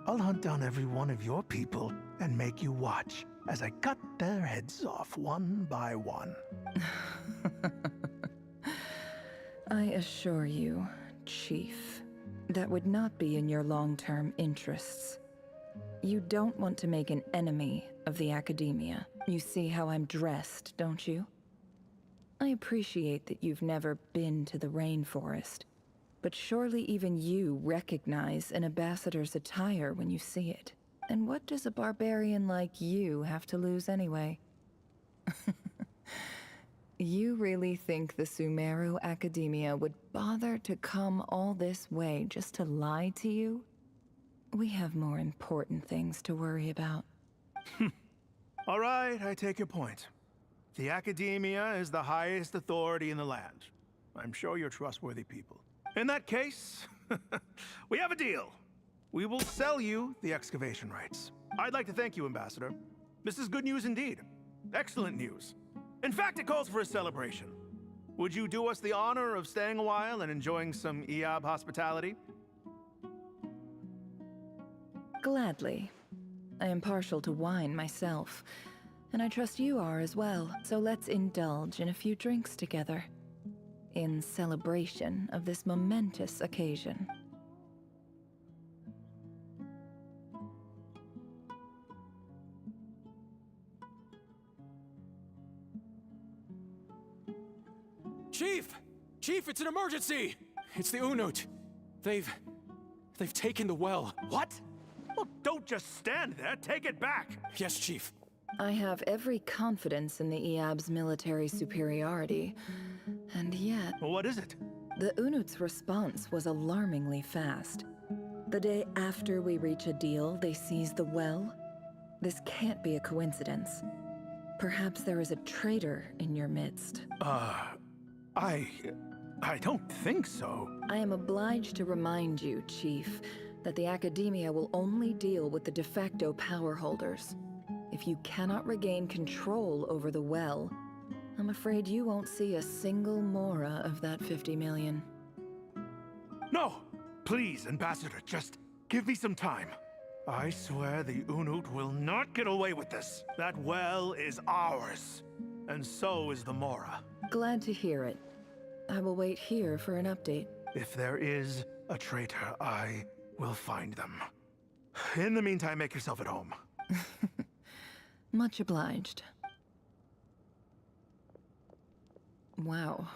I'll hunt down every one of your people and make you watch as I cut their heads off one by one. I assure you, Chief, that would not be in your long-term interests. You don't want to make an enemy of the Academia. You see how I'm dressed, don't you? I appreciate that you've never been to the rainforest, but surely even you recognize an ambassador's attire when you see it. And what does a barbarian like you have to lose anyway? You really think the Sumeru Academia would bother to come all this way just to lie to you? We have more important things to worry about. All right, I take your point. The Academia is the highest authority in the land. I'm sure you're trustworthy people. In that case, we have a deal. We will sell you the excavation rights. I'd like to thank you, Ambassador. This is good news indeed. Excellent news. In fact, it calls for a celebration. Would you do us the honor of staying a while and enjoying some EAB hospitality? Gladly. I am partial to wine myself, and I trust you are as well, so let's indulge in a few drinks together, in celebration of this momentous occasion. Chief! Chief, it's an emergency! It's the Unut. They've taken the well. What? Well, don't just stand there. Take it back. Yes, Chief. I have every confidence in the EAB's military superiority, and yet... What is it? The Unut's response was alarmingly fast. The day after we reach a deal, they seize the well. This can't be a coincidence. Perhaps there is a traitor in your midst. I don't think so. I am obliged to remind you, Chief, that the Academia will only deal with the de facto power holders. If you cannot regain control over the well, I'm afraid you won't see a single mora of that 50 million. No! Please, Ambassador, just give me some time. I swear the Unut will not get away with this. That well is ours. And so is the mora. Glad to hear it. I will wait here for an update. If there is a traitor, I will find them. In the meantime, make yourself at home. Much obliged. Wow.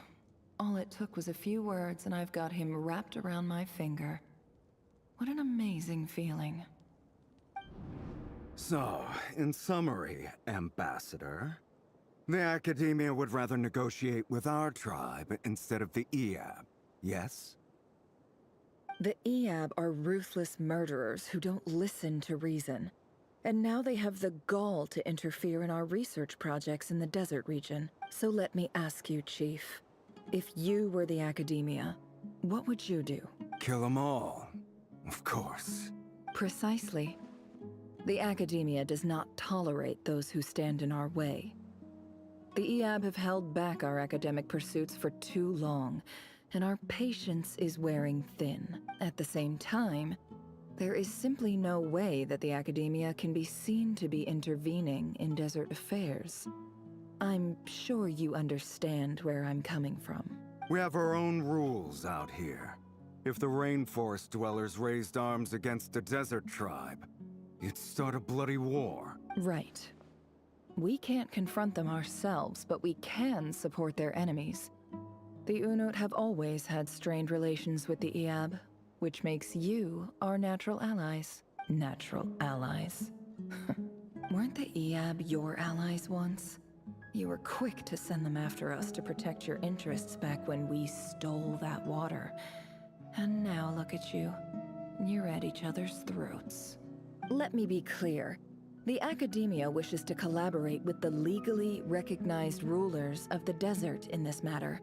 All it took was a few words and I've got him wrapped around my finger. What an amazing feeling. So, in summary, Ambassador, the Academia would rather negotiate with our tribe instead of the EAB, yes? The EAB are ruthless murderers who don't listen to reason. And now they have the gall to interfere in our research projects in the desert region. So let me ask you, Chief. If you were the Academia, what would you do? Kill them all, of course. Precisely. The Academia does not tolerate those who stand in our way. The EAB have held back our academic pursuits for too long, and our patience is wearing thin. At the same time, there is simply no way that the Academia can be seen to be intervening in desert affairs. I'm sure you understand where I'm coming from. We have our own rules out here. If the rainforest dwellers raised arms against a desert tribe, you'd start a bloody war. Right. We can't confront them ourselves, but we can support their enemies. The Unut have always had strained relations with the EAB, which makes you our natural allies. Natural allies. Weren't the EAB your allies once? You were quick to send them after us to protect your interests back when we stole that water. And now look at you. You're at each other's throats. Let me be clear. The Academia wishes to collaborate with the legally recognized rulers of the desert in this matter.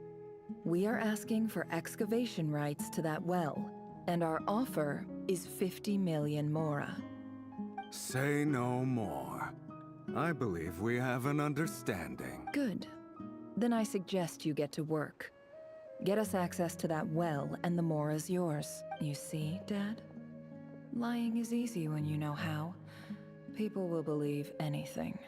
We are asking for excavation rights to that well, and our offer is 50 million mora. Say no more. I believe we have an understanding. Good. Then I suggest you get to work. Get us access to that well, and the mora's yours. You see, Dad? Lying is easy when you know how. People will believe anything.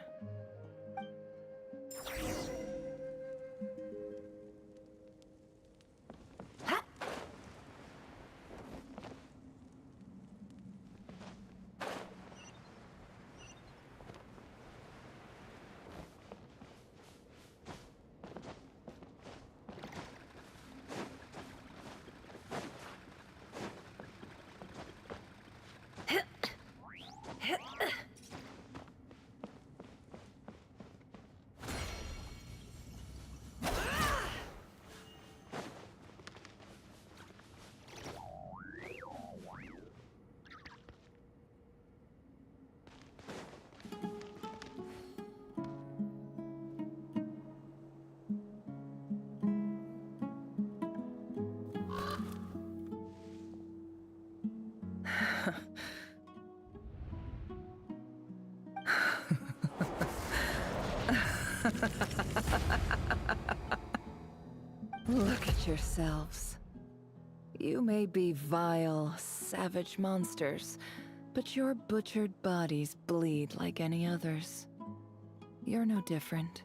Look at yourselves. You may be vile, savage monsters, but your butchered bodies bleed like any others. You're no different.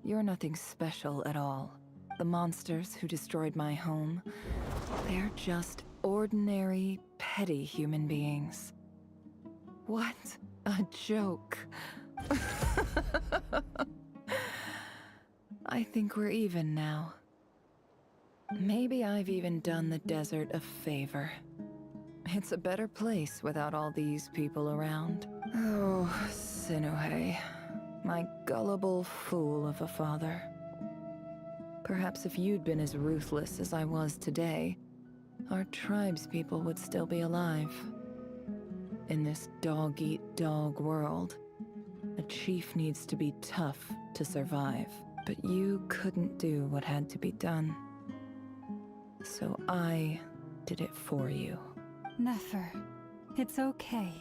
You're nothing special at all. The monsters who destroyed my home, they're just ordinary, petty human beings. What a joke. I think we're even now. Maybe I've even done the desert a favor. It's a better place without all these people around. Oh, Sinuhe, my gullible fool of a father. Perhaps if you'd been as ruthless as I was today, our tribespeople would still be alive. In this dog-eat-dog world, a chief needs to be tough to survive. But you couldn't do what had to be done. So I did it for you. Nefer, it's okay.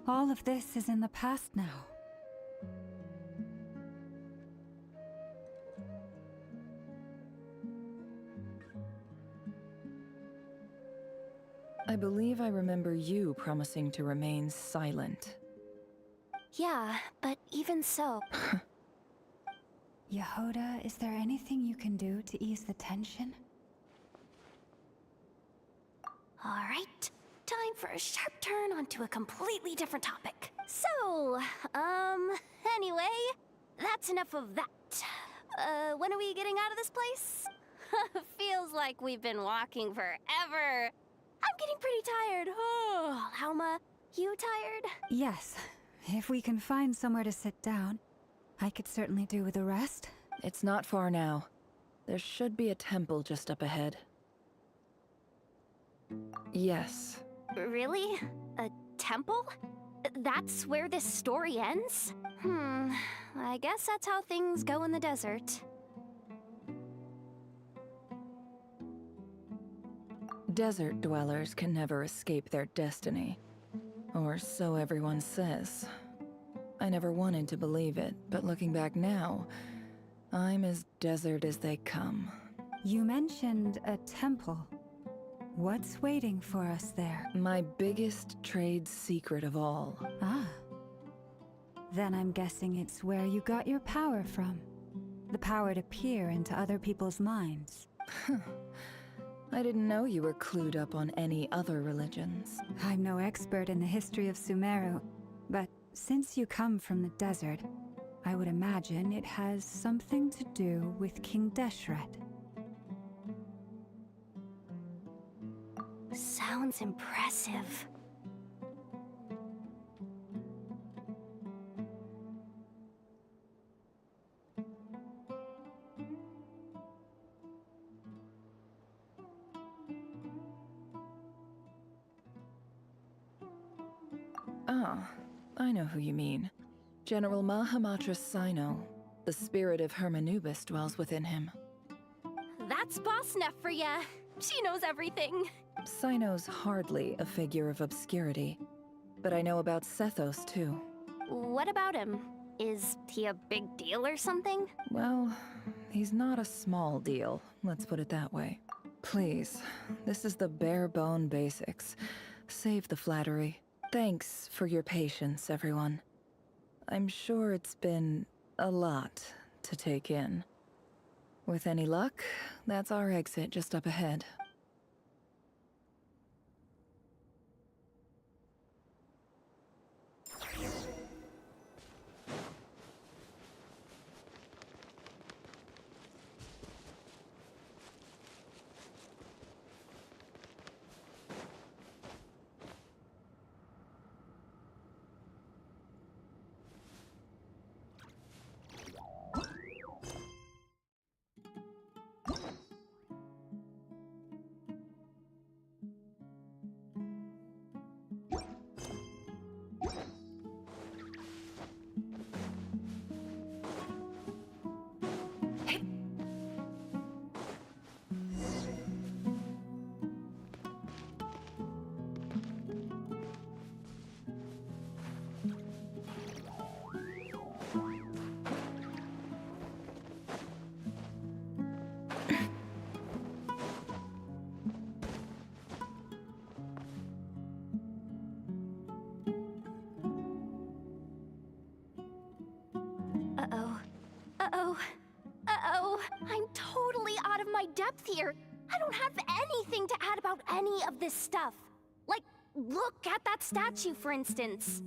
All of this is in the past now. I believe I remember you promising to remain silent. Yeah, but even so... Yehoda, is there anything you can do to ease the tension? Alright, time for a sharp turn onto a completely different topic. So, anyway, that's enough of that. When are we getting out of this place? Feels like we've been walking forever. I'm getting pretty tired. Oh, Lauma, you tired? Yes. If we can find somewhere to sit down, I could certainly do with a rest. It's not far now. There should be a temple just up ahead. Yes. Really? A temple? That's where this story ends? I guess that's how things go in the desert. Desert dwellers can never escape their destiny. Or so everyone says. I never wanted to believe it, but looking back now, I'm as desert as they come. You mentioned a temple. What's waiting for us there? My biggest trade secret of all. Ah. Then I'm guessing it's where you got your power from. The power to peer into other people's minds. I didn't know you were clued up on any other religions. I'm no expert in the history of Sumeru, but since you come from the desert, I would imagine it has something to do with King Deshret. Sounds impressive. Ah, I know who you mean. General Mahamatra Sino. The spirit of Hermanubis dwells within him. That's Boss Neff for ya. She knows everything. Sino's hardly a figure of obscurity, but I know about Sethos too. What about him? Is he a big deal or something? Well, he's not a small deal, let's put it that way. Please, this is the bare bone basics. Save the flattery. Thanks for your patience, everyone. I'm sure it's been a lot to take in. With any luck, that's our exit just up ahead. I'm totally out of my depth here. I don't have anything to add about any of this stuff. Like, look at that statue, for instance.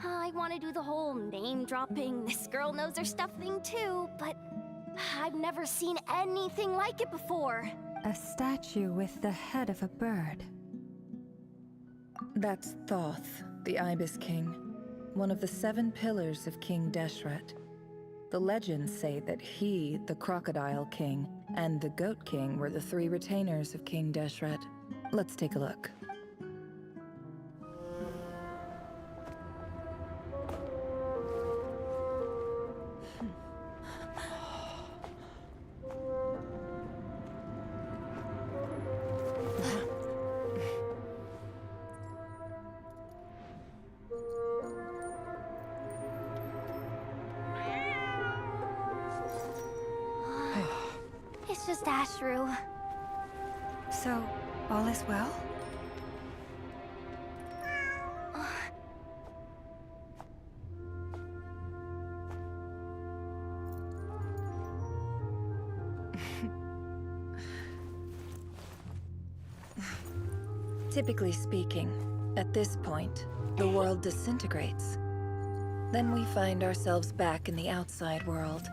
I want to do the whole name-dropping, this girl knows her stuff thing too, but I've never seen anything like it before. A statue with the head of a bird. That's Thoth, the Ibis King, one of the 7 pillars of King Deshret. The legends say that he, the Crocodile King, and the Goat King were the 3 retainers of King Deshret. Let's take a look. It's just Ashru. So, all is well? Typically speaking, at this point, the world disintegrates. Then we find ourselves back in the outside world.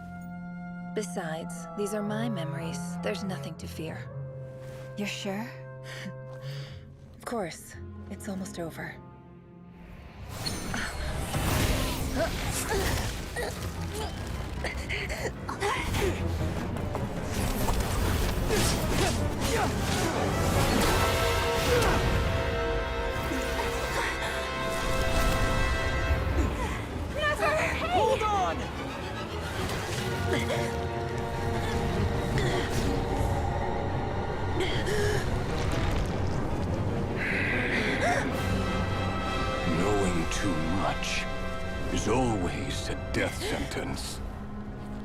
Besides, these are my memories. There's nothing to fear. You're sure? Of course. It's almost over. Never! Hey! Hold on! Knowing too much is always a death sentence.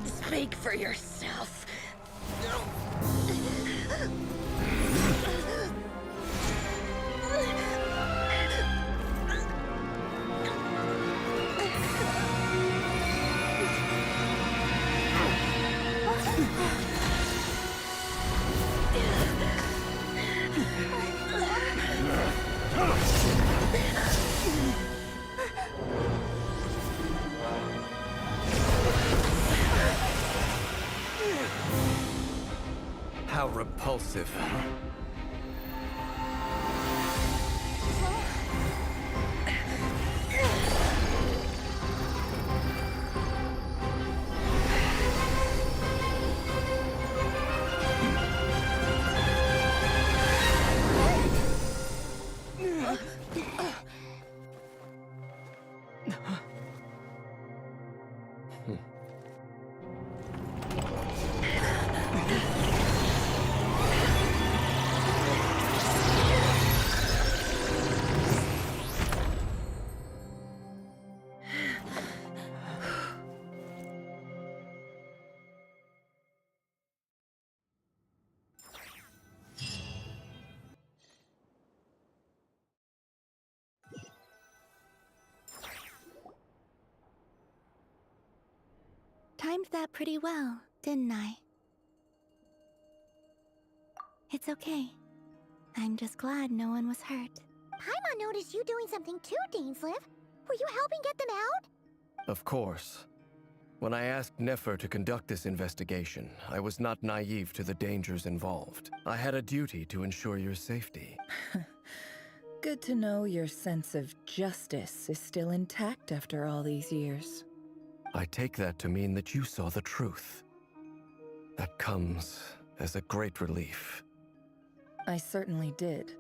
Speak for yourself. How repulsive. timed that pretty well, didn't I? It's okay. I'm just glad no one was hurt. Paimon noticed you doing something too, Dainsleif. Were you helping get them out? Of course. When I asked Nefer to conduct this investigation, I was not naive to the dangers involved. I had a duty to ensure your safety. Good to know your sense of justice is still intact after all these years. I take that to mean that you saw the truth. That comes as a great relief. I certainly did.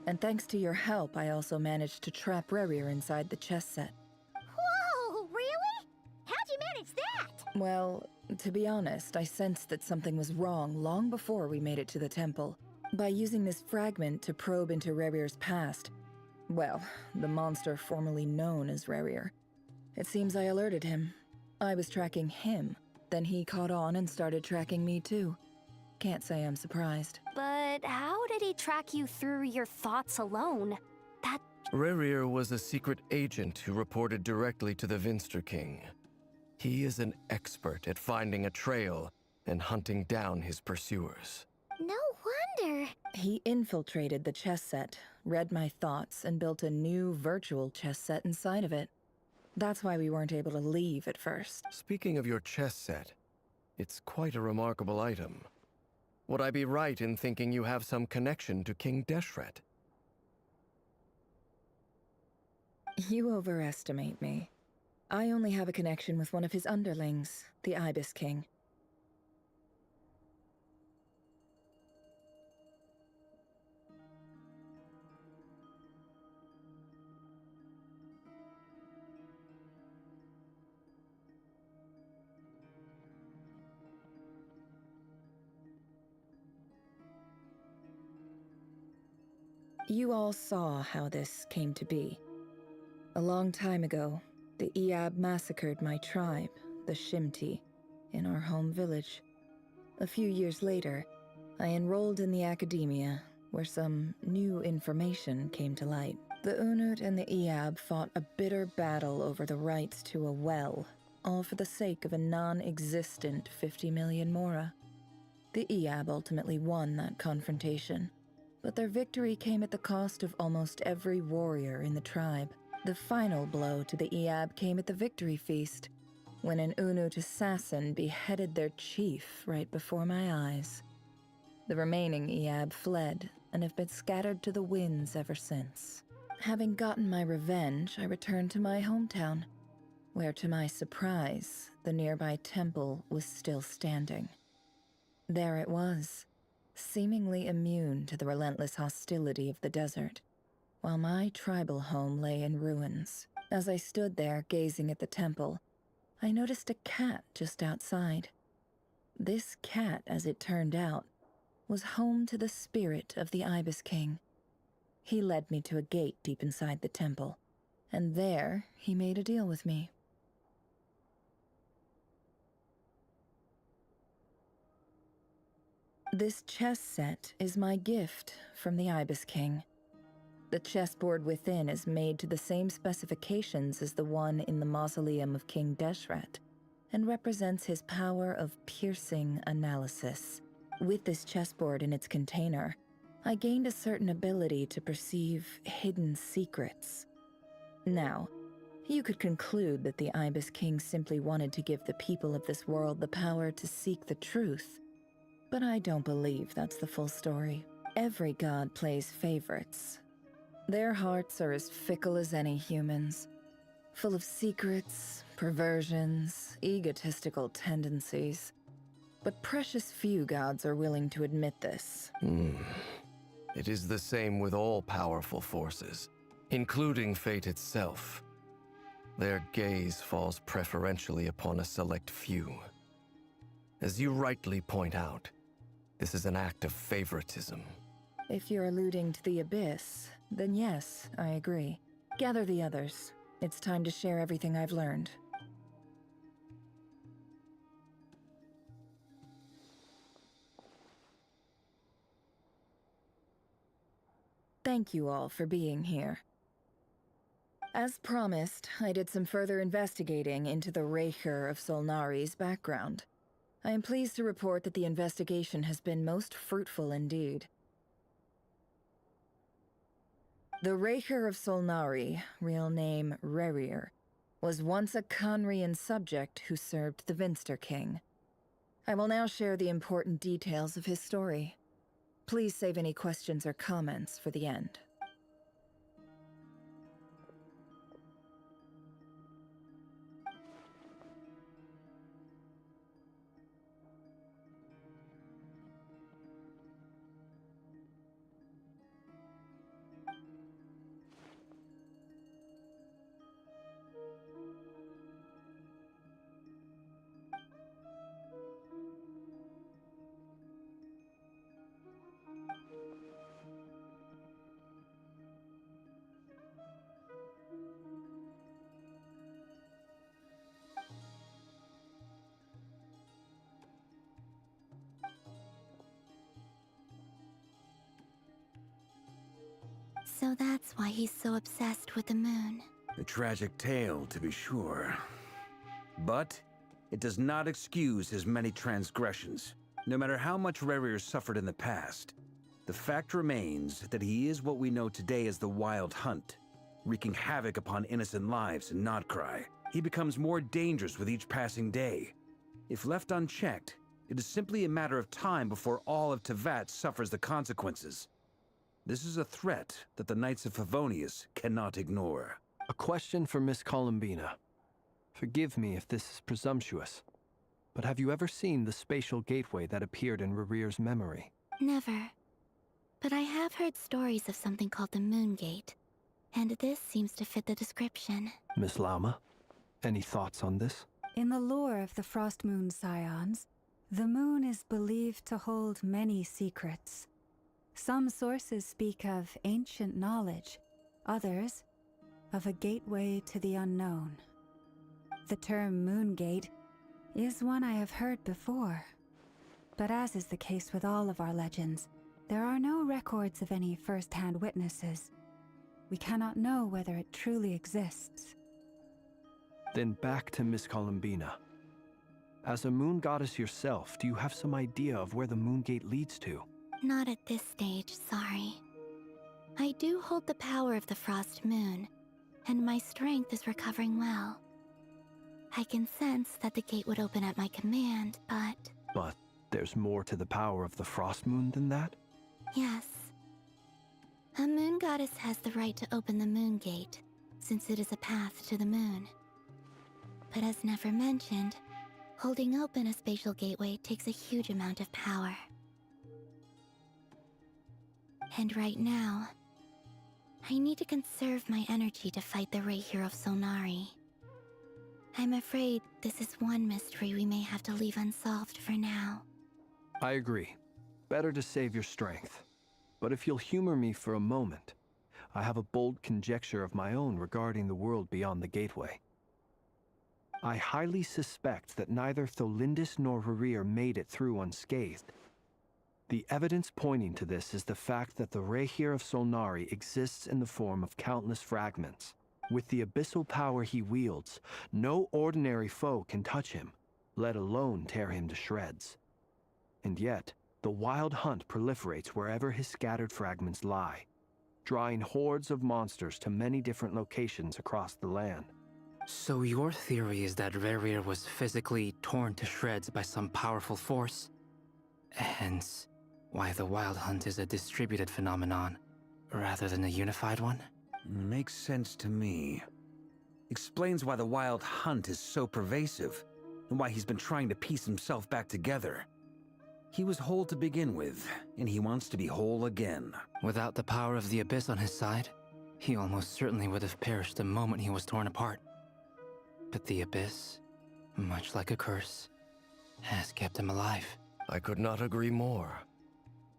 And thanks to your help, I also managed to trap Rerir inside the chess set. Whoa, really? How'd you manage that? Well, to be honest, I sensed that something was wrong long before we made it to the temple. By using this fragment to probe into Rerir's past, well, the monster formerly known as Rerir, it seems I alerted him. I was tracking him, then he caught on and started tracking me too. Can't say I'm surprised. But how did he track you through your thoughts alone? Rerir was a secret agent who reported directly to the Vinster King. He is an expert at finding a trail and hunting down his pursuers. No wonder. He infiltrated the chess set, read my thoughts, and built a new virtual chess set inside of it. That's why we weren't able to leave at first. Speaking of your chess set, it's quite a remarkable item. Would I be right in thinking you have some connection to King Deshret? You overestimate me. I only have a connection with one of his underlings, the Ibis King. You all saw how this came to be. A long time ago, the Iab massacred my tribe, the Shimti, in our home village. A few years later, I enrolled in the academia, where some new information came to light. The Unut and the Iab fought a bitter battle over the rights to a well, all for the sake of a non-existent 50 million Mora. The Iab ultimately won that confrontation, but their victory came at the cost of almost every warrior in the tribe. The final blow to the Iab came at the victory feast, when an Unut assassin beheaded their chief right before my eyes. The remaining Iab fled and have been scattered to the winds ever since. Having gotten my revenge, I returned to my hometown, where to my surprise, the nearby temple was still standing. There it was, seemingly immune to the relentless hostility of the desert, while my tribal home lay in ruins. As I stood there gazing at the temple, I noticed a cat just outside. This cat, as it turned out, was home to the spirit of the Ibis King. He led me to a gate deep inside the temple, and there he made a deal with me. This chess set is my gift from the Ibis King. The chessboard within is made to the same specifications as the one in the mausoleum of King Deshret, and represents his power of piercing analysis. With this chessboard in its container, I gained a certain ability to perceive hidden secrets. Now, you could conclude that the Ibis King simply wanted to give the people of this world the power to seek the truth, but I don't believe that's the full story. Every god plays favorites. Their hearts are as fickle as any human's, full of secrets, perversions, egotistical tendencies. But precious few gods are willing to admit this. It is the same with all powerful forces, including fate itself. Their gaze falls preferentially upon a select few. As you rightly point out, this is an act of favoritism. If you're alluding to the Abyss, then yes, I agree. Gather the others. It's time to share everything I've learned. Thank you all for being here. As promised, I did some further investigating into the Raker of Solnari's background. I am pleased to report that the investigation has been most fruitful indeed. The Raker of Solnari, real name Rerir, was once a Conrian subject who served the Vinster King. I will now share the important details of his story. Please save any questions or comments for the end. So that's why he's so obsessed with the moon. A tragic tale, to be sure. But it does not excuse his many transgressions. No matter how much Rerir suffered in the past, the fact remains that he is what we know today as the Wild Hunt, wreaking havoc upon innocent lives in Notcry. He becomes more dangerous with each passing day. If left unchecked, it is simply a matter of time before all of Teyvat suffers the consequences. This is a threat that the Knights of Favonius cannot ignore. A question for Miss Columbina. Forgive me if this is presumptuous, but have you ever seen the spatial gateway that appeared in Rerir's memory? Never. But I have heard stories of something called the Moon Gate, and this seems to fit the description. Miss Lama, any thoughts on this? In the lore of the Frost Moon Scions, the moon is believed to hold many secrets. Some sources speak of ancient knowledge, others of a gateway to the unknown. The term Moon Gate is one I have heard before, but as is the case with all of our legends, there are no records of any first-hand witnesses. We cannot know whether it truly exists. Then back to Miss Columbina. As a moon goddess yourself, do you have some idea of where the Moon Gate leads to? Not at this stage, sorry. I do hold the power of the Frost Moon, and my strength is recovering well. I can sense that the gate would open at my command, but... But there's more to the power of the Frost Moon than that? Yes. A moon goddess has the right to open the Moon Gate, since it is a path to the moon. But as never mentioned, holding open a spatial gateway takes a huge amount of power. And right now, I need to conserve my energy to fight the Raker of Solnari. I'm afraid this is one mystery we may have to leave unsolved for now. I agree. Better to save your strength. But if you'll humor me for a moment, I have a bold conjecture of my own regarding the world beyond the gateway. I highly suspect that neither Tholindis nor Rerir made it through unscathed. The evidence pointing to this is the fact that the Raker of Solnari exists in the form of countless fragments. With the abyssal power he wields, no ordinary foe can touch him, let alone tear him to shreds. And yet, the Wild Hunt proliferates wherever his scattered fragments lie, drawing hordes of monsters to many different locations across the land. So your theory is that Rerir was physically torn to shreds by some powerful force? Hence, why the Wild Hunt is a distributed phenomenon, rather than a unified one? Makes sense to me. Explains why the Wild Hunt is so pervasive, and why he's been trying to piece himself back together. He was whole to begin with, and he wants to be whole again. Without the power of the Abyss on his side, he almost certainly would have perished the moment he was torn apart. But the Abyss, much like a curse, has kept him alive. I could not agree more.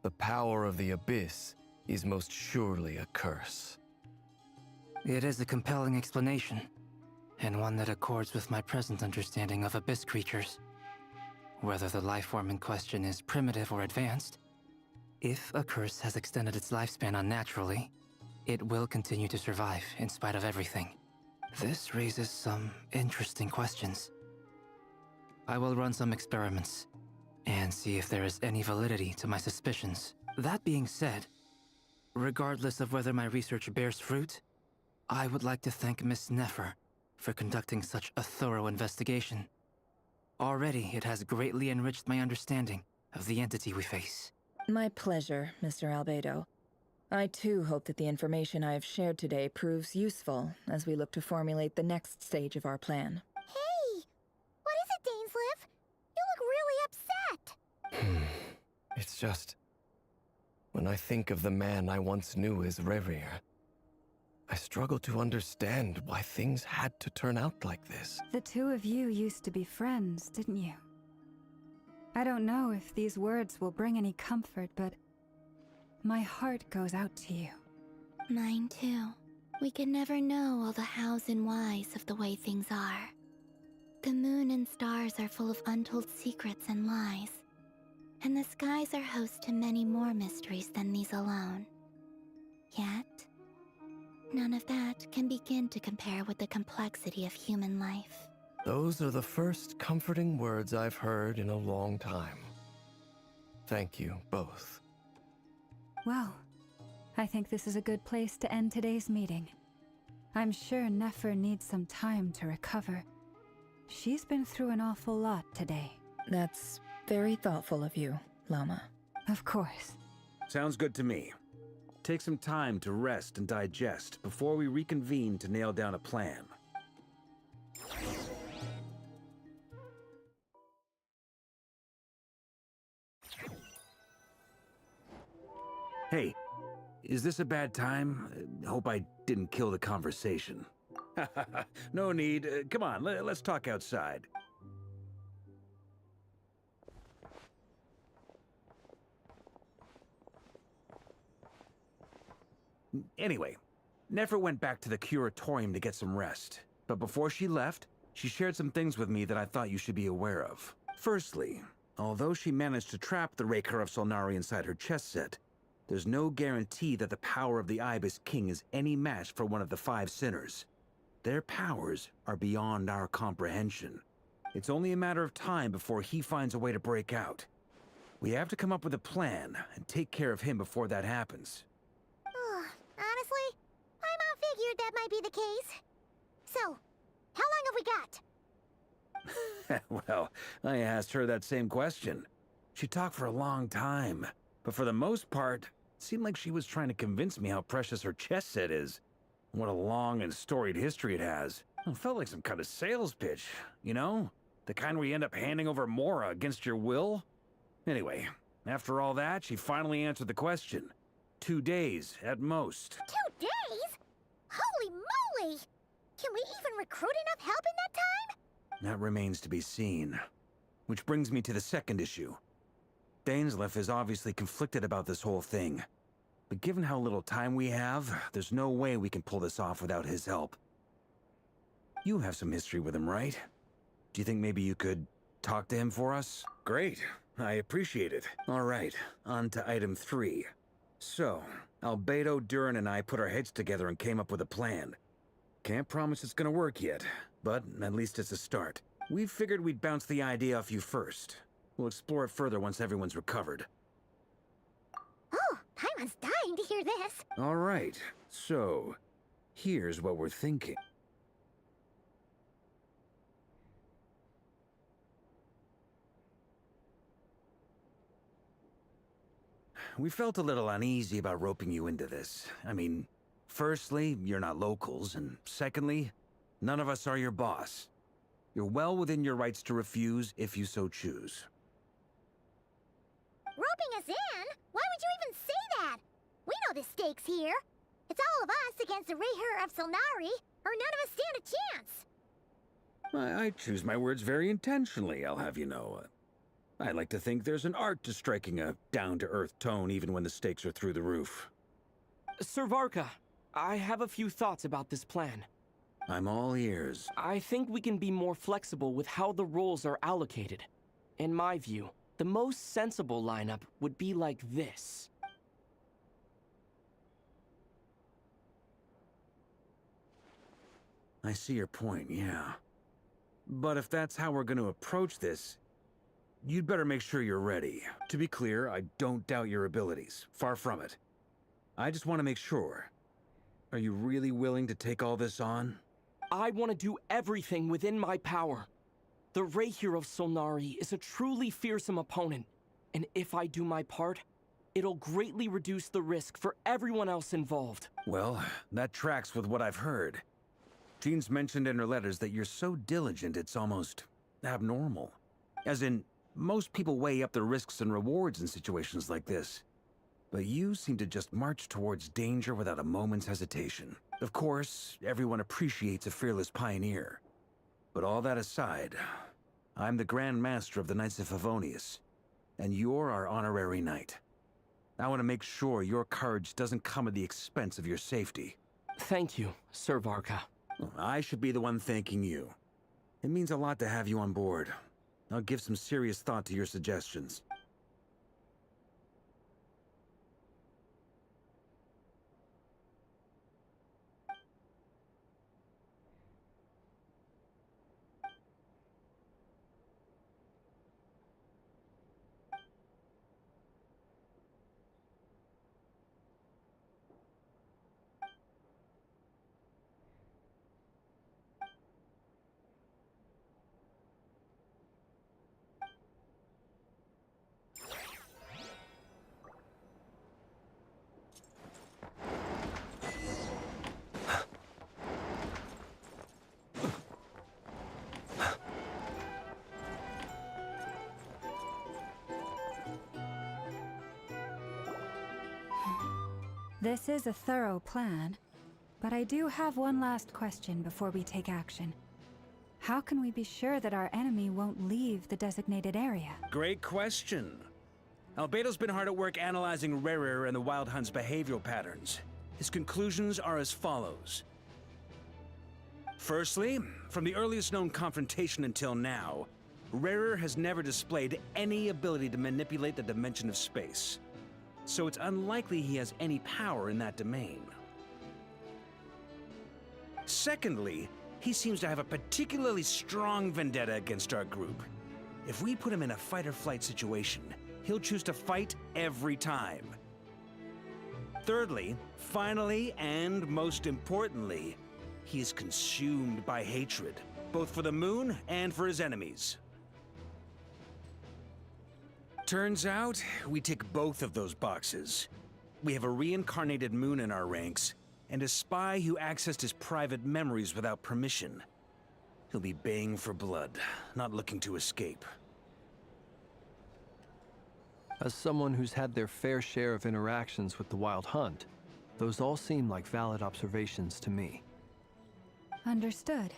The power of the Abyss is most surely a curse. It is a compelling explanation, and one that accords with my present understanding of Abyss creatures. Whether the life form in question is primitive or advanced, if a curse has extended its lifespan unnaturally, it will continue to survive in spite of everything. This raises some interesting questions. I will run some experiments and see if there is any validity to my suspicions. That being said, regardless of whether my research bears fruit, I would like to thank Miss Nefer for conducting such a thorough investigation. Already, it has greatly enriched my understanding of the entity we face. My pleasure, Mr. Albedo. I too hope that the information I have shared today proves useful as we look to formulate the next stage of our plan. Hey! What is it, Dainsleif? You look really upset! It's just... when I think of the man I once knew as Rerir, I struggle to understand why things had to turn out like this. The two of you used to be friends, didn't you? I don't know if these words will bring any comfort, but my heart goes out to you. Mine too. We can never know all the hows and whys of the way things are. The moon and stars are full of untold secrets and lies, and the skies are host to many more mysteries than these alone. Yet, none of that can begin to compare with the complexity of human life. Those are the first comforting words I've heard in a long time. Thank you, both. Well, I think this is a good place to end today's meeting. I'm sure Nefer needs some time to recover. She's been through an awful lot today. That's very thoughtful of you, Llama. Of course. Sounds good to me. Take some time to rest and digest before we reconvene to nail down a plan. Hey, is this a bad time? Hope I didn't kill the conversation. No need. Come on, let's talk outside. Anyway, Nefer went back to the curatorium to get some rest. But before she left, she shared some things with me that I thought you should be aware of. Firstly, although she managed to trap the Raker of Solnari inside her chess set, there's no guarantee that the power of the Ibis King is any match for one of the 5 sinners. Their powers are beyond our comprehension. It's only a matter of time before he finds a way to break out. We have to come up with a plan and take care of him before that happens. Honestly, my mom figured that might be the case. So, how long have we got? Well, I asked her that same question. She talked for a long time, but for the most part, it seemed like she was trying to convince me how precious her chess set is. What a long and storied history it has. It felt like some kind of sales pitch, you know? The kind where you end up handing over Mora against your will? Anyway, after all that, she finally answered the question. 2 days, at most. 2 days? Holy moly! Can we even recruit enough help in that time? That remains to be seen. Which brings me to the second issue. Dainsleif is obviously conflicted about this whole thing. But given how little time we have, there's no way we can pull this off without his help. You have some history with him, right? Do you think maybe you could talk to him for us? Great. I appreciate it. All right, on to item 3. So, Albedo, DURIN, and I put our heads together and came up with a plan. Can't promise it's gonna work yet, but at least it's a start. We figured we'd bounce the idea off you first. We'll explore it further once everyone's recovered. Oh, Paimon's dying to hear this. All right, so here's what we're thinking. We felt a little uneasy about roping you into this. I mean, firstly, you're not locals, and secondly, none of us are your boss. You're well within your rights to refuse if you so choose. Roping us in? Why would you even say that? We know the stakes here. It's all of us against the Raher of Solnari, or none of us stand a chance. I choose my words very intentionally, I'll have you know. I like to think there's an art to striking a down-to-earth tone even when the stakes are through the roof. Sir VARKAAA, I have a few thoughts about this plan. I'm all ears. I think we can be more flexible with how the roles are allocated. In my view, the most sensible lineup would be like this. I see your point, yeah. But if that's how we're going to approach this, you'd better make sure you're ready. To be clear, I don't doubt your abilities. Far from it. I just want to make sure. Are you really willing to take all this on? I want to do everything within my power. The Ray Hero Solnari is a truly fearsome opponent, and if I do my part, it'll greatly reduce the risk for everyone else involved. Well, that tracks with what I've heard. Jean's mentioned in her letters that you're so diligent it's almost abnormal. As in, most people weigh up the risks and rewards in situations like this. But you seem to just march towards danger without a moment's hesitation. Of course, everyone appreciates a fearless pioneer. But all that aside, I'm the Grand Master of the Knights of Favonius, and you're our honorary knight. I want to make sure your courage doesn't come at the expense of your safety. Thank you, Sir VARKAAA. I should be the one thanking you. It means a lot to have you on board. I'll give some serious thought to your suggestions. This is a thorough plan, but I do have one last question before we take action. How can we be sure that our enemy won't leave the designated area? Great question. Albedo's been hard at work analyzing Rarer and the Wild Hunt's behavioral patterns. His conclusions are as follows. Firstly, from the earliest known confrontation until now, Rarer has never displayed any ability to manipulate the dimension of space. So it's unlikely he has any power in that domain. Secondly, he seems to have a particularly strong vendetta against our group. If we put him in a fight-or-flight situation, he'll choose to fight every time. Thirdly, finally, and most importantly, he is consumed by hatred, both for the moon and for his enemies. Turns out, we tick both of those boxes. We have a reincarnated moon in our ranks, and a spy who accessed his private memories without permission. He'll be baying for blood, not looking to escape. As someone who's had their fair share of interactions with the Wild Hunt, those all seem like valid observations to me. Understood.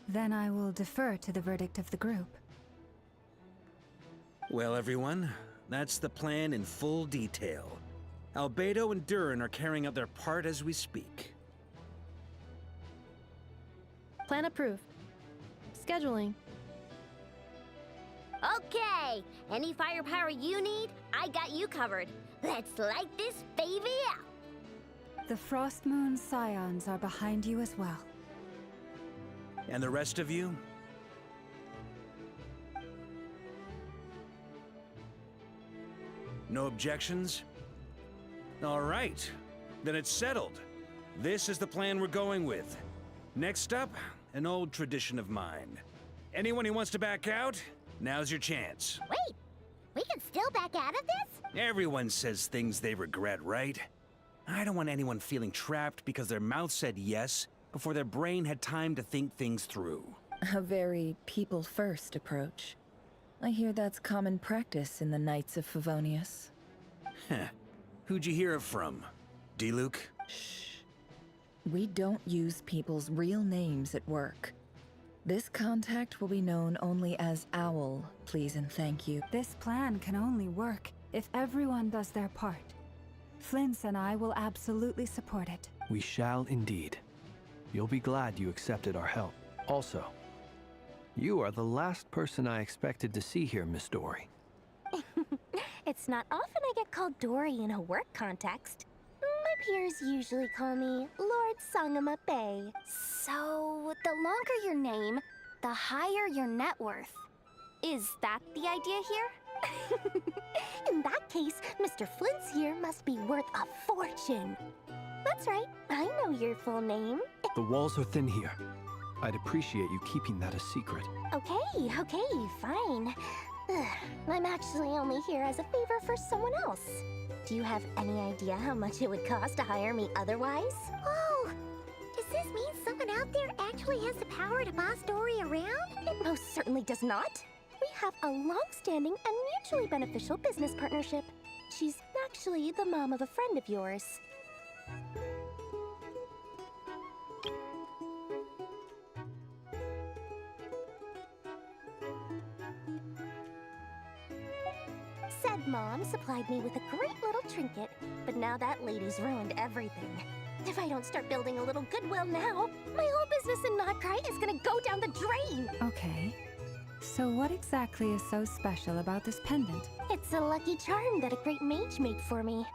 Then I will defer to the verdict of the group. Well, everyone, that's the plan in full detail. Albedo and DURIN are carrying out their part as we speak. Plan approved. Scheduling. Okay, any firepower you need, I got you covered. Let's light this baby up. The Frost Moon Scions are behind you as well. And the rest of you? No objections? All right, then it's settled. This is the plan we're going with. Next up, an old tradition of mine. Anyone who wants to back out, now's your chance. Wait, we can still back out of this? Everyone says things they regret, right? I don't want anyone feeling trapped because their mouth said yes before their brain had time to think things through. A very people-first approach. I hear that's common practice in the Knights of Favonius. Heh. Who'd you hear it from? D-Luke? Shh. We don't use people's real names at work. This contact will be known only as Owl, please and thank you. This plan can only work if everyone does their part. Flint's and I will absolutely support it. We shall indeed. You'll be glad you accepted our help. Also, you are the last person I expected to see here, Miss Dory. It's not often I get called Dory in a work context. My peers usually call me Lord Sangama Bay. So, the longer your name, the higher your net worth. Is that the idea here? In that case, Mr. Flint's here must be worth a fortune. That's right, I know your full name. The walls are thin here. I'd appreciate you keeping that a secret. Okay, fine. Ugh, I'm actually only here as a favor for someone else. Do you have any idea how much it would cost to hire me otherwise? Oh, does this mean someone out there actually has the power to boss Dory around? It most certainly does not. We have a long-standing and mutually beneficial business partnership. She's actually the mom of a friend of yours. Said mom supplied me with a great little trinket, but now that lady's ruined everything. If I don't start building a little goodwill now, my whole business in Notcry is gonna go down the drain! Okay. So what exactly is so special about this pendant? It's a lucky charm that a great mage made for me.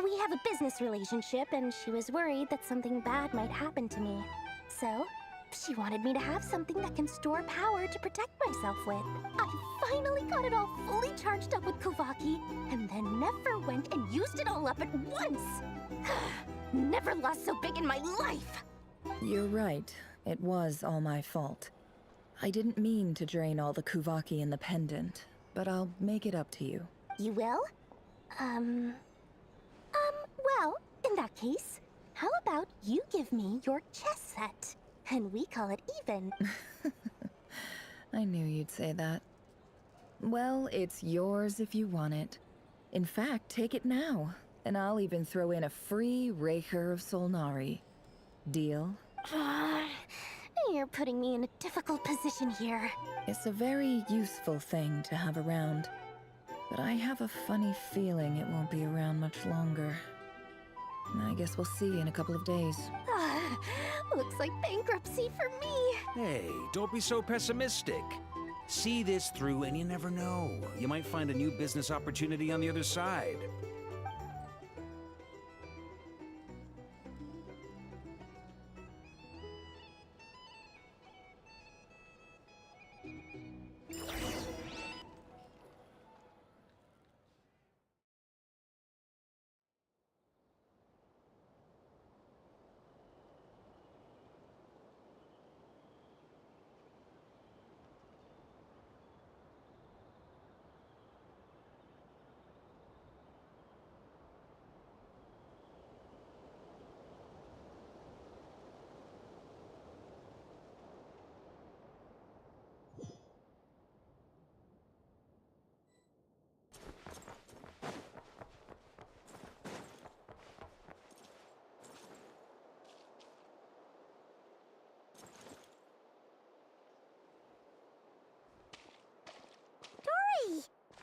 We have a business relationship, and she was worried that something bad might happen to me. So, she wanted me to have something that can store power to protect myself with. I finally got it all fully charged up with Kuvaki, and then never went and used it all up at once! Never lost so big in my life! You're right. It was all my fault. I didn't mean to drain all the Kuvaki in the pendant, but I'll make it up to you. You will? Well, in that case, how about you give me your chess set? And we call it even. I knew you'd say that. Well, it's yours if you want it. In fact, take it now, and I'll even throw in a free Raker of Solnari. Deal? You're putting me in a difficult position here. It's a very useful thing to have around, but I have a funny feeling it won't be around much longer. I guess we'll see in a couple of days. Looks like bankruptcy for me. Hey, don't be so pessimistic. See this through and you never know. You might find a new business opportunity on the other side.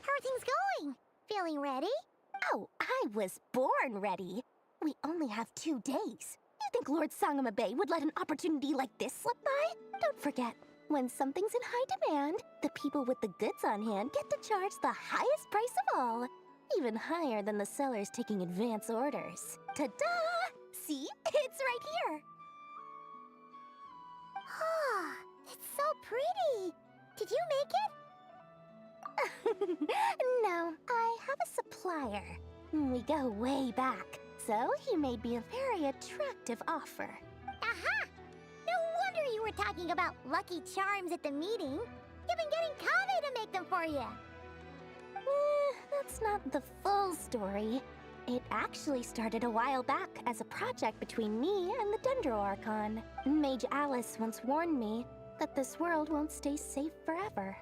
How are things going? Feeling ready? Oh, I was born ready. We only have 2 days. You think Lord Sangama Bay would let an opportunity like this slip by? Don't forget, when something's in high demand, the people with the goods on hand get to charge the highest price of all. Even higher than the sellers taking advance orders. Ta-da! See? It's right here! Ah, it's so pretty. Did you make it? No, I have a supplier. We go way back, so he made me a very attractive offer. Aha! No wonder you were talking about lucky charms at the meeting. You've been getting Kave to make them for you. That's not the full story. It actually started a while back as a project between me and the Dendro Archon. Mage Alice once warned me that this world won't stay safe forever.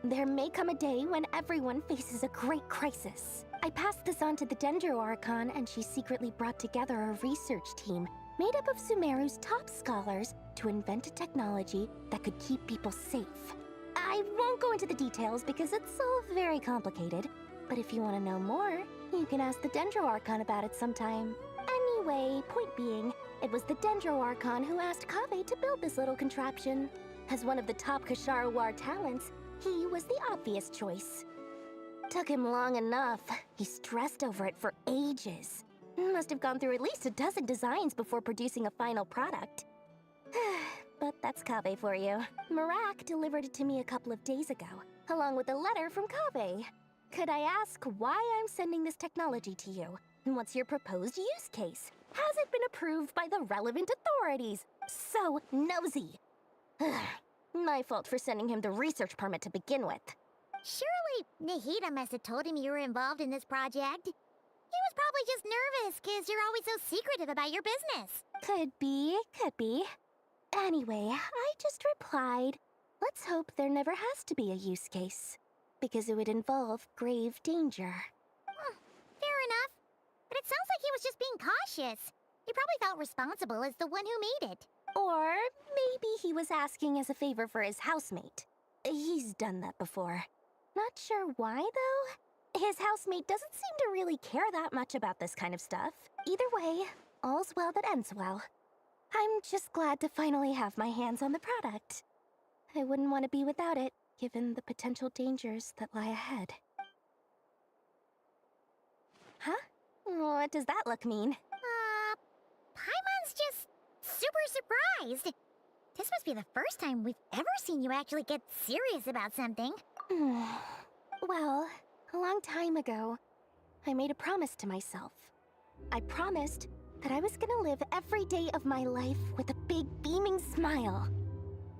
There may come a day when everyone faces a great crisis. I passed this on to the Dendro Archon, and she secretly brought together a research team made up of Sumeru's top scholars to invent a technology that could keep people safe. I won't go into the details because it's all very complicated, but if you want to know more, you can ask the Dendro Archon about it sometime. Anyway, point being, it was the Dendro Archon who asked Kave to build this little contraption. As one of the top Kashara War talents, he was the obvious choice. Took him long enough. He stressed over it for ages. Must have gone through at least a dozen designs before producing a final product. But that's Kaveh for you. Marak delivered it to me a couple of days ago, along with a letter from Kaveh. Could I ask why I'm sending this technology to you? And what's your proposed use case? Has it been approved by the relevant authorities? So nosy. My fault for sending him the research permit to begin with. Surely Nahida must have told him you were involved in this project. He was probably just nervous because you're always so secretive about your business. Could be, could be. Anyway, I just replied, let's hope there never has to be a use case, because it would involve grave danger. Fair enough. But it sounds like he was just being cautious. He probably felt responsible as the one who made it. Or maybe he was asking as a favor for his housemate. He's done that before. Not sure why, though. His housemate doesn't seem to really care that much about this kind of stuff. Either way, all's well that ends well. I'm just glad to finally have my hands on the product. I wouldn't want to be without it, given the potential dangers that lie ahead. Huh? What does that look mean? Paimon's just super surprised. This must be the first time we've ever seen you actually get serious about something. Well, a long time ago, I made a promise to myself. I promised that I was gonna live every day of my life with a big beaming smile.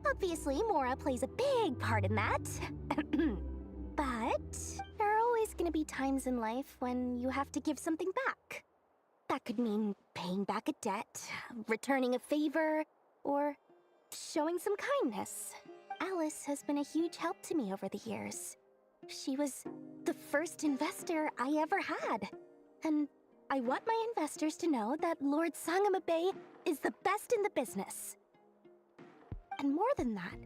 Obviously, Mora plays a big part in that. But there are always gonna be times in life when you have to give something back. That could mean paying back a debt, returning a favor, or showing some kindness. Alice has been a huge help to me over the years. She was the first investor I ever had. And I want my investors to know that Lord Sangamabe is the best in the business. And more than that,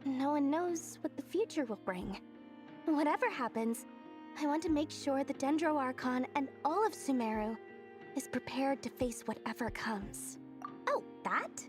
no one knows what the future will bring. Whatever happens, I want to make sure the Dendro Archon and all of Sumeru is prepared to face whatever comes. Oh, that?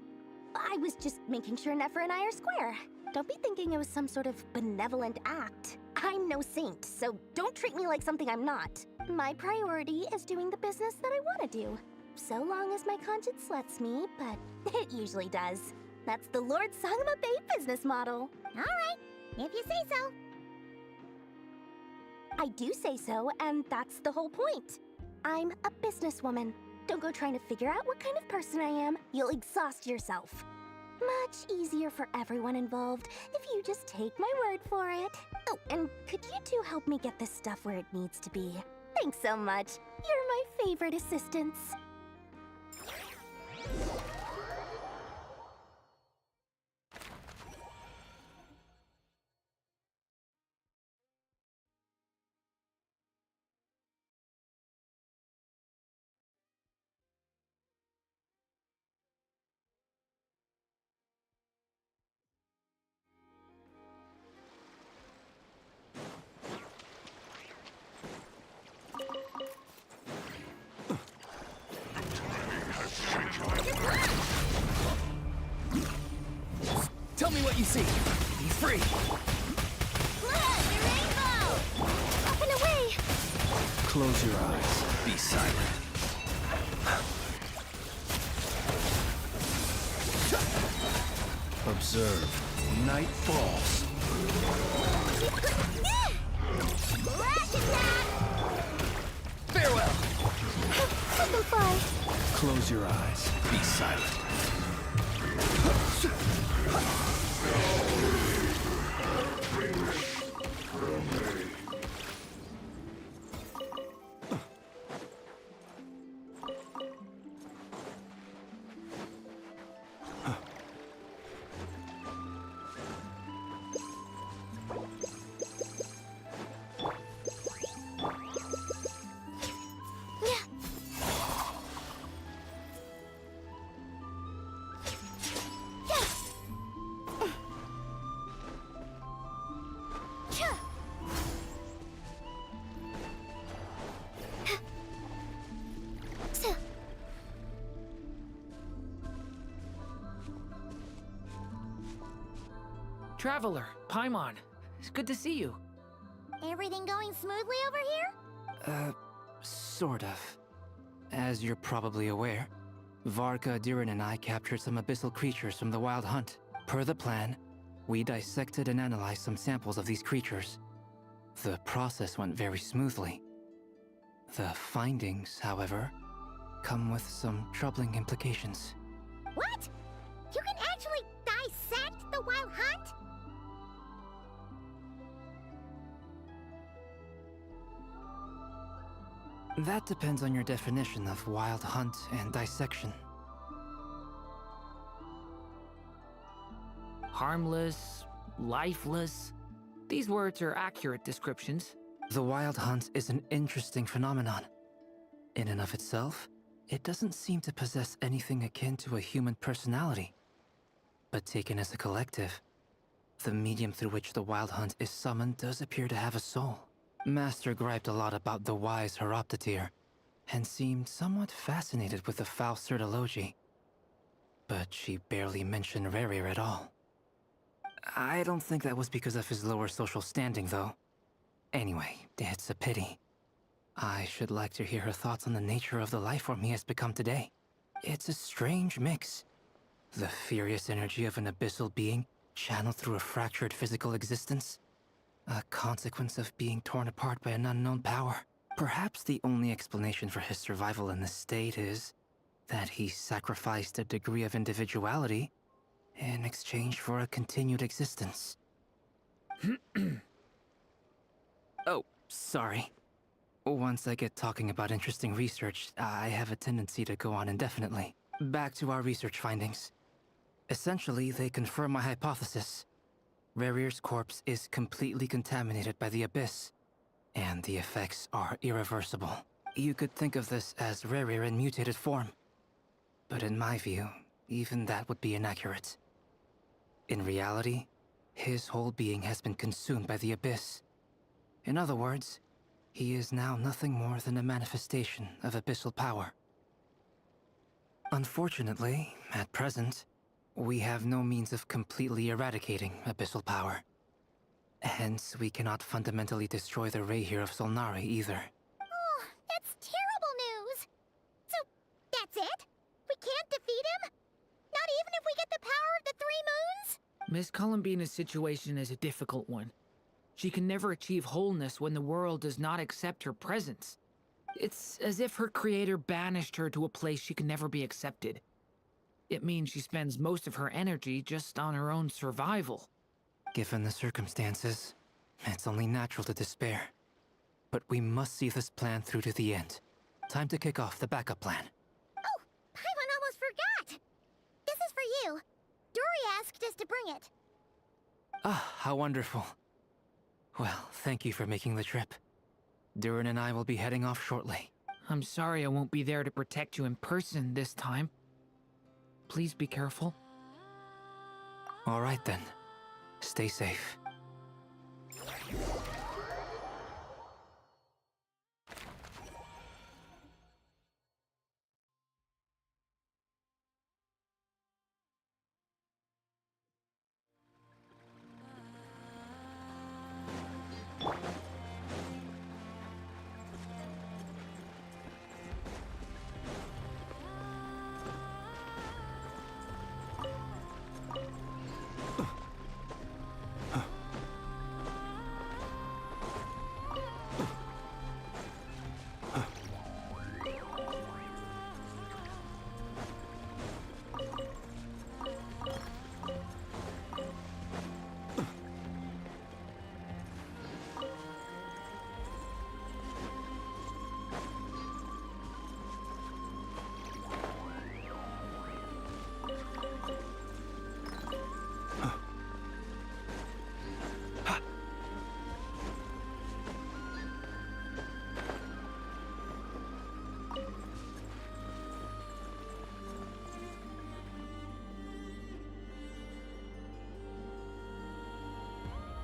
I was just making sure Nefer and I are square. Don't be thinking it was some sort of benevolent act. I'm no saint, so don't treat me like something I'm not. My priority is doing the business that I want to do. So long as my conscience lets me, but it usually does. That's the Lord Sangamabe business model. Alright, if you say so. I do say so, and that's the whole point. I'm a businesswoman. Don't go trying to figure out what kind of person I am. You'll exhaust yourself. Much easier for everyone involved if you just take my word for it. Oh, and could you two help me get this stuff where it needs to be? Thanks so much. You're my favorite assistants. Tell me what you see. Be free. Look, the rainbow! Up and away! Close your eyes. Be silent. Observe. Night falls. Farewell. Let them fly. Close your eyes. Be silent. Traveler, Paimon. It's good to see you. Everything going smoothly over here? Sort of. As you're probably aware, VARKAAA, DURIN, and I captured some abyssal creatures from the Wild Hunt. Per the plan, we dissected and analyzed some samples of these creatures. The process went very smoothly. The findings, however, come with some troubling implications. What? You can actually dissect the Wild Hunt? That depends on your definition of Wild Hunt and dissection. Harmless, lifeless. These words are accurate descriptions. The Wild Hunt is an interesting phenomenon. In and of itself, it doesn't seem to possess anything akin to a human personality. But taken as a collective, the medium through which the Wild Hunt is summoned does appear to have a soul. Master griped a lot about the wise Horoptetyr, and seemed somewhat fascinated with the foul Certology. But she barely mentioned Rerir at all. I don't think that was because of his lower social standing, though. Anyway, it's a pity. I should like to hear her thoughts on the nature of the life form he has become today. It's a strange mix. The furious energy of an abyssal being channeled through a fractured physical existence. A consequence of being torn apart by an unknown power. Perhaps the only explanation for his survival in this state is that he sacrificed a degree of individuality in exchange for a continued existence. Oh, sorry. Once I get talking about interesting research, I have a tendency to go on indefinitely. Back to our research findings. Essentially, they confirm my hypothesis. Rerir's corpse is completely contaminated by the Abyss, and the effects are irreversible. You could think of this as Rerir in mutated form. But in my view, even that would be inaccurate. In reality, his whole being has been consumed by the Abyss. In other words, he is now nothing more than a manifestation of abyssal power. Unfortunately, at present, we have no means of completely eradicating abyssal power. Hence, we cannot fundamentally destroy the Reihir of Solnari either. Oh, that's terrible news! So, that's it? We can't defeat him? Not even if we get the power of the Three Moons? Miss Columbina's situation is a difficult one. She can never achieve wholeness when the world does not accept her presence. It's as if her creator banished her to a place she can never be accepted. It means she spends most of her energy just on her own survival. Given the circumstances, it's only natural to despair. But we must see this plan through to the end. Time to kick off the backup plan. Oh, Paimon almost forgot! This is for you. Duri asked us to bring it. Ah, how wonderful. Well, thank you for making the trip. DURIN and I will be heading off shortly. I'm sorry I won't be there to protect you in person this time. Please be careful. All right then. Stay safe.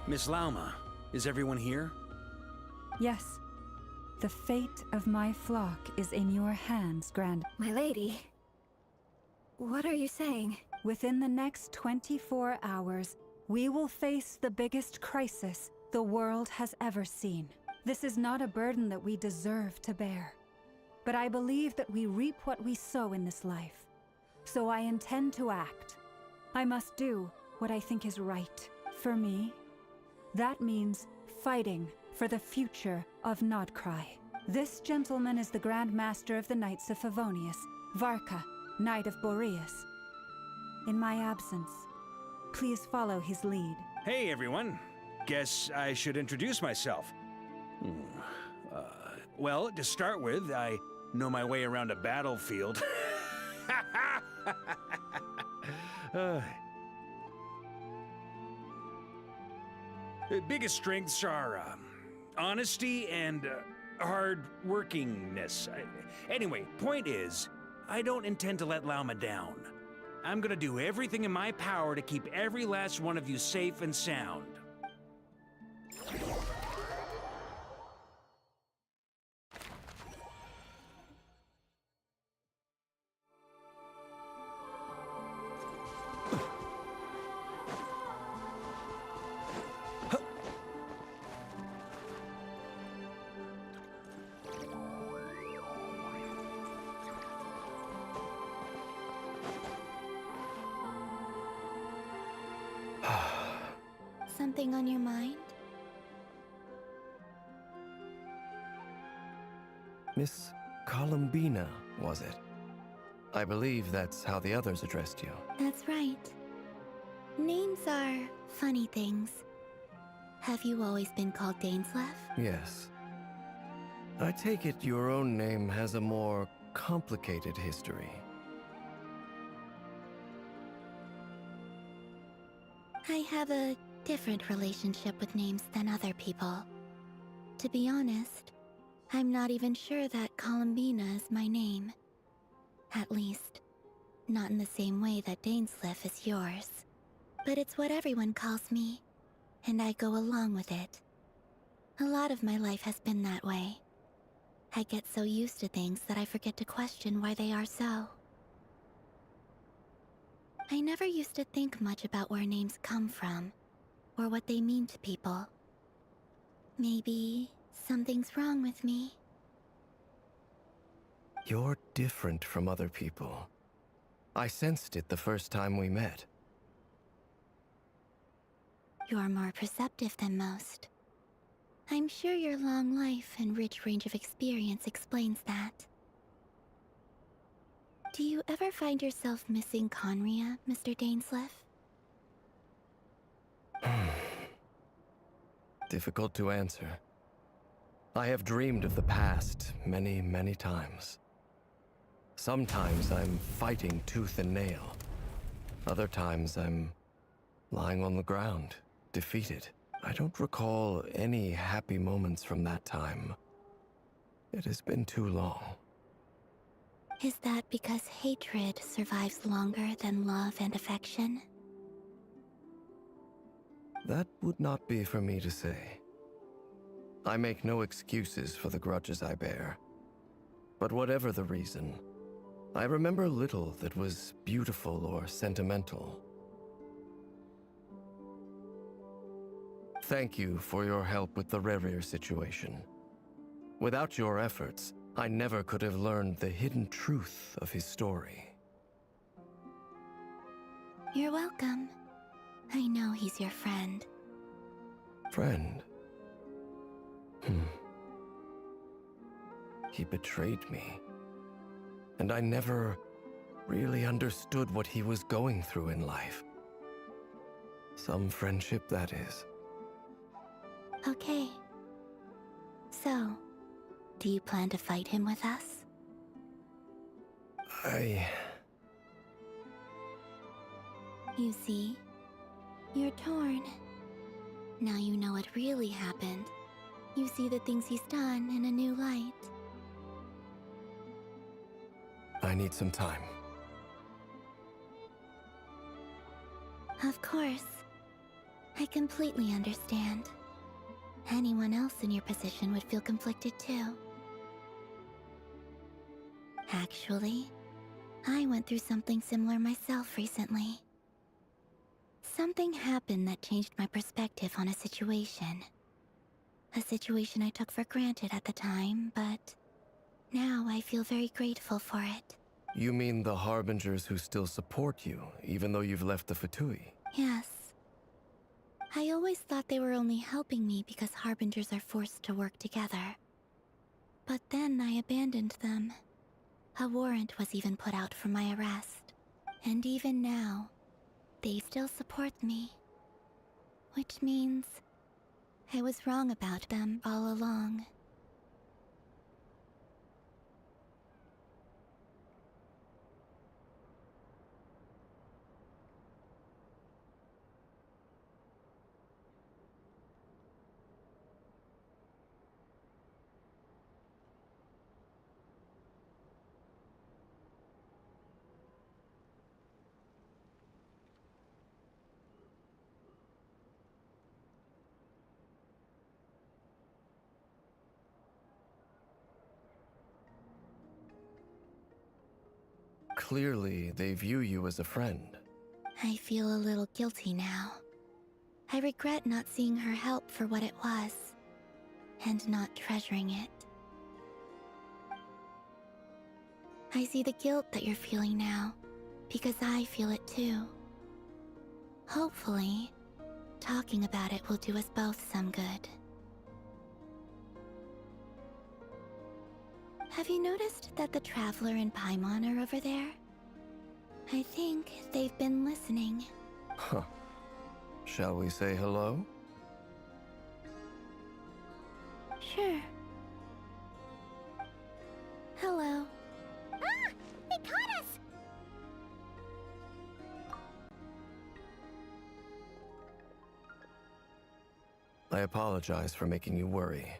Miss Lauma, is everyone here? Yes. The fate of my flock is in your hands, Grand... My lady. What are you saying? Within the next 24 hours, we will face the biggest crisis the world has ever seen. This is not a burden that we deserve to bear. but I believe that we reap what we sow in this life. So I intend to act. I must do what I think is right for me. That means fighting for the future of Nodcry. This gentleman is the Grand Master of the Knights of Favonius, VARKAAA, Knight of Boreas. In my absence, please follow his lead. Hey, everyone. Guess I should introduce myself. Well, to start with, I know my way around a battlefield. The biggest strengths are honesty and hard-workingness. Anyway, point is, I don't intend to let Lauma down. I'm gonna do everything in my power to keep every last one of you safe and sound. Something on your mind? Miss Columbina, was it? I believe that's how the others addressed you. That's right. Names are funny things. Have you always been called Dainsleif? Yes. I take it your own name has a more complicated history. I have a different relationship with names than other people. To be honest, I'm not even sure that Columbina is my name. At least, not in the same way that Dainsleif is yours. But it's what everyone calls me, and I go along with it. A lot of my life has been that way. I get so used to things that I forget to question why they are so. I never used to think much about where names come from, or what they mean to people. Maybe something's wrong with me. You're different from other people. I sensed it the first time we met. You're more perceptive than most. I'm sure your long life and rich range of experience explains that. Do you ever find yourself missing Conria, Mr. Dainsleif? Difficult to answer. I have dreamed of the past many, many times. Sometimes I'm fighting tooth and nail. Other times I'm lying on the ground, defeated. I don't recall any happy moments from that time. It has been too long. Is that because hatred survives longer than love and affection? That would not be for me to say. I make no excuses for the grudges I bear. But whatever the reason, I remember little that was beautiful or sentimental. Thank you for your help with the Rerir situation. Without your efforts, I never could have learned the hidden truth of his story. You're welcome. I know he's your friend. Friend? He betrayed me. And I never really understood what he was going through in life. Some friendship, that is. Okay. So, do you plan to fight him with us? You see, you're torn. Now you know what really happened. You see the things he's done in a new light. I need some time. Of course. I completely understand. Anyone else in your position would feel conflicted too. Actually, I went through something similar myself recently. Something happened that changed my perspective on a situation. A situation I took for granted at the time, but Now I feel very grateful for it. You mean the Harbingers who still support you, even though you've left the Fatui? Yes. I always thought they were only helping me because Harbingers are forced to work together. But then I abandoned them. A warrant was even put out for my arrest. And even now, they still support me. Which means I was wrong about them all along. Clearly, they view you as a friend. I feel a little guilty now. I regret not seeing her help for what it was, and not treasuring it. I see the guilt that you're feeling now, because I feel it too. Hopefully, talking about it will do us both some good. Have you noticed that the Traveler and Paimon are over there? I think they've been listening. Huh. Shall we say hello? Sure. Hello. Ah! They caught us! I apologize for making you worry.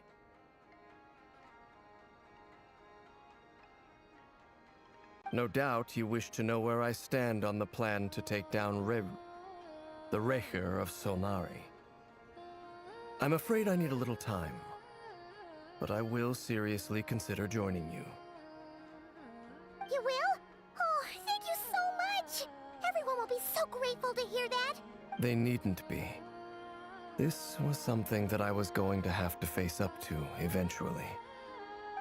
No doubt you wish to know where I stand on the plan to take down the Recher of Solnari. I'm afraid I need a little time, but I will seriously consider joining you. You will? Oh, thank you so much! Everyone will be so grateful to hear that! They needn't be. This was something that I was going to have to face up to eventually.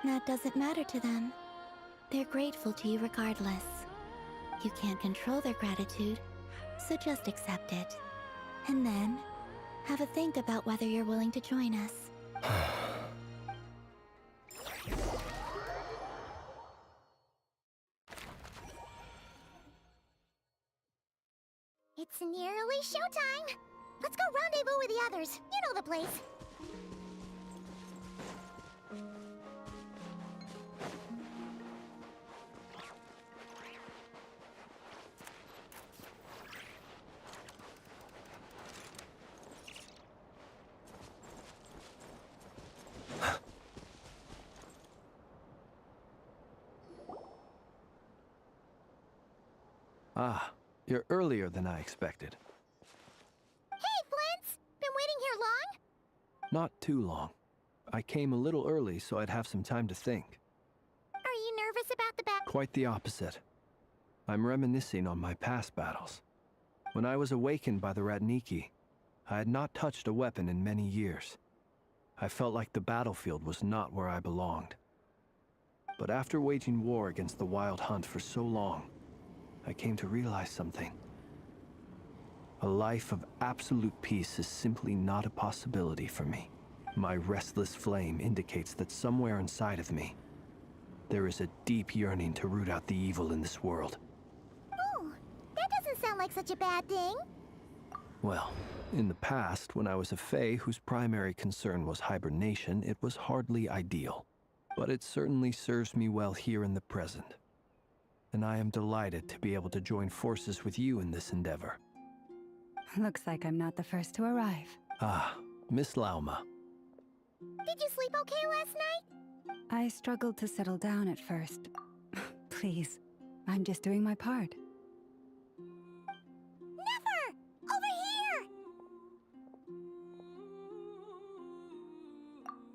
That doesn't matter to them. They're grateful to you regardless. You can't control their gratitude, so just accept it. And then, have a think about whether you're willing to join us. It's nearly showtime! Let's go rendezvous with the others. You know the place. Ah, you're earlier than I expected. Hey, Flint's! Been waiting here long? Not too long. I came a little early so I'd have some time to think. Are you nervous about the battle? Quite the opposite. I'm reminiscing on my past battles. When I was awakened by the Ratniki, I had not touched a weapon in many years. I felt like the battlefield was not where I belonged. But after waging war against the Wild Hunt for so long, I came to realize something. A life of absolute peace is simply not a possibility for me. My restless flame indicates that somewhere inside of me, there is a deep yearning to root out the evil in this world. Oh, that doesn't sound like such a bad thing. Well, in the past, when I was a Fae whose primary concern was hibernation, it was hardly ideal. But it certainly serves me well here in the present. And I am delighted to be able to join forces with you in this endeavor. Looks like I'm not the first to arrive. Ah, Miss Lauma. Did you sleep okay last night? I struggled to settle down at first. Please, I'm just doing my part. Never! Over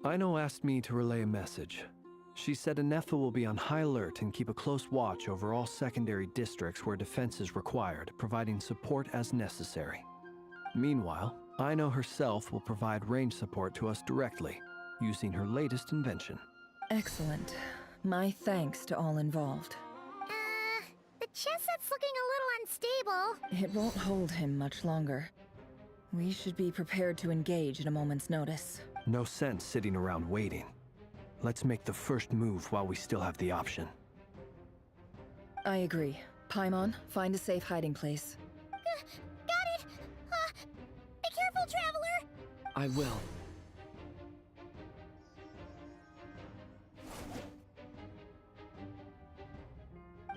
here! Aino asked me to relay a message. She said Anefa will be on high alert and keep a close watch over all secondary districts where defense is required, providing support as necessary. Meanwhile, Aino herself will provide range support to us directly, using her latest invention. Excellent. My thanks to all involved. The chess set's looking a little unstable. It won't hold him much longer. We should be prepared to engage at a moment's notice. No sense sitting around waiting. Let's make the first move while we still have the option. I agree. Paimon, find a safe hiding place. Got it! Be careful, Traveler! I will.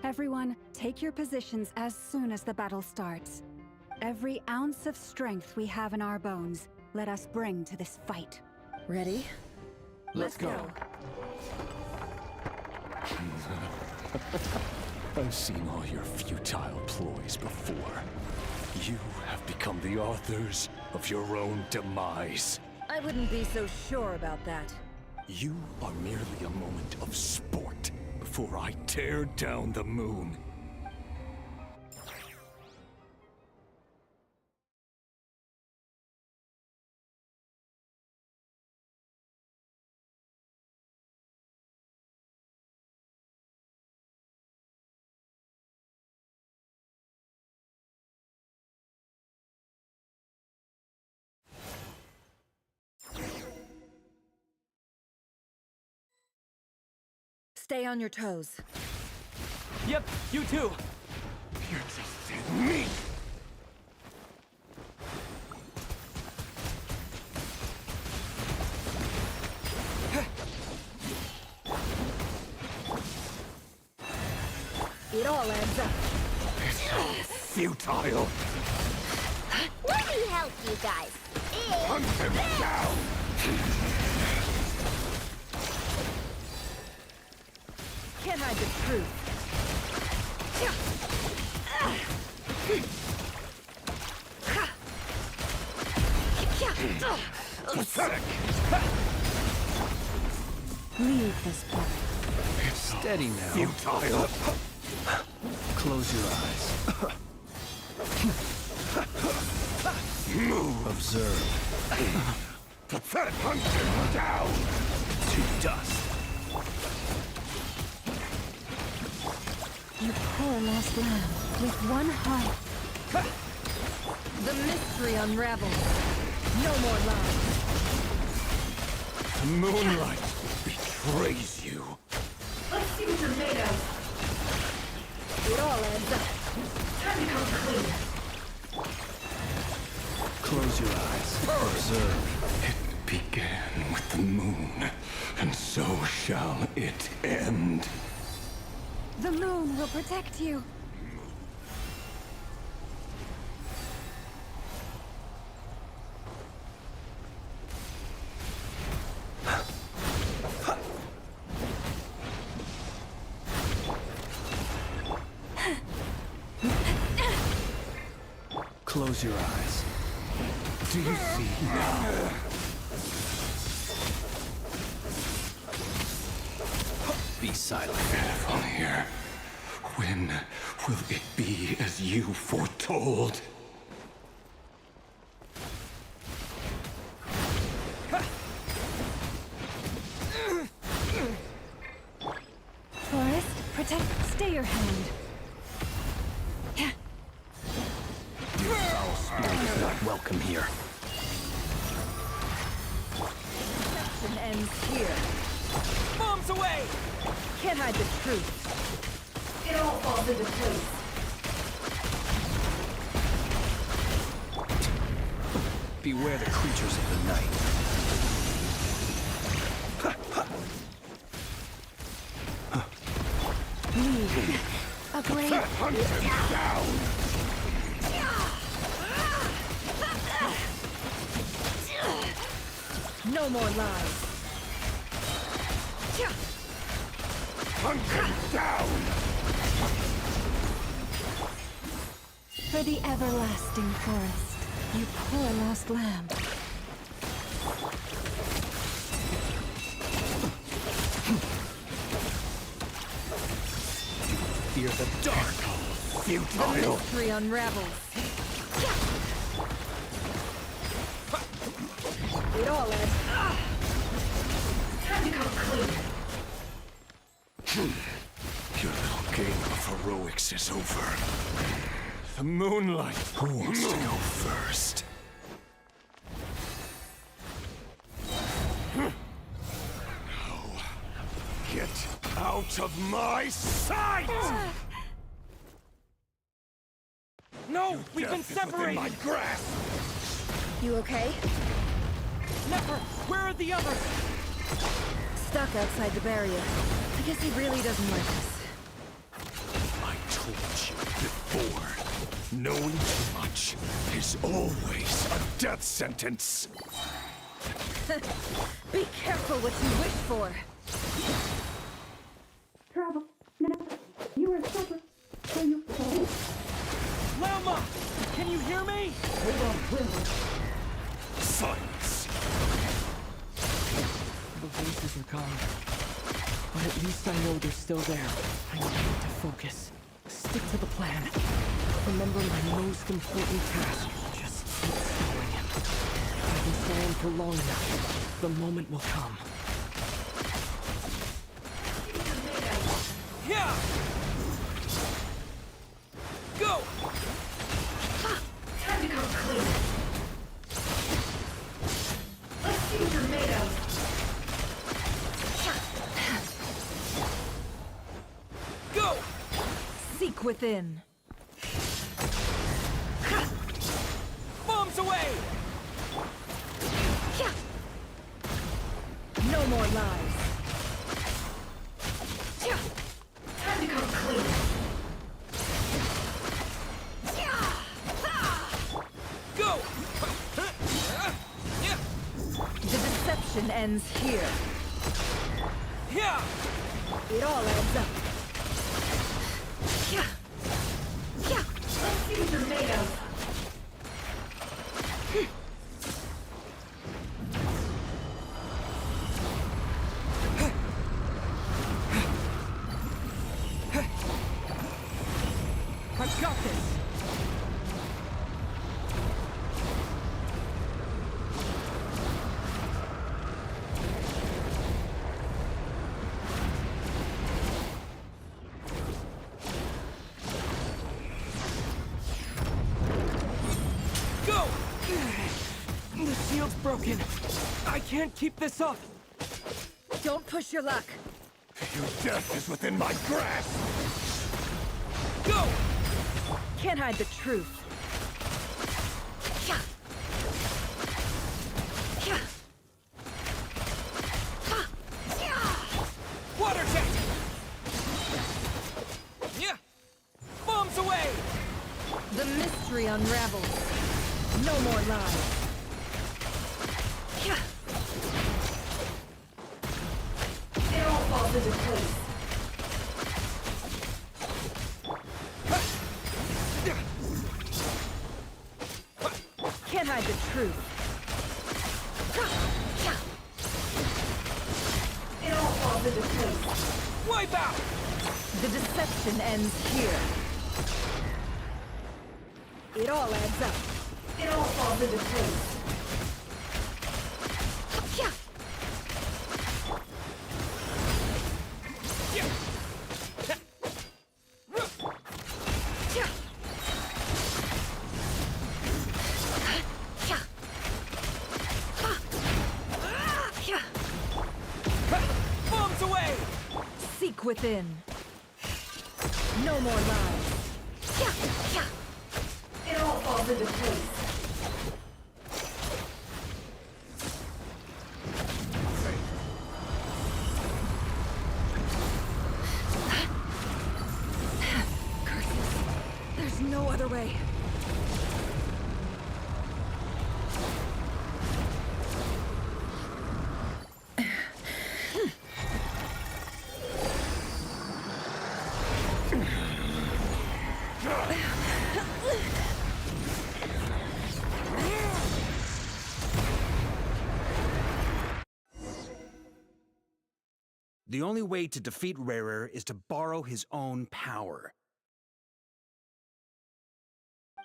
Everyone, take your positions as soon as the battle starts. Every ounce of strength we have in our bones, let us bring to this fight. Ready? Let's go. I've seen all your futile ploys before. You have become the authors of your own demise. I wouldn't be so sure about that. You are merely a moment of sport before I tear down the moon. Stay on your toes. Yep, you too. You're just me. It all adds up. It's all futile. Let me help you guys. Hunt him down. Can't hide the truth. Pathetic. Leave this part. It's Steady now. futile. Close your eyes. Move. Observe. Pathetic. Hunt him down. To dust. You poor lost lamb, with one heart. The mystery unravels. No more lies. Moonlight betrays you. Let's see what you're made of. It all adds up. Time to come clean. Close your eyes. Observe. It began with the moon, and so shall it end. The moon will protect you. Close your eyes. Do you see now? Be silent. Careful here. When will it be as you foretold? Forest, protect, stay your hand. Your foul spirit is not welcome here. Deception ends here. Bombs away! Can't hide the truth. It all falls into place. Beware the creatures of the night. Leave. A blade. Hunt him down! No more lies. Hunt him down! For the everlasting forest, you poor lost lamb. Fear the dark. The Futile! mystery unravels. It all adds. Time to come clean. Your little game of heroics is over. The moonlight. Who wants to go first? No. Get out of my sight! No, we've been Death is within separated! my grasp! You okay? Never! Where are the others? Stuck outside the barrier. I guess he really doesn't like us. I told you before. Knowing too much is always a death sentence. Be careful what you wish for. Trouble. No. You are separate. So you fall. Lama! Can you hear me? Hold on, Wilma. Silence. The voices are gone. But at least I know they're still there. I need to focus. Stick to the plan. Remember my most important task. Just keep stalling him. If I can stall him for long enough, the moment will come. Yeah! Go! Time to come clean. Let's see what you're made of. Go! Seek within. Bombs away! No more lies. Time to come clean. Go! The deception ends here. Yeah! It all adds up. Let's see what you're made of. I've got this! Go! The shield's broken. I can't keep this up. Don't push your luck. Your death is within my grasp! Go! Can't hide the truth. Water jet! Yeah! Bombs away! The mystery unravels. No more lies. It all falls into place. Can't hide the truth. It all falls into place. Wipe out! The deception ends here. It all adds up. It all falls into place. Bombs away! Seek within. No more lies. It all falls into place. Curses. There's no other way. The only way to defeat Rarer is to borrow his own power.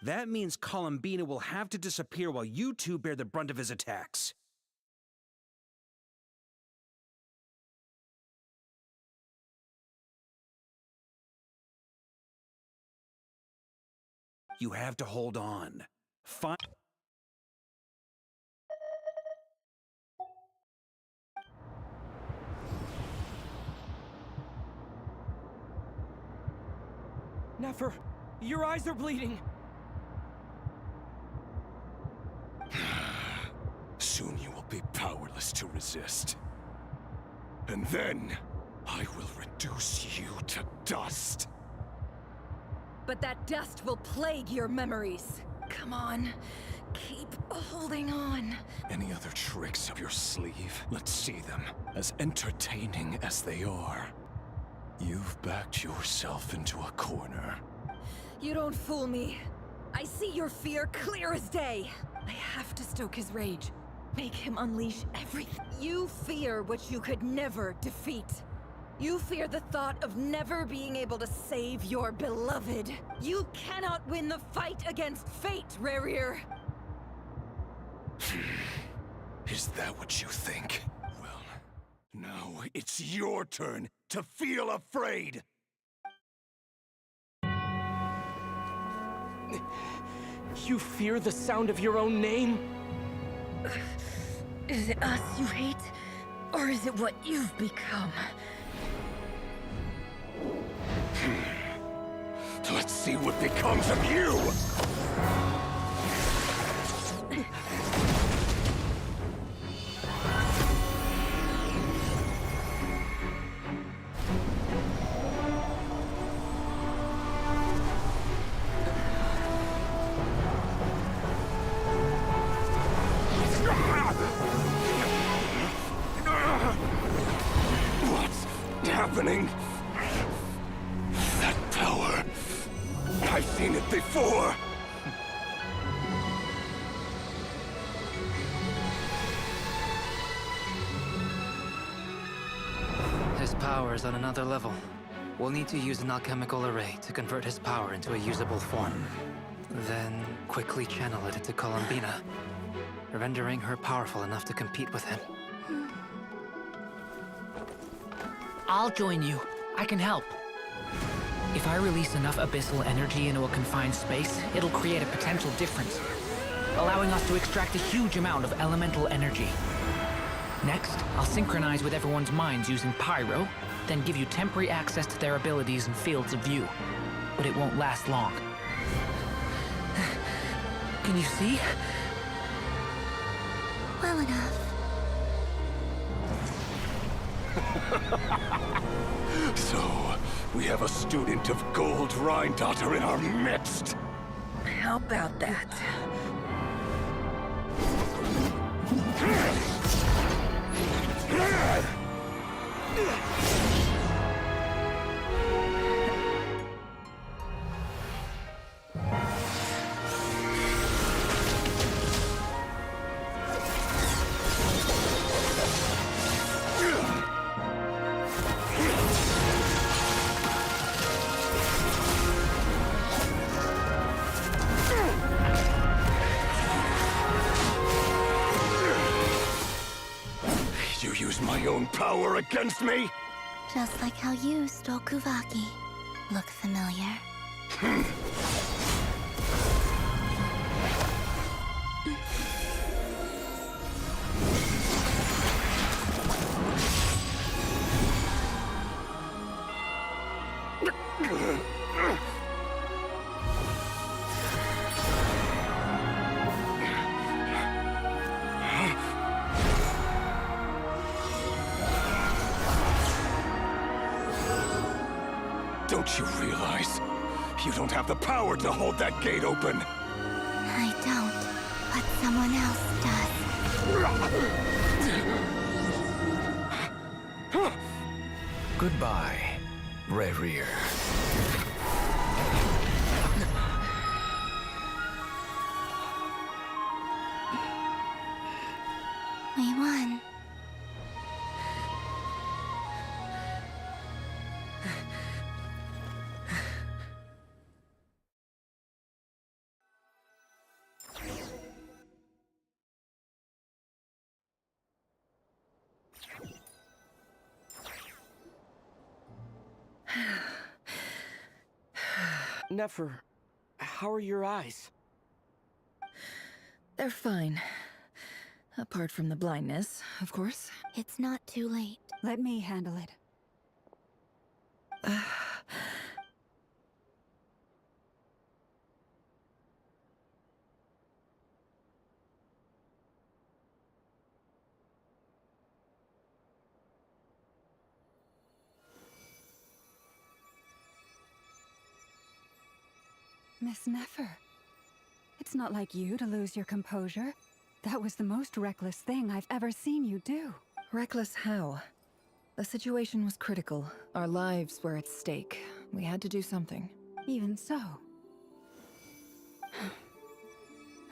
That means Columbina will have to disappear while you two bear the brunt of his attacks. You have to hold on. Nefer, your eyes are bleeding. Soon you will be powerless to resist. And then, I will reduce you to dust. But that dust will plague your memories. Come on, keep holding on. Any other tricks up your sleeve? Let's see them, as entertaining as they are. You've backed yourself into a corner. You don't fool me. I see your fear clear as day. I have to stoke his rage. Make him unleash everything. You fear what you could never defeat. You fear the thought of never being able to save your beloved. You cannot win the fight against fate, Rarier. Is that what you think? Well, now it's your turn to feel afraid! You fear the sound of your own name? Is it us you hate? Or is it what you've become? Let's see what becomes of you! What's happening? That power. I've seen it before. His power is on another level. We'll need to use an alchemical array to convert his power into a usable form. Then quickly channel it into Columbina, rendering her powerful enough to compete with him. I'll join you. I can help. If I release enough abyssal energy into a confined space, it'll create a potential difference, allowing us to extract a huge amount of elemental energy. Next, I'll synchronize with everyone's minds using Pyro, then give you temporary access to their abilities and fields of view. But it won't last long. Can you see? Well enough. So, we have a student of Gold Rhine-Daughter in our midst. How about that? You use my own power against me? Just like how you stole Kuvaki. Look familiar? Don't you realize? You don't have the power to hold that gate open. I don't, but someone else does. Goodbye, Rarier. We won. Nefer, how are your eyes? They're fine. Apart from the blindness, of course. It's not too late. Let me handle it. Miss Nefer. It's not like you to lose your composure. That was the most reckless thing I've ever seen you do. Reckless how? The situation was critical. Our lives were at stake. We had to do something. Even so.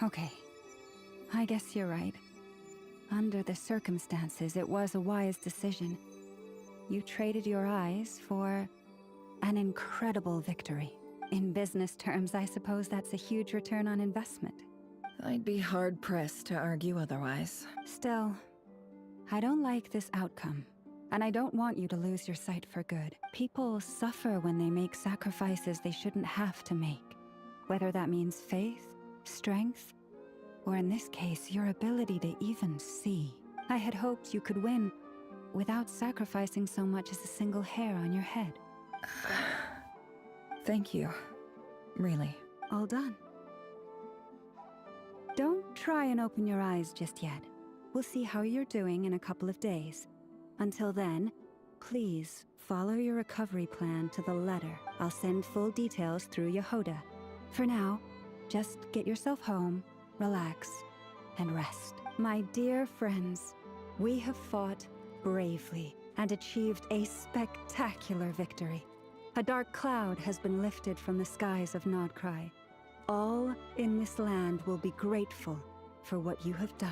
Okay. I guess you're right. Under the circumstances, it was a wise decision. You traded your eyes for an incredible victory. In business terms, I suppose that's a huge return on investment. I'd be hard-pressed to argue otherwise. Still, I don't like this outcome. And I don't want you to lose your sight for good. People suffer when they make sacrifices they shouldn't have to make. Whether that means faith, strength, or in this case, your ability to even see. I had hoped you could win without sacrificing so much as a single hair on your head. Thank you. Really. All done. Don't try and open your eyes just yet. We'll see how you're doing in a couple of days. Until then, please follow your recovery plan to the letter. I'll send full details through Yehoda. For now, just get yourself home, relax, and rest. My dear friends, we have fought bravely and achieved a spectacular victory. A dark cloud has been lifted from the skies of Nodcry. All in this land will be grateful for what you have done.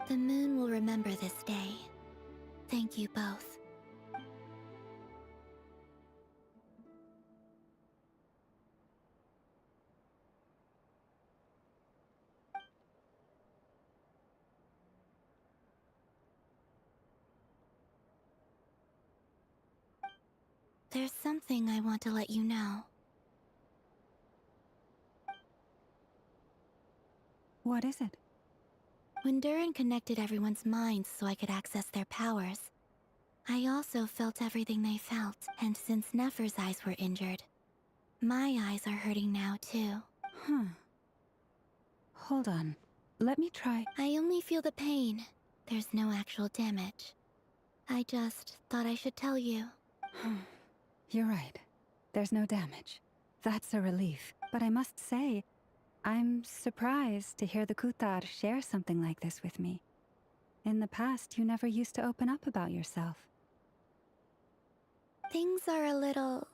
The moon will remember this day. Thank you both. There's something I want to let you know. What is it? When DURIN connected everyone's minds so I could access their powers, I also felt everything they felt. And since Nefer's eyes were injured, my eyes are hurting now too. Hold on. Let me try. I only feel the pain. There's no actual damage. I just thought I should tell you. You're right. There's no damage. That's a relief. But I must say, I'm surprised to hear the Kutar share something like this with me. In the past, you never used to open up about yourself. Things are a little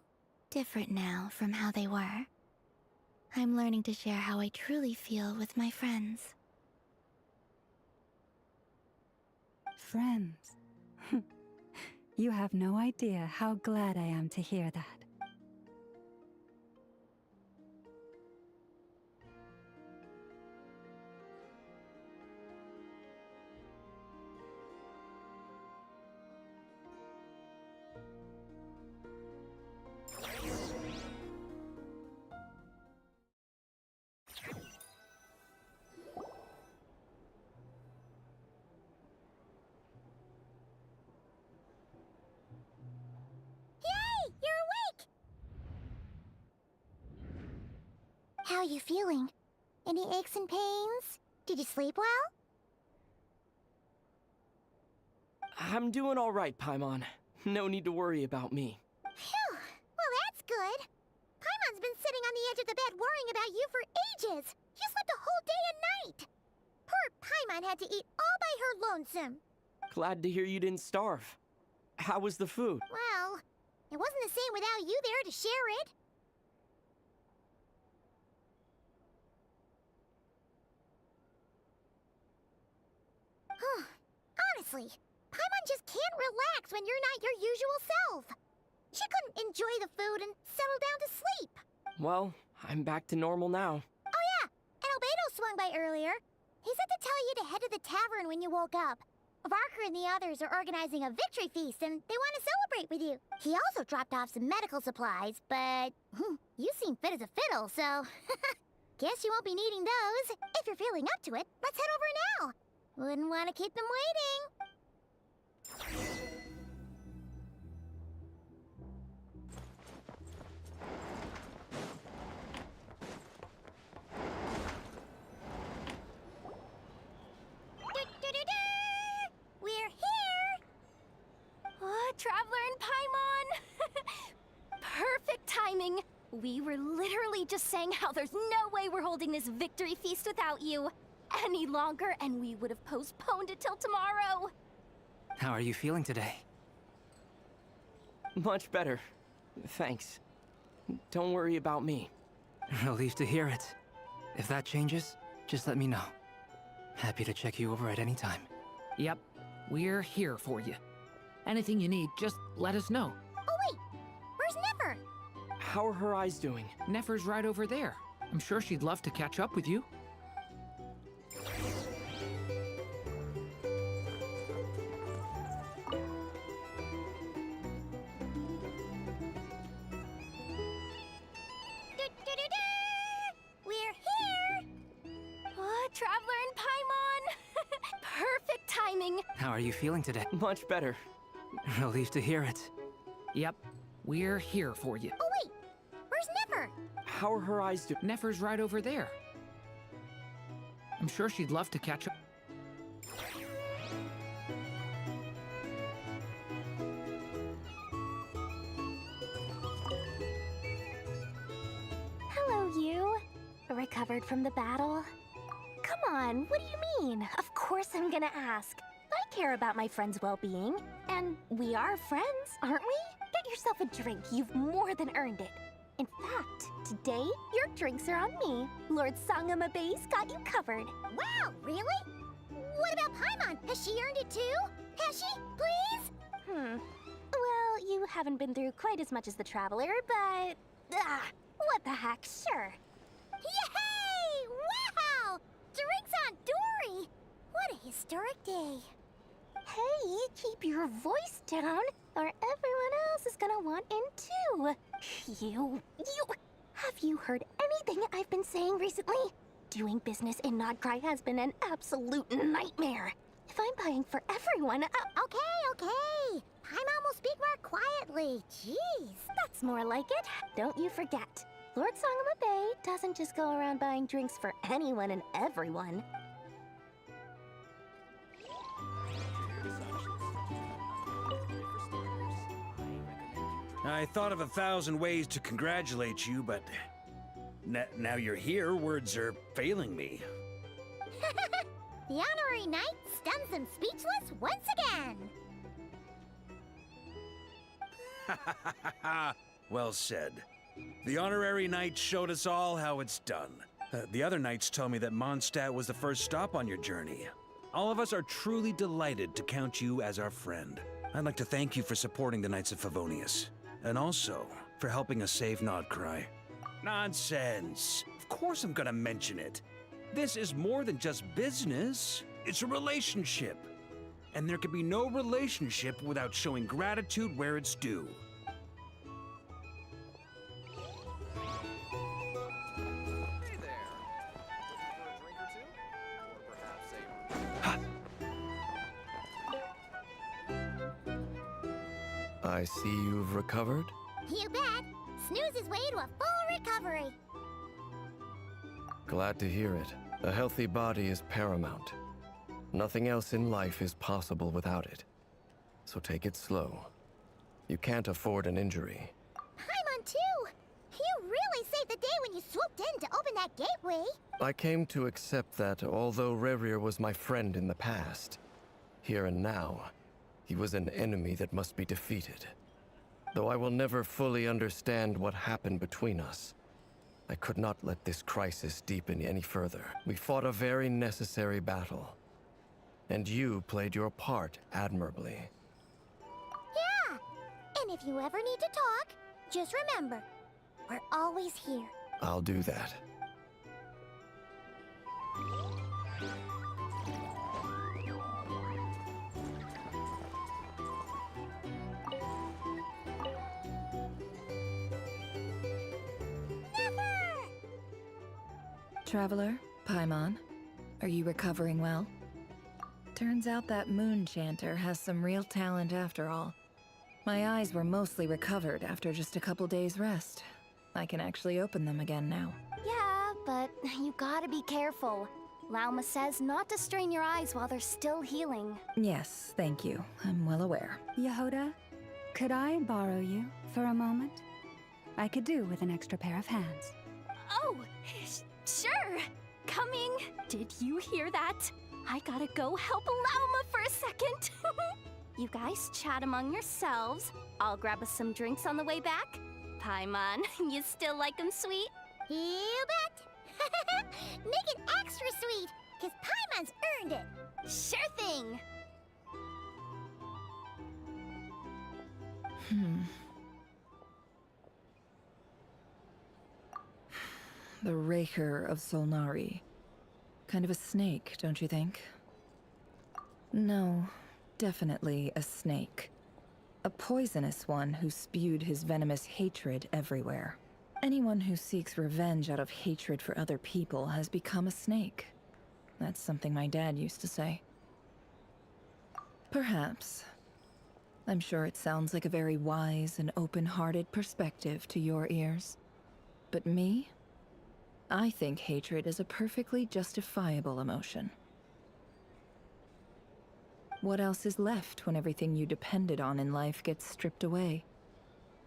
different now from how they were. I'm learning to share how I truly feel with my friends. Friends? You have no idea how glad I am to hear that. How are you feeling? Any aches and pains? Did you sleep well? I'm doing all right, Paimon. No need to worry about me. Phew! Well, that's good. Paimon's been sitting on the edge of the bed worrying about you for ages. You slept a whole day and night. Poor Paimon had to eat all by her lonesome. Glad to hear you didn't starve. How was the food? Well, it wasn't the same without you there to share it. Honestly, Paimon just can't relax when you're not your usual self. She couldn't enjoy the food and settle down to sleep. Well, I'm back to normal now. Oh yeah, and Albedo swung by earlier. He said to tell you to head to the tavern when you woke up. VARKAAA and the others are organizing a victory feast and they want to celebrate with you. He also dropped off some medical supplies, but you seem fit as a fiddle, so Guess you won't be needing those. If you're feeling up to it, let's head over now. Wouldn't want to keep them waiting. We're here! Oh, Traveler and Paimon! Perfect timing! We were literally just saying how there's no way we're holding this victory feast without you any longer, and we would have postponed it till tomorrow. How are you feeling today? Much better. Thanks. Don't worry about me. Relieved to hear it. If that changes, just let me know. Happy to check you over at any time. Yep, we're here for you. Anything you need, just let us know. Oh wait, where's Nefer? How are her eyes doing? Nefer's right over there. I'm sure she'd love to catch up with you. We're here! Oh, Traveler and Paimon! Perfect timing! How are you feeling today? Much better. Relieved to hear it. Yep, we're here for you. Oh wait, where's Nefer? How are her eyes doing? Nefer's right over there. I'm sure she'd love to catch up. Hello, you. Recovered from the battle? Come on, what do you mean? Of course I'm gonna ask. I care about my friend's well-being. And we are friends, aren't we? Get yourself a drink. You've more than earned it. In fact, today, your drinks are on me. Lord Sangamabe's got you covered. Wow, really? What about Paimon? Has she earned it too? Has she? Please? Well, you haven't been through quite as much as the Traveler, but... what the heck, sure. Yay! Wow! Drinks on Dory! What a historic day. Hey, keep your voice down, or everyone else is gonna want in too. You... Have you heard anything I've been saying recently? Doing business in Nodcry has been an absolute nightmare. If I'm buying for everyone, Okay. Paimon will speak more quietly. Jeez. That's more like it. Don't you forget. Lord Sangamabe doesn't just go around buying drinks for anyone and everyone. I thought of 1,000 ways to congratulate you, but now you're here, words are failing me. The honorary knight stuns them speechless once again. Well said. The honorary knight showed us all how it's done. The other knights tell me that Mondstadt was the first stop on your journey. All of us are truly delighted to count you as our friend. I'd like to thank you for supporting the Knights of Favonius, and also for helping us save Nodcry. Nonsense! Of course I'm gonna mention it. This is more than just business. It's a relationship. And there can be no relationship without showing gratitude where it's due. I see you've recovered? You bet. Snooze's way to a full recovery. Glad to hear it. A healthy body is paramount. Nothing else in life is possible without it. So take it slow. You can't afford an injury. Paimon too! You really saved the day when you swooped in to open that gateway. I came to accept that although Rerir was my friend in the past, here and now, he was an enemy that must be defeated. Though I will never fully understand what happened between us, I could not let this crisis deepen any further. We fought a very necessary battle, and you played your part admirably. Yeah! And if you ever need to talk, just remember, we're always here. I'll do that. Traveler, Paimon, are you recovering well? Turns out that moon chanter has some real talent after all. My eyes were mostly recovered after just a couple days' rest. I can actually open them again now. Yeah, but you gotta be careful. Lauma says not to strain your eyes while they're still healing. Yes, thank you. I'm well aware. Yehoda, could I borrow you for a moment? I could do with an extra pair of hands. Oh, sure. Coming. Did you hear that? I gotta go help Lauma for a second. You guys chat among yourselves. I'll grab us some drinks on the way back. Paimon, you still like them sweet? You bet! Make it extra sweet, because Paimon's earned it! Sure thing! The Raker of Solnari. Kind of a snake, don't you think? No, definitely a snake. A poisonous one who spewed his venomous hatred everywhere. Anyone who seeks revenge out of hatred for other people has become a snake. That's something my dad used to say. Perhaps. I'm sure it sounds like a very wise and open-hearted perspective to your ears. But me? I think hatred is a perfectly justifiable emotion. What else is left when everything you depended on in life gets stripped away?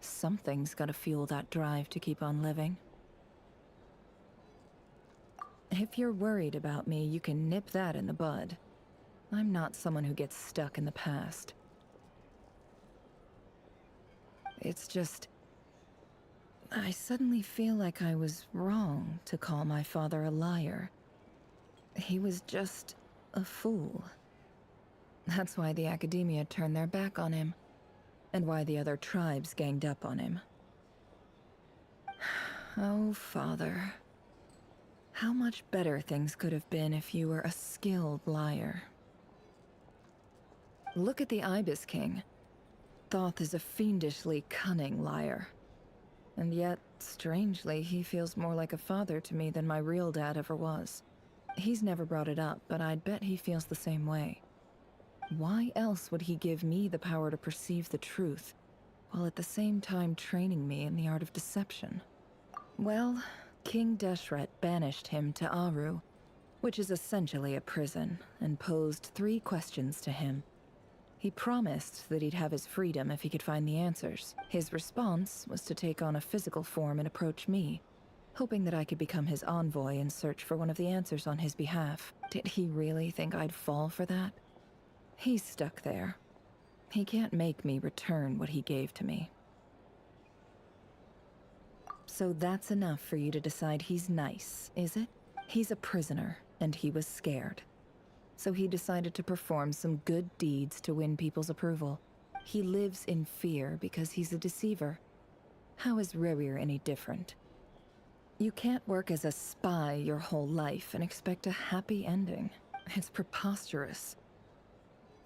Something's gotta fuel that drive to keep on living. If you're worried about me, you can nip that in the bud. I'm not someone who gets stuck in the past. It's just... I suddenly feel like I was wrong to call my father a liar. He was just a fool. That's why the Academia turned their back on him, and why the other tribes ganged up on him. Oh, Father. How much better things could have been if you were a skilled liar. Look at the Ibis King. Thoth is a fiendishly cunning liar. And yet, strangely, he feels more like a father to me than my real dad ever was. He's never brought it up, but I'd bet he feels the same way. Why else would he give me the power to perceive the truth, while at the same time training me in the art of deception? Well, King Deshret banished him to Aru, which is essentially a prison, and posed 3 questions to him. He promised that he'd have his freedom if he could find the answers. His response was to take on a physical form and approach me, hoping that I could become his envoy and search for one of the answers on his behalf. Did he really think I'd fall for that? He's stuck there. He can't make me return what he gave to me. So that's enough for you to decide he's nice, is it? He's a prisoner, and he was scared. So he decided to perform some good deeds to win people's approval. He lives in fear because he's a deceiver. How is Rerir any different? You can't work as a spy your whole life and expect a happy ending. It's preposterous.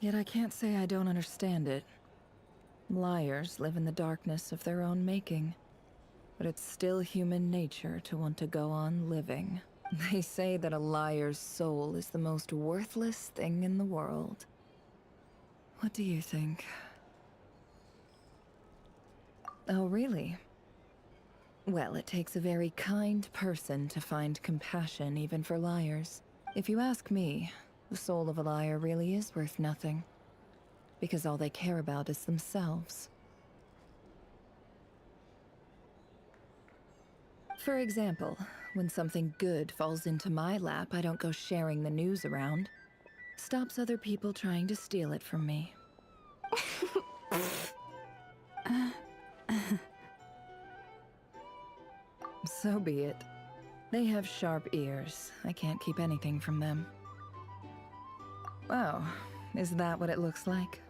Yet I can't say I don't understand it. Liars live in the darkness of their own making. But it's still human nature to want to go on living. They say that a liar's soul is the most worthless thing in the world. What do you think? Oh, really? Well, it takes a very kind person to find compassion even for liars. If you ask me, the soul of a liar really is worth nothing. Because all they care about is themselves. For example, when something good falls into my lap, I don't go sharing the news around. Stops other people trying to steal it from me. So be it. They have sharp ears. I can't keep anything from them. Oh, is that what it looks like?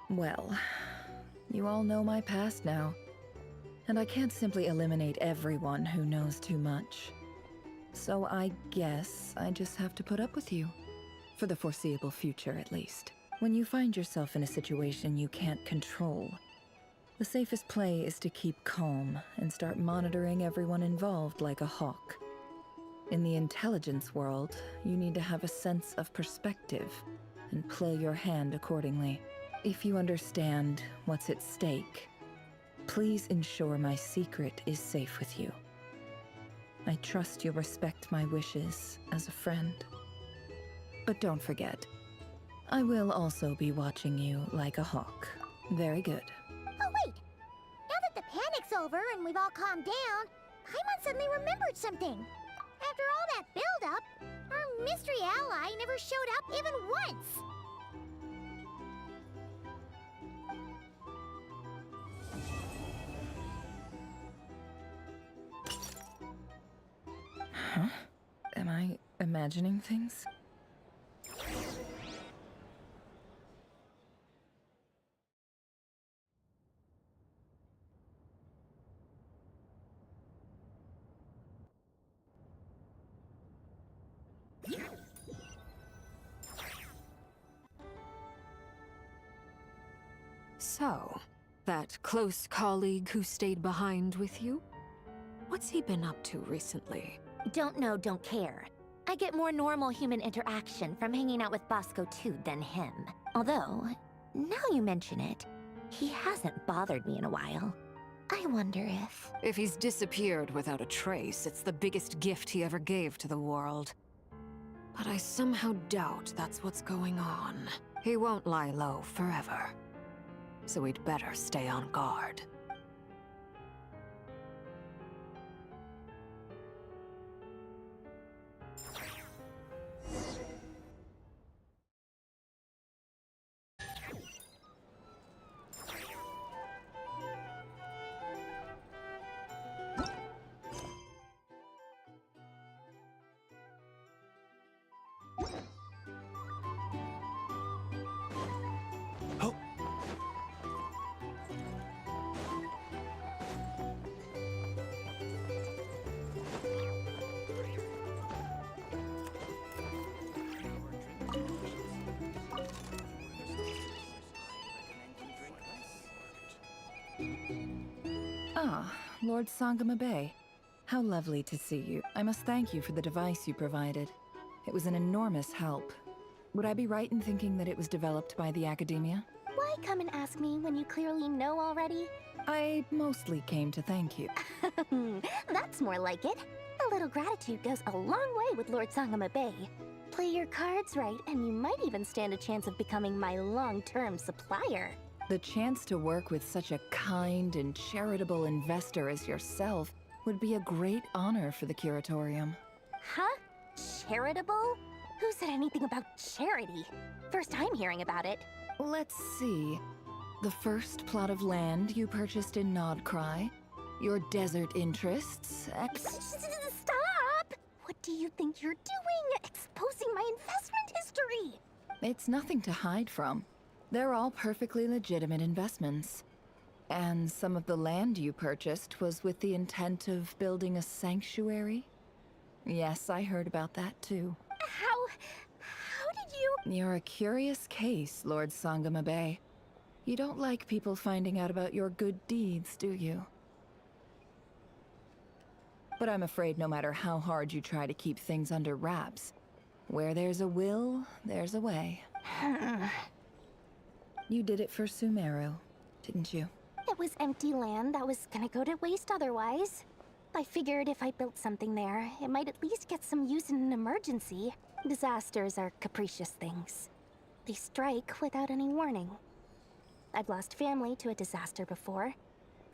Well, you all know my past now. And I can't simply eliminate everyone who knows too much. So I guess I just have to put up with you. For the foreseeable future, at least. When you find yourself in a situation you can't control, The safest play is to keep calm and start monitoring everyone involved like a hawk. In the intelligence world, you need to have a sense of perspective and play your hand accordingly. If you understand what's at stake, please ensure my secret is safe with you. I trust you'll respect my wishes as a friend. But don't forget, I will also be watching you like a hawk. Very good. Oh wait! Now that the panic's over and we've all calmed down, Paimon suddenly remembered something. After all that build-up, our mystery ally never showed up even once! Huh? Am I imagining things? So, that close colleague who stayed behind with you? What's he been up to recently? Don't know, don't care. I get more normal human interaction from hanging out with Bosco too than him. Although, now you mention it, he hasn't bothered me in a while. I wonder if... If he's disappeared without a trace, it's the biggest gift he ever gave to the world. But I somehow doubt that's what's going on. He won't lie low forever. So we'd better stay on guard. Ah, Lord Sangama Bay. How lovely to see you. I must thank you for the device you provided. It was an enormous help. Would I be right in thinking that it was developed by the Academia? Why come and ask me when you clearly know already? I mostly came to thank you. That's more like it. A little gratitude goes a long way with Lord Sangama Bay. Play your cards right, and you might even stand a chance of becoming my long-term supplier. The chance to work with such a kind and charitable investor as yourself would be a great honor for the Curatorium. Huh? Charitable? Who said anything about charity? First time hearing about it. Let's see. The first plot of land you purchased in Nodcry, your desert interests, Stop! What do you think you're doing? Exposing my investment history! It's nothing to hide from. They're all perfectly legitimate investments. And some of the land you purchased was with the intent of building a sanctuary? Yes, I heard about that too. How did you... You're a curious case, Lord Sangama Bay. You don't like people finding out about your good deeds, do you? But I'm afraid no matter how hard you try to keep things under wraps, where there's a will, there's a way. You did it for Sumeru, didn't you? It was empty land that was gonna go to waste otherwise. I figured if I built something there, it might at least get some use in an emergency. Disasters are capricious things. They strike without any warning. I've lost family to a disaster before,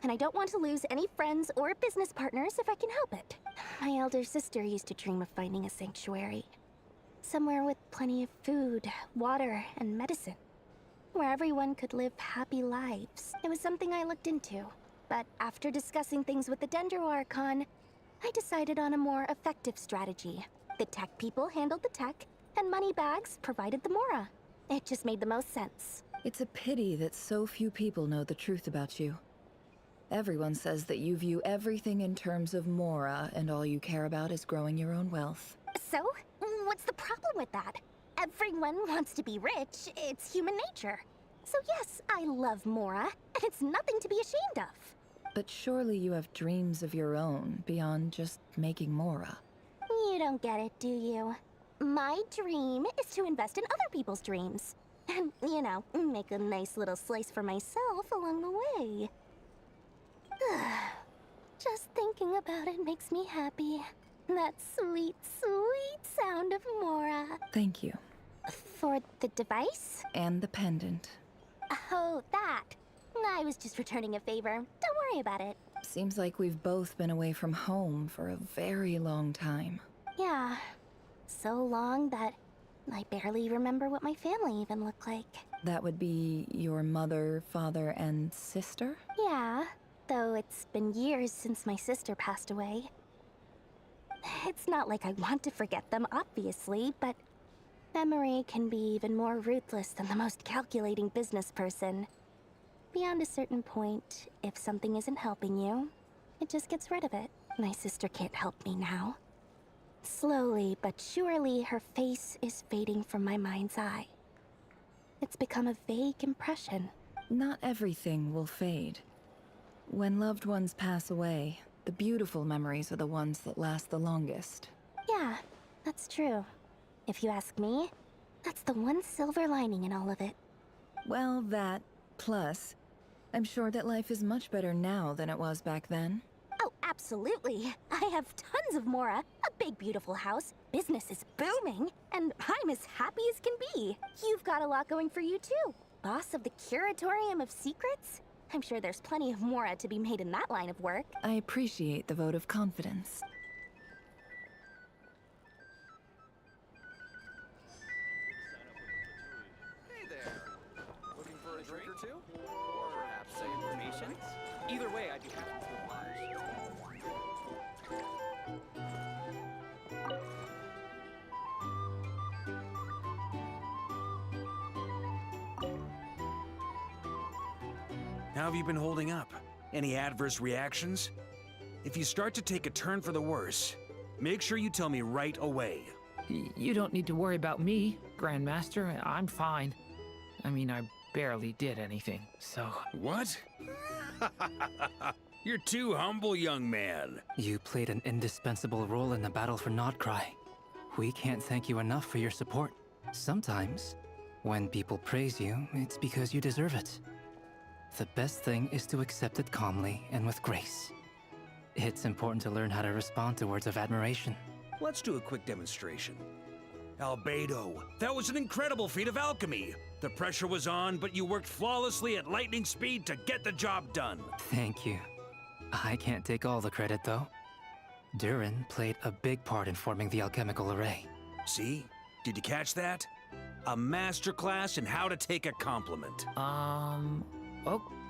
and I don't want to lose any friends or business partners if I can help it. My elder sister used to dream of finding a sanctuary. Somewhere with plenty of food, water, and medicine. Where everyone could live happy lives. It was something I looked into. But after discussing things with the Dendro Archon, I decided on a more effective strategy. The tech people handled the tech, and Moneybags provided the Mora. It just made the most sense. It's a pity that so few people know the truth about you. Everyone says that you view everything in terms of Mora, and all you care about is growing your own wealth. So, what's the problem with that? Everyone wants to be rich. It's human nature. So yes, I love Mora, and it's nothing to be ashamed of. But surely you have dreams of your own beyond just making Mora. You don't get it, do you? My dream is to invest in other people's dreams. And, you know, make a nice little slice for myself along the way. Just thinking about it makes me happy. That sweet, sweet sound of Mora. Thank you. For the device? And the pendant. Oh, that. I was just returning a favor. Don't worry about it. Seems like we've both been away from home for a very long time. Yeah. So long that I barely remember what my family even looked like. That would be your mother, father, and sister? Yeah, though it's been years since my sister passed away. It's not like I want to forget them, obviously, but memory can be even more ruthless than the most calculating business person. Beyond a certain point, if something isn't helping you, it just gets rid of it. My sister can't help me now. Slowly but surely, her face is fading from my mind's eye. It's become a vague impression. Not everything will fade. When loved ones pass away, the beautiful memories are the ones that last the longest. Yeah, that's true. If you ask me, that's the one silver lining in all of it. Well, that, plus, I'm sure that life is much better now than it was back then. Oh, absolutely. I have tons of Mora, a big beautiful house, business is booming, and I'm as happy as can be. You've got a lot going for you too. Boss of the Curatorium of Secrets? I'm sure there's plenty of Mora to be made in that line of work. I appreciate the vote of confidence. Hey there. Looking for a drink or two? Or perhaps some information? Either way, I'd be happy to oblige. How have you been holding up? Any adverse reactions? If you start to take a turn for the worse, make sure you tell me right away. You don't need to worry about me, Grandmaster. I'm fine. I mean, I barely did anything, so... What? You're too humble, young man. You played an indispensable role in the battle for Nodcry. We can't thank you enough for your support. Sometimes, when people praise you, it's because you deserve it. The best thing is to accept it calmly and with grace. It's important to learn how to respond to words of admiration. Let's do a quick demonstration. Albedo, that was an incredible feat of alchemy. The pressure was on, but you worked flawlessly at lightning speed to get the job done. Thank you. I can't take all the credit, though. DURIN played a big part in forming the alchemical array. See? Did you catch that? A masterclass in how to take a compliment.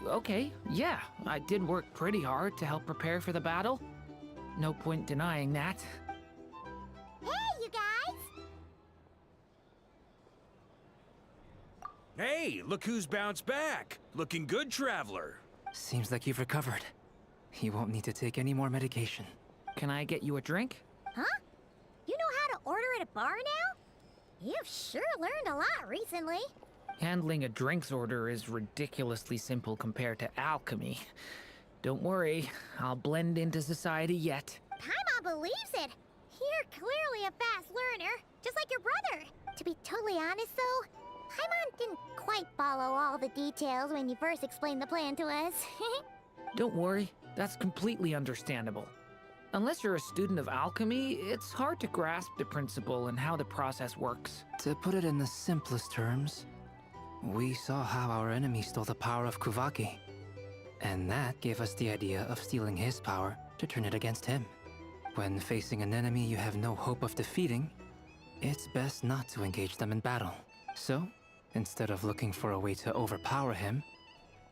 Okay, yeah. I did work pretty hard to help prepare for the battle. No point denying that. Hey, you guys! Hey, look who's bounced back. Looking good, Traveler. Seems like you've recovered. You won't need to take any more medication. Can I get you a drink? Huh? You know how to order at a bar now? You've sure learned a lot recently. Handling a drinks order is ridiculously simple compared to alchemy. Don't worry, I'll blend into society yet. Paimon believes it. You're clearly a fast learner, just like your brother. To be totally honest, though, Paimon didn't quite follow all the details when you first explained the plan to us. Don't worry, that's completely understandable. Unless you're a student of alchemy, it's hard to grasp the principle and how the process works. To put it in the simplest terms, we saw how our enemy stole the power of Kuvaki. And that gave us the idea of stealing his power to turn it against him. When facing an enemy you have no hope of defeating, it's best not to engage them in battle. So, instead of looking for a way to overpower him,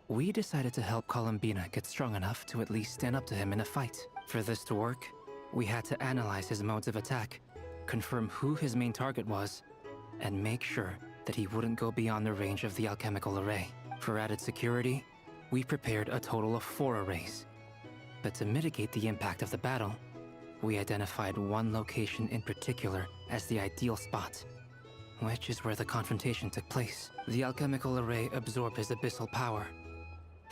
we decided to help Columbina get strong enough to at least stand up to him in a fight. For this to work, we had to analyze his modes of attack, confirm who his main target was, and make sure that he wouldn't go beyond the range of the alchemical array. For added security, we prepared a total of 4 arrays. But to mitigate the impact of the battle, we identified one location in particular as the ideal spot. which is where the confrontation took place. The alchemical array absorbed his abyssal power.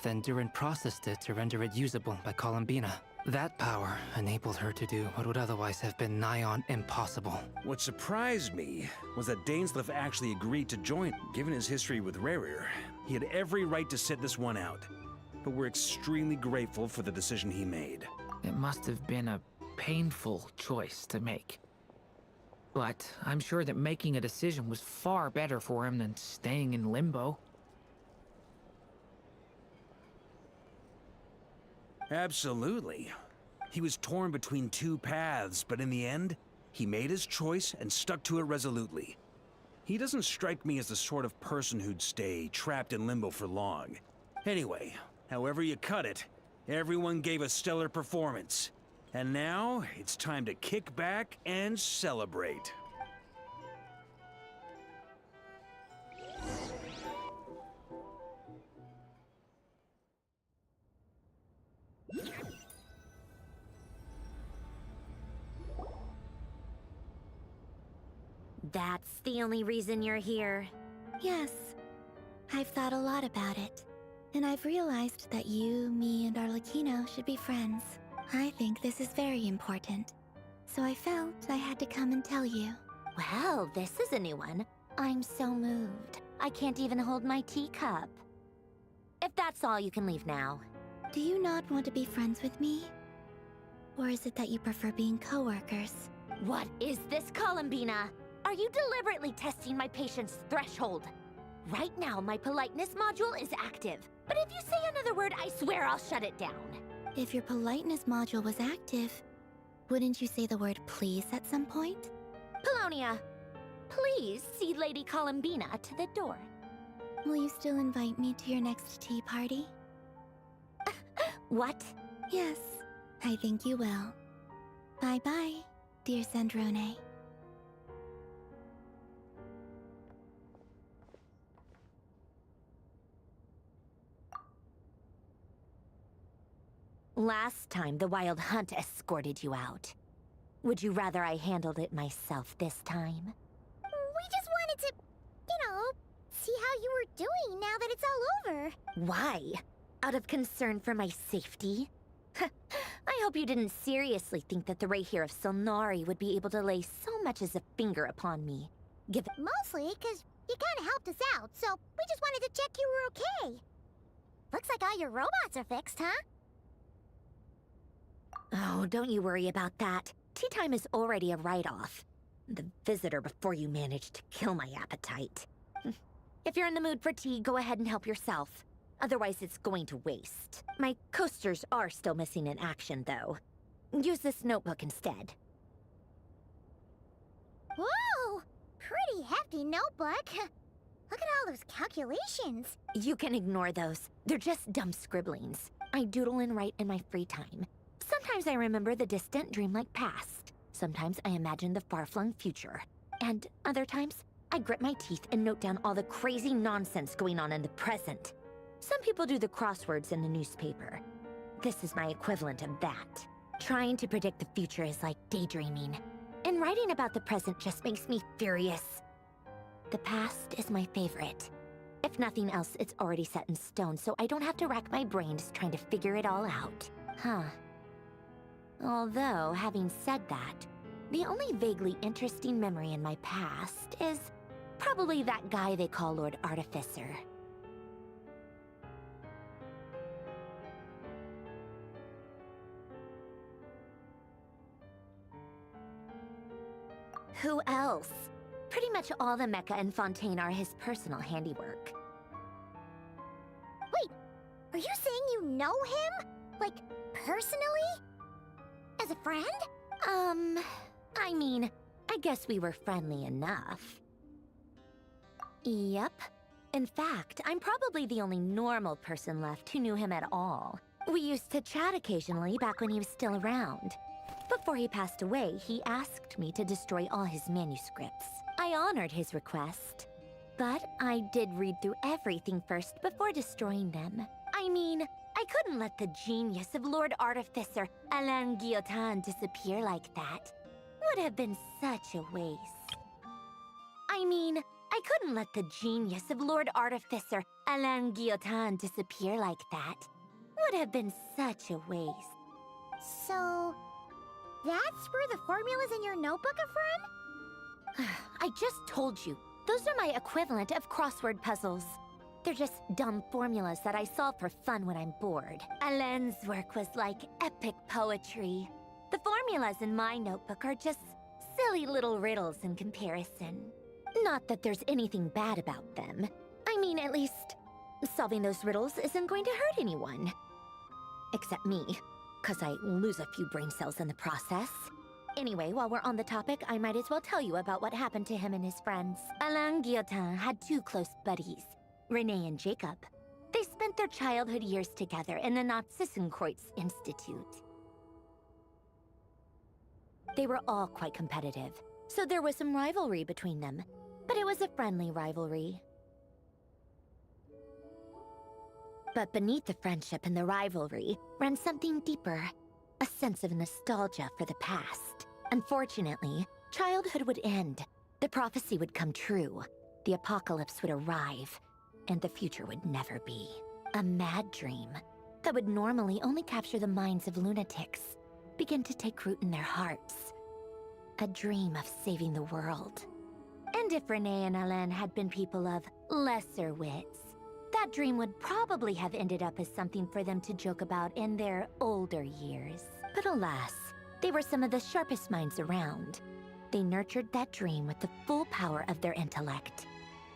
Then DURIN processed it to render it usable by Columbina. That power enabled her to do what would otherwise have been nigh on impossible. What surprised me was that Dainsleif actually agreed to join. Given his history with Rarier, he had every right to sit this one out. But we're extremely grateful for the decision he made. It must have been a painful choice to make. But I'm sure that making a decision was far better for him than staying in limbo. Absolutely. He was torn between two paths, but in the end, he made his choice and stuck to it resolutely. He doesn't strike me as the sort of person who'd stay trapped in limbo for long. Anyway, however you cut it, everyone gave a stellar performance. And now, it's time to kick back and celebrate. That's the only reason you're here. Yes. I've thought a lot about it. And I've realized that you, me, and Arlecchino should be friends. I think this is very important. So I felt I had to come and tell you. Well, this is a new one. I'm so moved. I can't even hold my teacup. If that's all, you can leave now. Do you not want to be friends with me? Or is it that you prefer being co-workers? What is this, Columbina? Are you deliberately testing my patience threshold? Right now, my politeness module is active. But if you say another word, I swear I'll shut it down. If your politeness module was active, wouldn't you say the word please at some point? Polonia, please see Lady Columbina to the door. Will you still invite me to your next tea party? What? Yes, I think you will. Bye-bye, dear Sandrone. Last time, the Wild Hunt escorted you out. Would you rather I handled it myself this time? We just wanted to, see how you were doing now that it's all over. Why? Out of concern for my safety? I hope you didn't seriously think that the Rahier of Solnari would be able to lay so much as a finger upon me. Mostly because you kind of helped us out, so we just wanted to check you were okay. Looks like all your robots are fixed, huh? Oh, don't you worry about that. Tea time is already a write-off. The visitor before you managed to kill my appetite. If you're in the mood for tea, go ahead and help yourself. Otherwise, it's going to waste. My coasters are still missing in action, though. Use this notebook instead. Whoa! Pretty hefty notebook. Look at all those calculations. You can ignore those. They're just dumb scribblings. I doodle and write in my free time. Sometimes I remember the distant, dreamlike past. Sometimes I imagine the far-flung future. And other times, I grit my teeth and note down all the crazy nonsense going on in the present. Some people do the crosswords in the newspaper. This is my equivalent of that. Trying to predict the future is like daydreaming. And writing about the present just makes me furious. The past is my favorite. If nothing else, it's already set in stone, so I don't have to rack my brains trying to figure it all out. Huh. Although, having said that, the only vaguely interesting memory in my past is probably that guy they call Lord Artificer. Who else? Pretty much all the mecha in Fontaine are his personal handiwork. Wait, are you saying you know him? Like, personally? As a friend? I mean, I guess we were friendly enough. Yep. In fact, I'm probably the only normal person left who knew him at all. We used to chat occasionally back when he was still around. Before he passed away, he asked me to destroy all his manuscripts. I honored his request. But I did read through everything first before destroying them. I mean, I couldn't let the genius of Lord Artificer Alain Guillotin disappear like that. Would have been such a waste. I I mean, I couldn't let the genius of Lord Artificer Alain Guillotin disappear like that. Would have been such a waste. So, that's where the formulas in your notebook are from? I just told you. Those are my equivalent of crossword puzzles. They're just dumb formulas that I solve for fun when I'm bored. Alain's work was like epic poetry. The formulas in my notebook are just silly little riddles in comparison. Not that there's anything bad about them. I mean, at least, solving those riddles isn't going to hurt anyone. Except me, 'cause I lose a few brain cells in the process. Anyway, while we're on the topic, I might as well tell you about what happened to him and his friends. Alain Guillotin had two close buddies, Renee and Jacob. They spent their childhood years together in the Nazissenkreuz Institute. They were all quite competitive, so there was some rivalry between them, but it was a friendly rivalry. But beneath the friendship and the rivalry ran something deeper, a sense of nostalgia for the past. Unfortunately, childhood would end, the prophecy would come true, the apocalypse would arrive, and the future would never be. A mad dream that would normally only capture the minds of lunatics begin to take root in their hearts. A dream of saving the world. And if Renee and Alain had been people of lesser wits, that dream would probably have ended up as something for them to joke about in their older years. But alas, they were some of the sharpest minds around. They nurtured that dream with the full power of their intellect,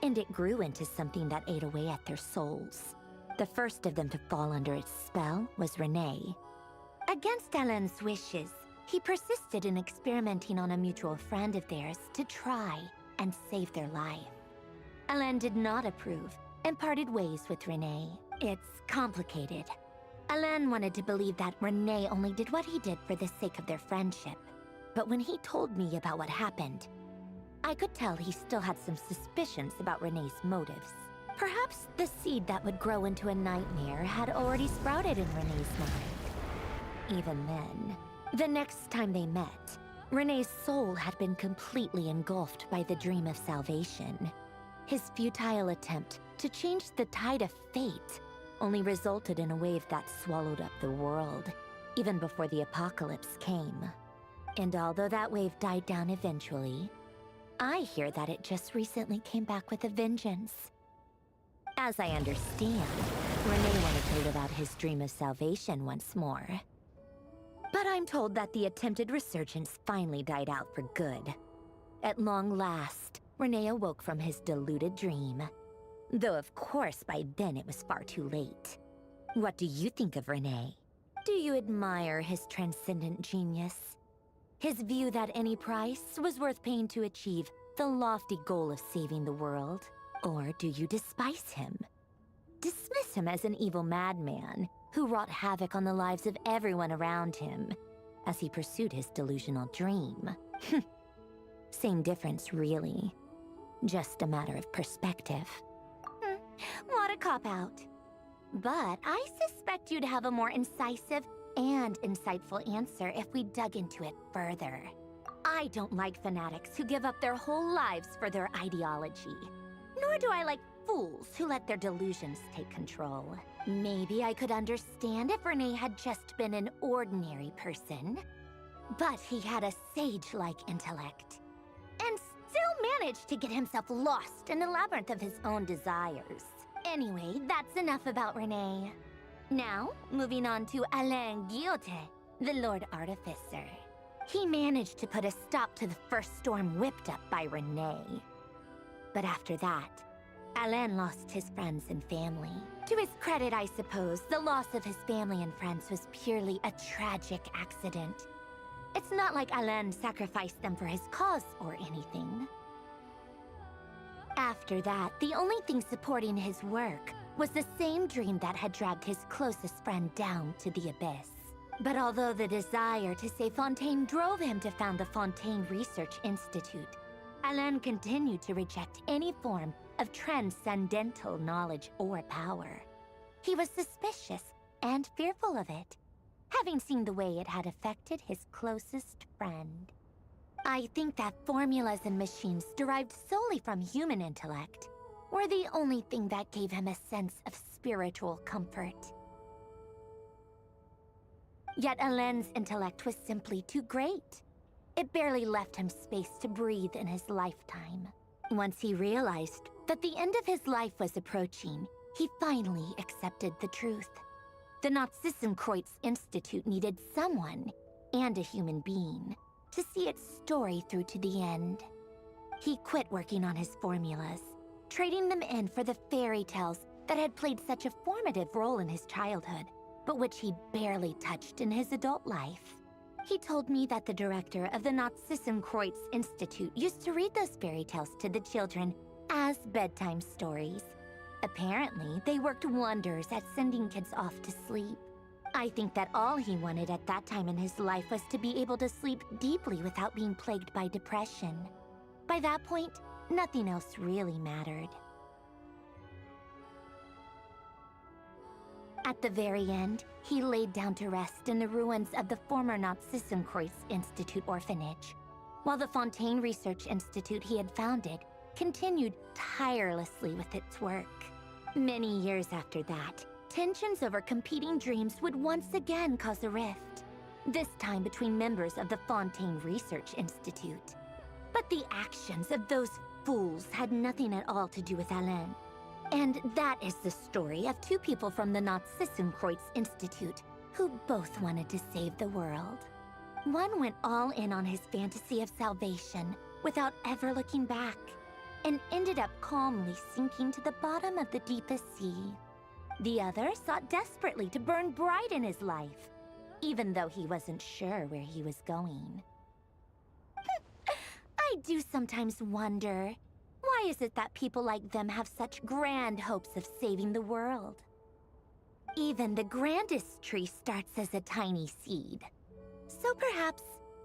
and it grew into something that ate away at their souls. The first of them to fall under its spell was Renee. Against Alain's wishes, he persisted in experimenting on a mutual friend of theirs to try and save their life. Alain did not approve and parted ways with Renee. It's complicated. Alain wanted to believe that Renee only did what he did for the sake of their friendship. But when he told me about what happened, I could tell he still had some suspicions about Renee's motives. Perhaps the seed that would grow into a nightmare had already sprouted in Renee's mind. Even then, the next time they met, Renee's soul had been completely engulfed by the dream of salvation. His futile attempt to change the tide of fate only resulted in a wave that swallowed up the world, even before the apocalypse came. And although that wave died down eventually, I hear that it just recently came back with a vengeance. As I understand, Renee wanted to live out his dream of salvation once more. But I'm told that the attempted resurgence finally died out for good. At long last, Renee awoke from his deluded dream. Though of course by then it was far too late. What do you think of Renee? Do you admire his transcendent genius? His view that any price was worth paying to achieve the lofty goal of saving the world? Or do you despise him? Dismiss him as an evil madman who wrought havoc on the lives of everyone around him as he pursued his delusional dream? Same difference, really. Just a matter of perspective. What a cop-out. But I suspect you'd have a more incisive and insightful answer if we dug into it further. I don't like fanatics who give up their whole lives for their ideology. Nor do I like fools who let their delusions take control. Maybe I could understand if Renee had just been an ordinary person. But he had a sage-like intellect. And still managed to get himself lost in the labyrinth of his own desires. Anyway, that's enough about Renee. Now, moving on to Alain Guillotin, the Lord Artificer. He managed to put a stop to the first storm whipped up by Renee. But after that, Alain lost his friends and family. To his credit, I suppose, the loss of his family and friends was purely a tragic accident. It's not like Alain sacrificed them for his cause or anything. After that, the only thing supporting his work was the same dream that had dragged his closest friend down to the abyss. But although the desire to save Fontaine drove him to found the Fontaine Research Institute, Alain continued to reject any form of transcendental knowledge or power. He was suspicious and fearful of it, having seen the way it had affected his closest friend. I think that formulas and machines derived solely from human intellect were the only thing that gave him a sense of spiritual comfort. Yet Alain's intellect was simply too great. It barely left him space to breathe in his lifetime. Once he realized that the end of his life was approaching, he finally accepted the truth. The Nazissenkreuz Institute needed someone, and a human being, to see its story through to the end. He quit working on his formulas, trading them in for the fairy tales that had played such a formative role in his childhood, but which he barely touched in his adult life. He told me that the director of the Nazissenkreuz Institute used to read those fairy tales to the children as bedtime stories. Apparently, they worked wonders at sending kids off to sleep. I think that all he wanted at that time in his life was to be able to sleep deeply without being plagued by depression. By that point, nothing else really mattered. At the very end, he laid down to rest in the ruins of the former Nazissenkreuz Institute orphanage, while the Fontaine Research Institute he had founded continued tirelessly with its work. Many years after that, tensions over competing dreams would once again cause a rift, this time between members of the Fontaine Research Institute. But the actions of those fools had nothing at all to do with Alain. And that is the story of two people from the Nazissenkreuz Institute who both wanted to save the world. One went all in on his fantasy of salvation without ever looking back, and ended up calmly sinking to the bottom of the deepest sea. The other sought desperately to burn bright in his life, even though he wasn't sure where he was going. I do sometimes wonder, why is it that people like them have such grand hopes of saving the world? Even the grandest tree starts as a tiny seed. So perhaps,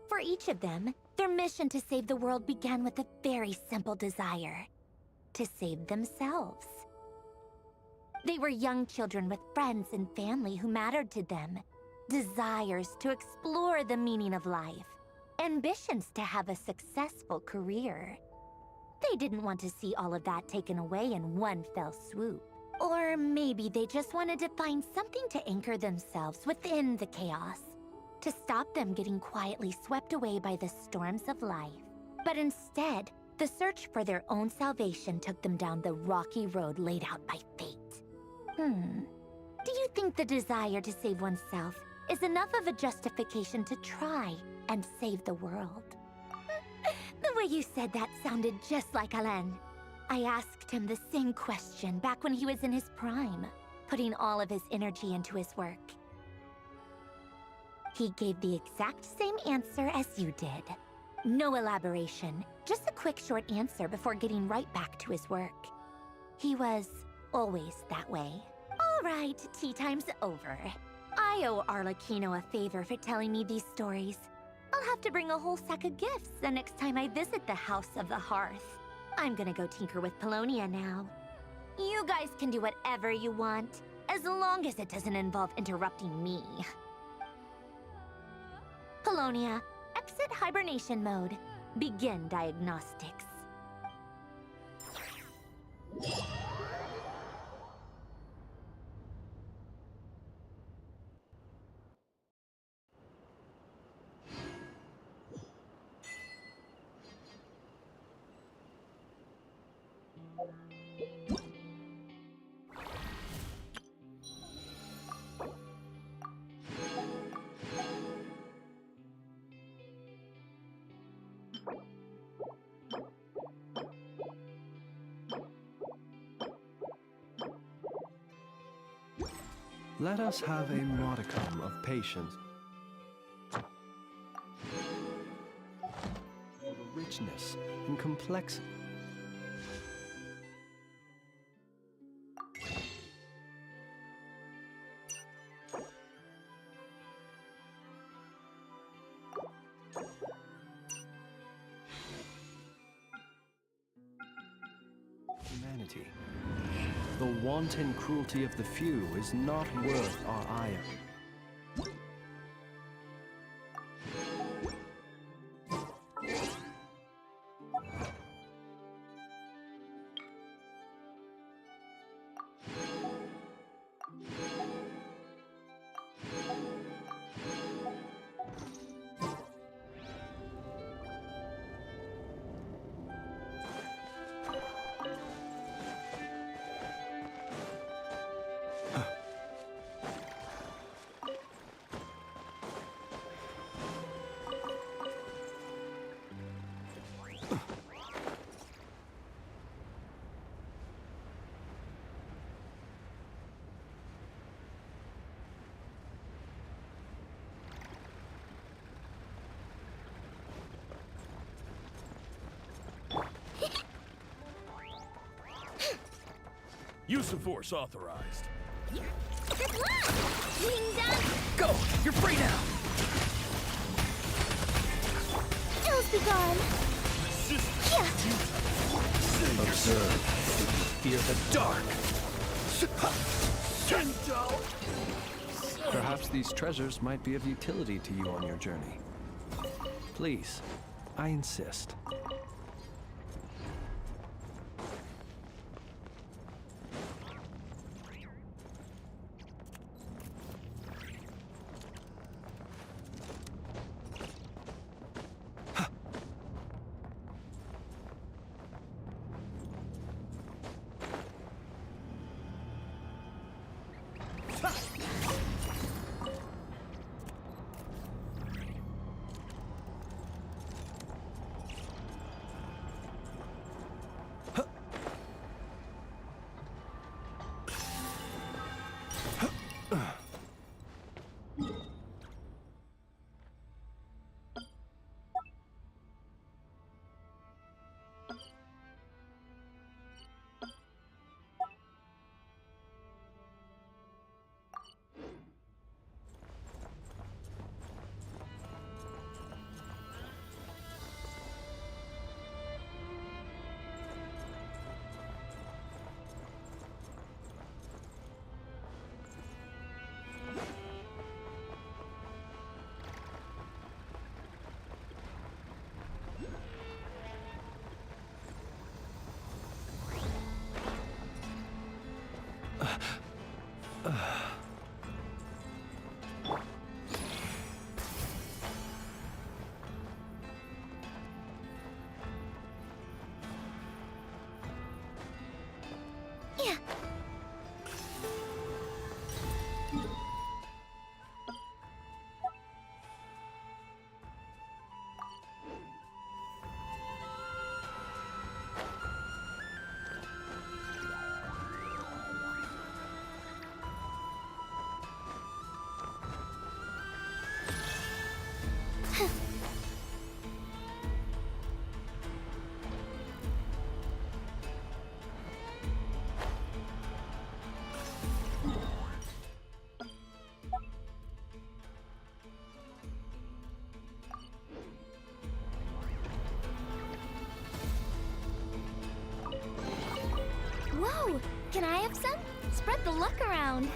for each of them, their mission to save the world began with a very simple desire: to save themselves. They were young children with friends and family who mattered to them, desires to explore the meaning of life, ambitions to have a successful career. They didn't want to see all of that taken away in one fell swoop. Or maybe they just wanted to find something to anchor themselves within the chaos, to stop them getting quietly swept away by the storms of life. But instead, the search for their own salvation took them down the rocky road laid out by fate. Do you think the desire to save oneself is enough of a justification to try and save the world? The way you said that sounded just like Alain. I asked him the same question back when he was in his prime, putting all of his energy into his work. He gave the exact same answer as you did. No elaboration, just a quick short answer before getting right back to his work. He was always that way. All right, tea time's over. I owe Arlecchino a favor for telling me these stories. I'll have to bring a whole sack of gifts the next time I visit the House of the Hearth. I'm gonna go tinker with Polonia now. You guys can do whatever you want, as long as it doesn't involve interrupting me. Polonia, exit hibernation mode. Begin diagnostics. Let us have a modicum of patience. The richness and complexity. Humanity. The wanton cruelty of the few is not worth our ire. Use of force authorized. Good luck! Being done! Go! You're free now! Ills be gone! Observe. Fear the dark! Perhaps these treasures might be of utility to you on your journey. Please, I insist. Whoa! Can I have some? Spread the luck around.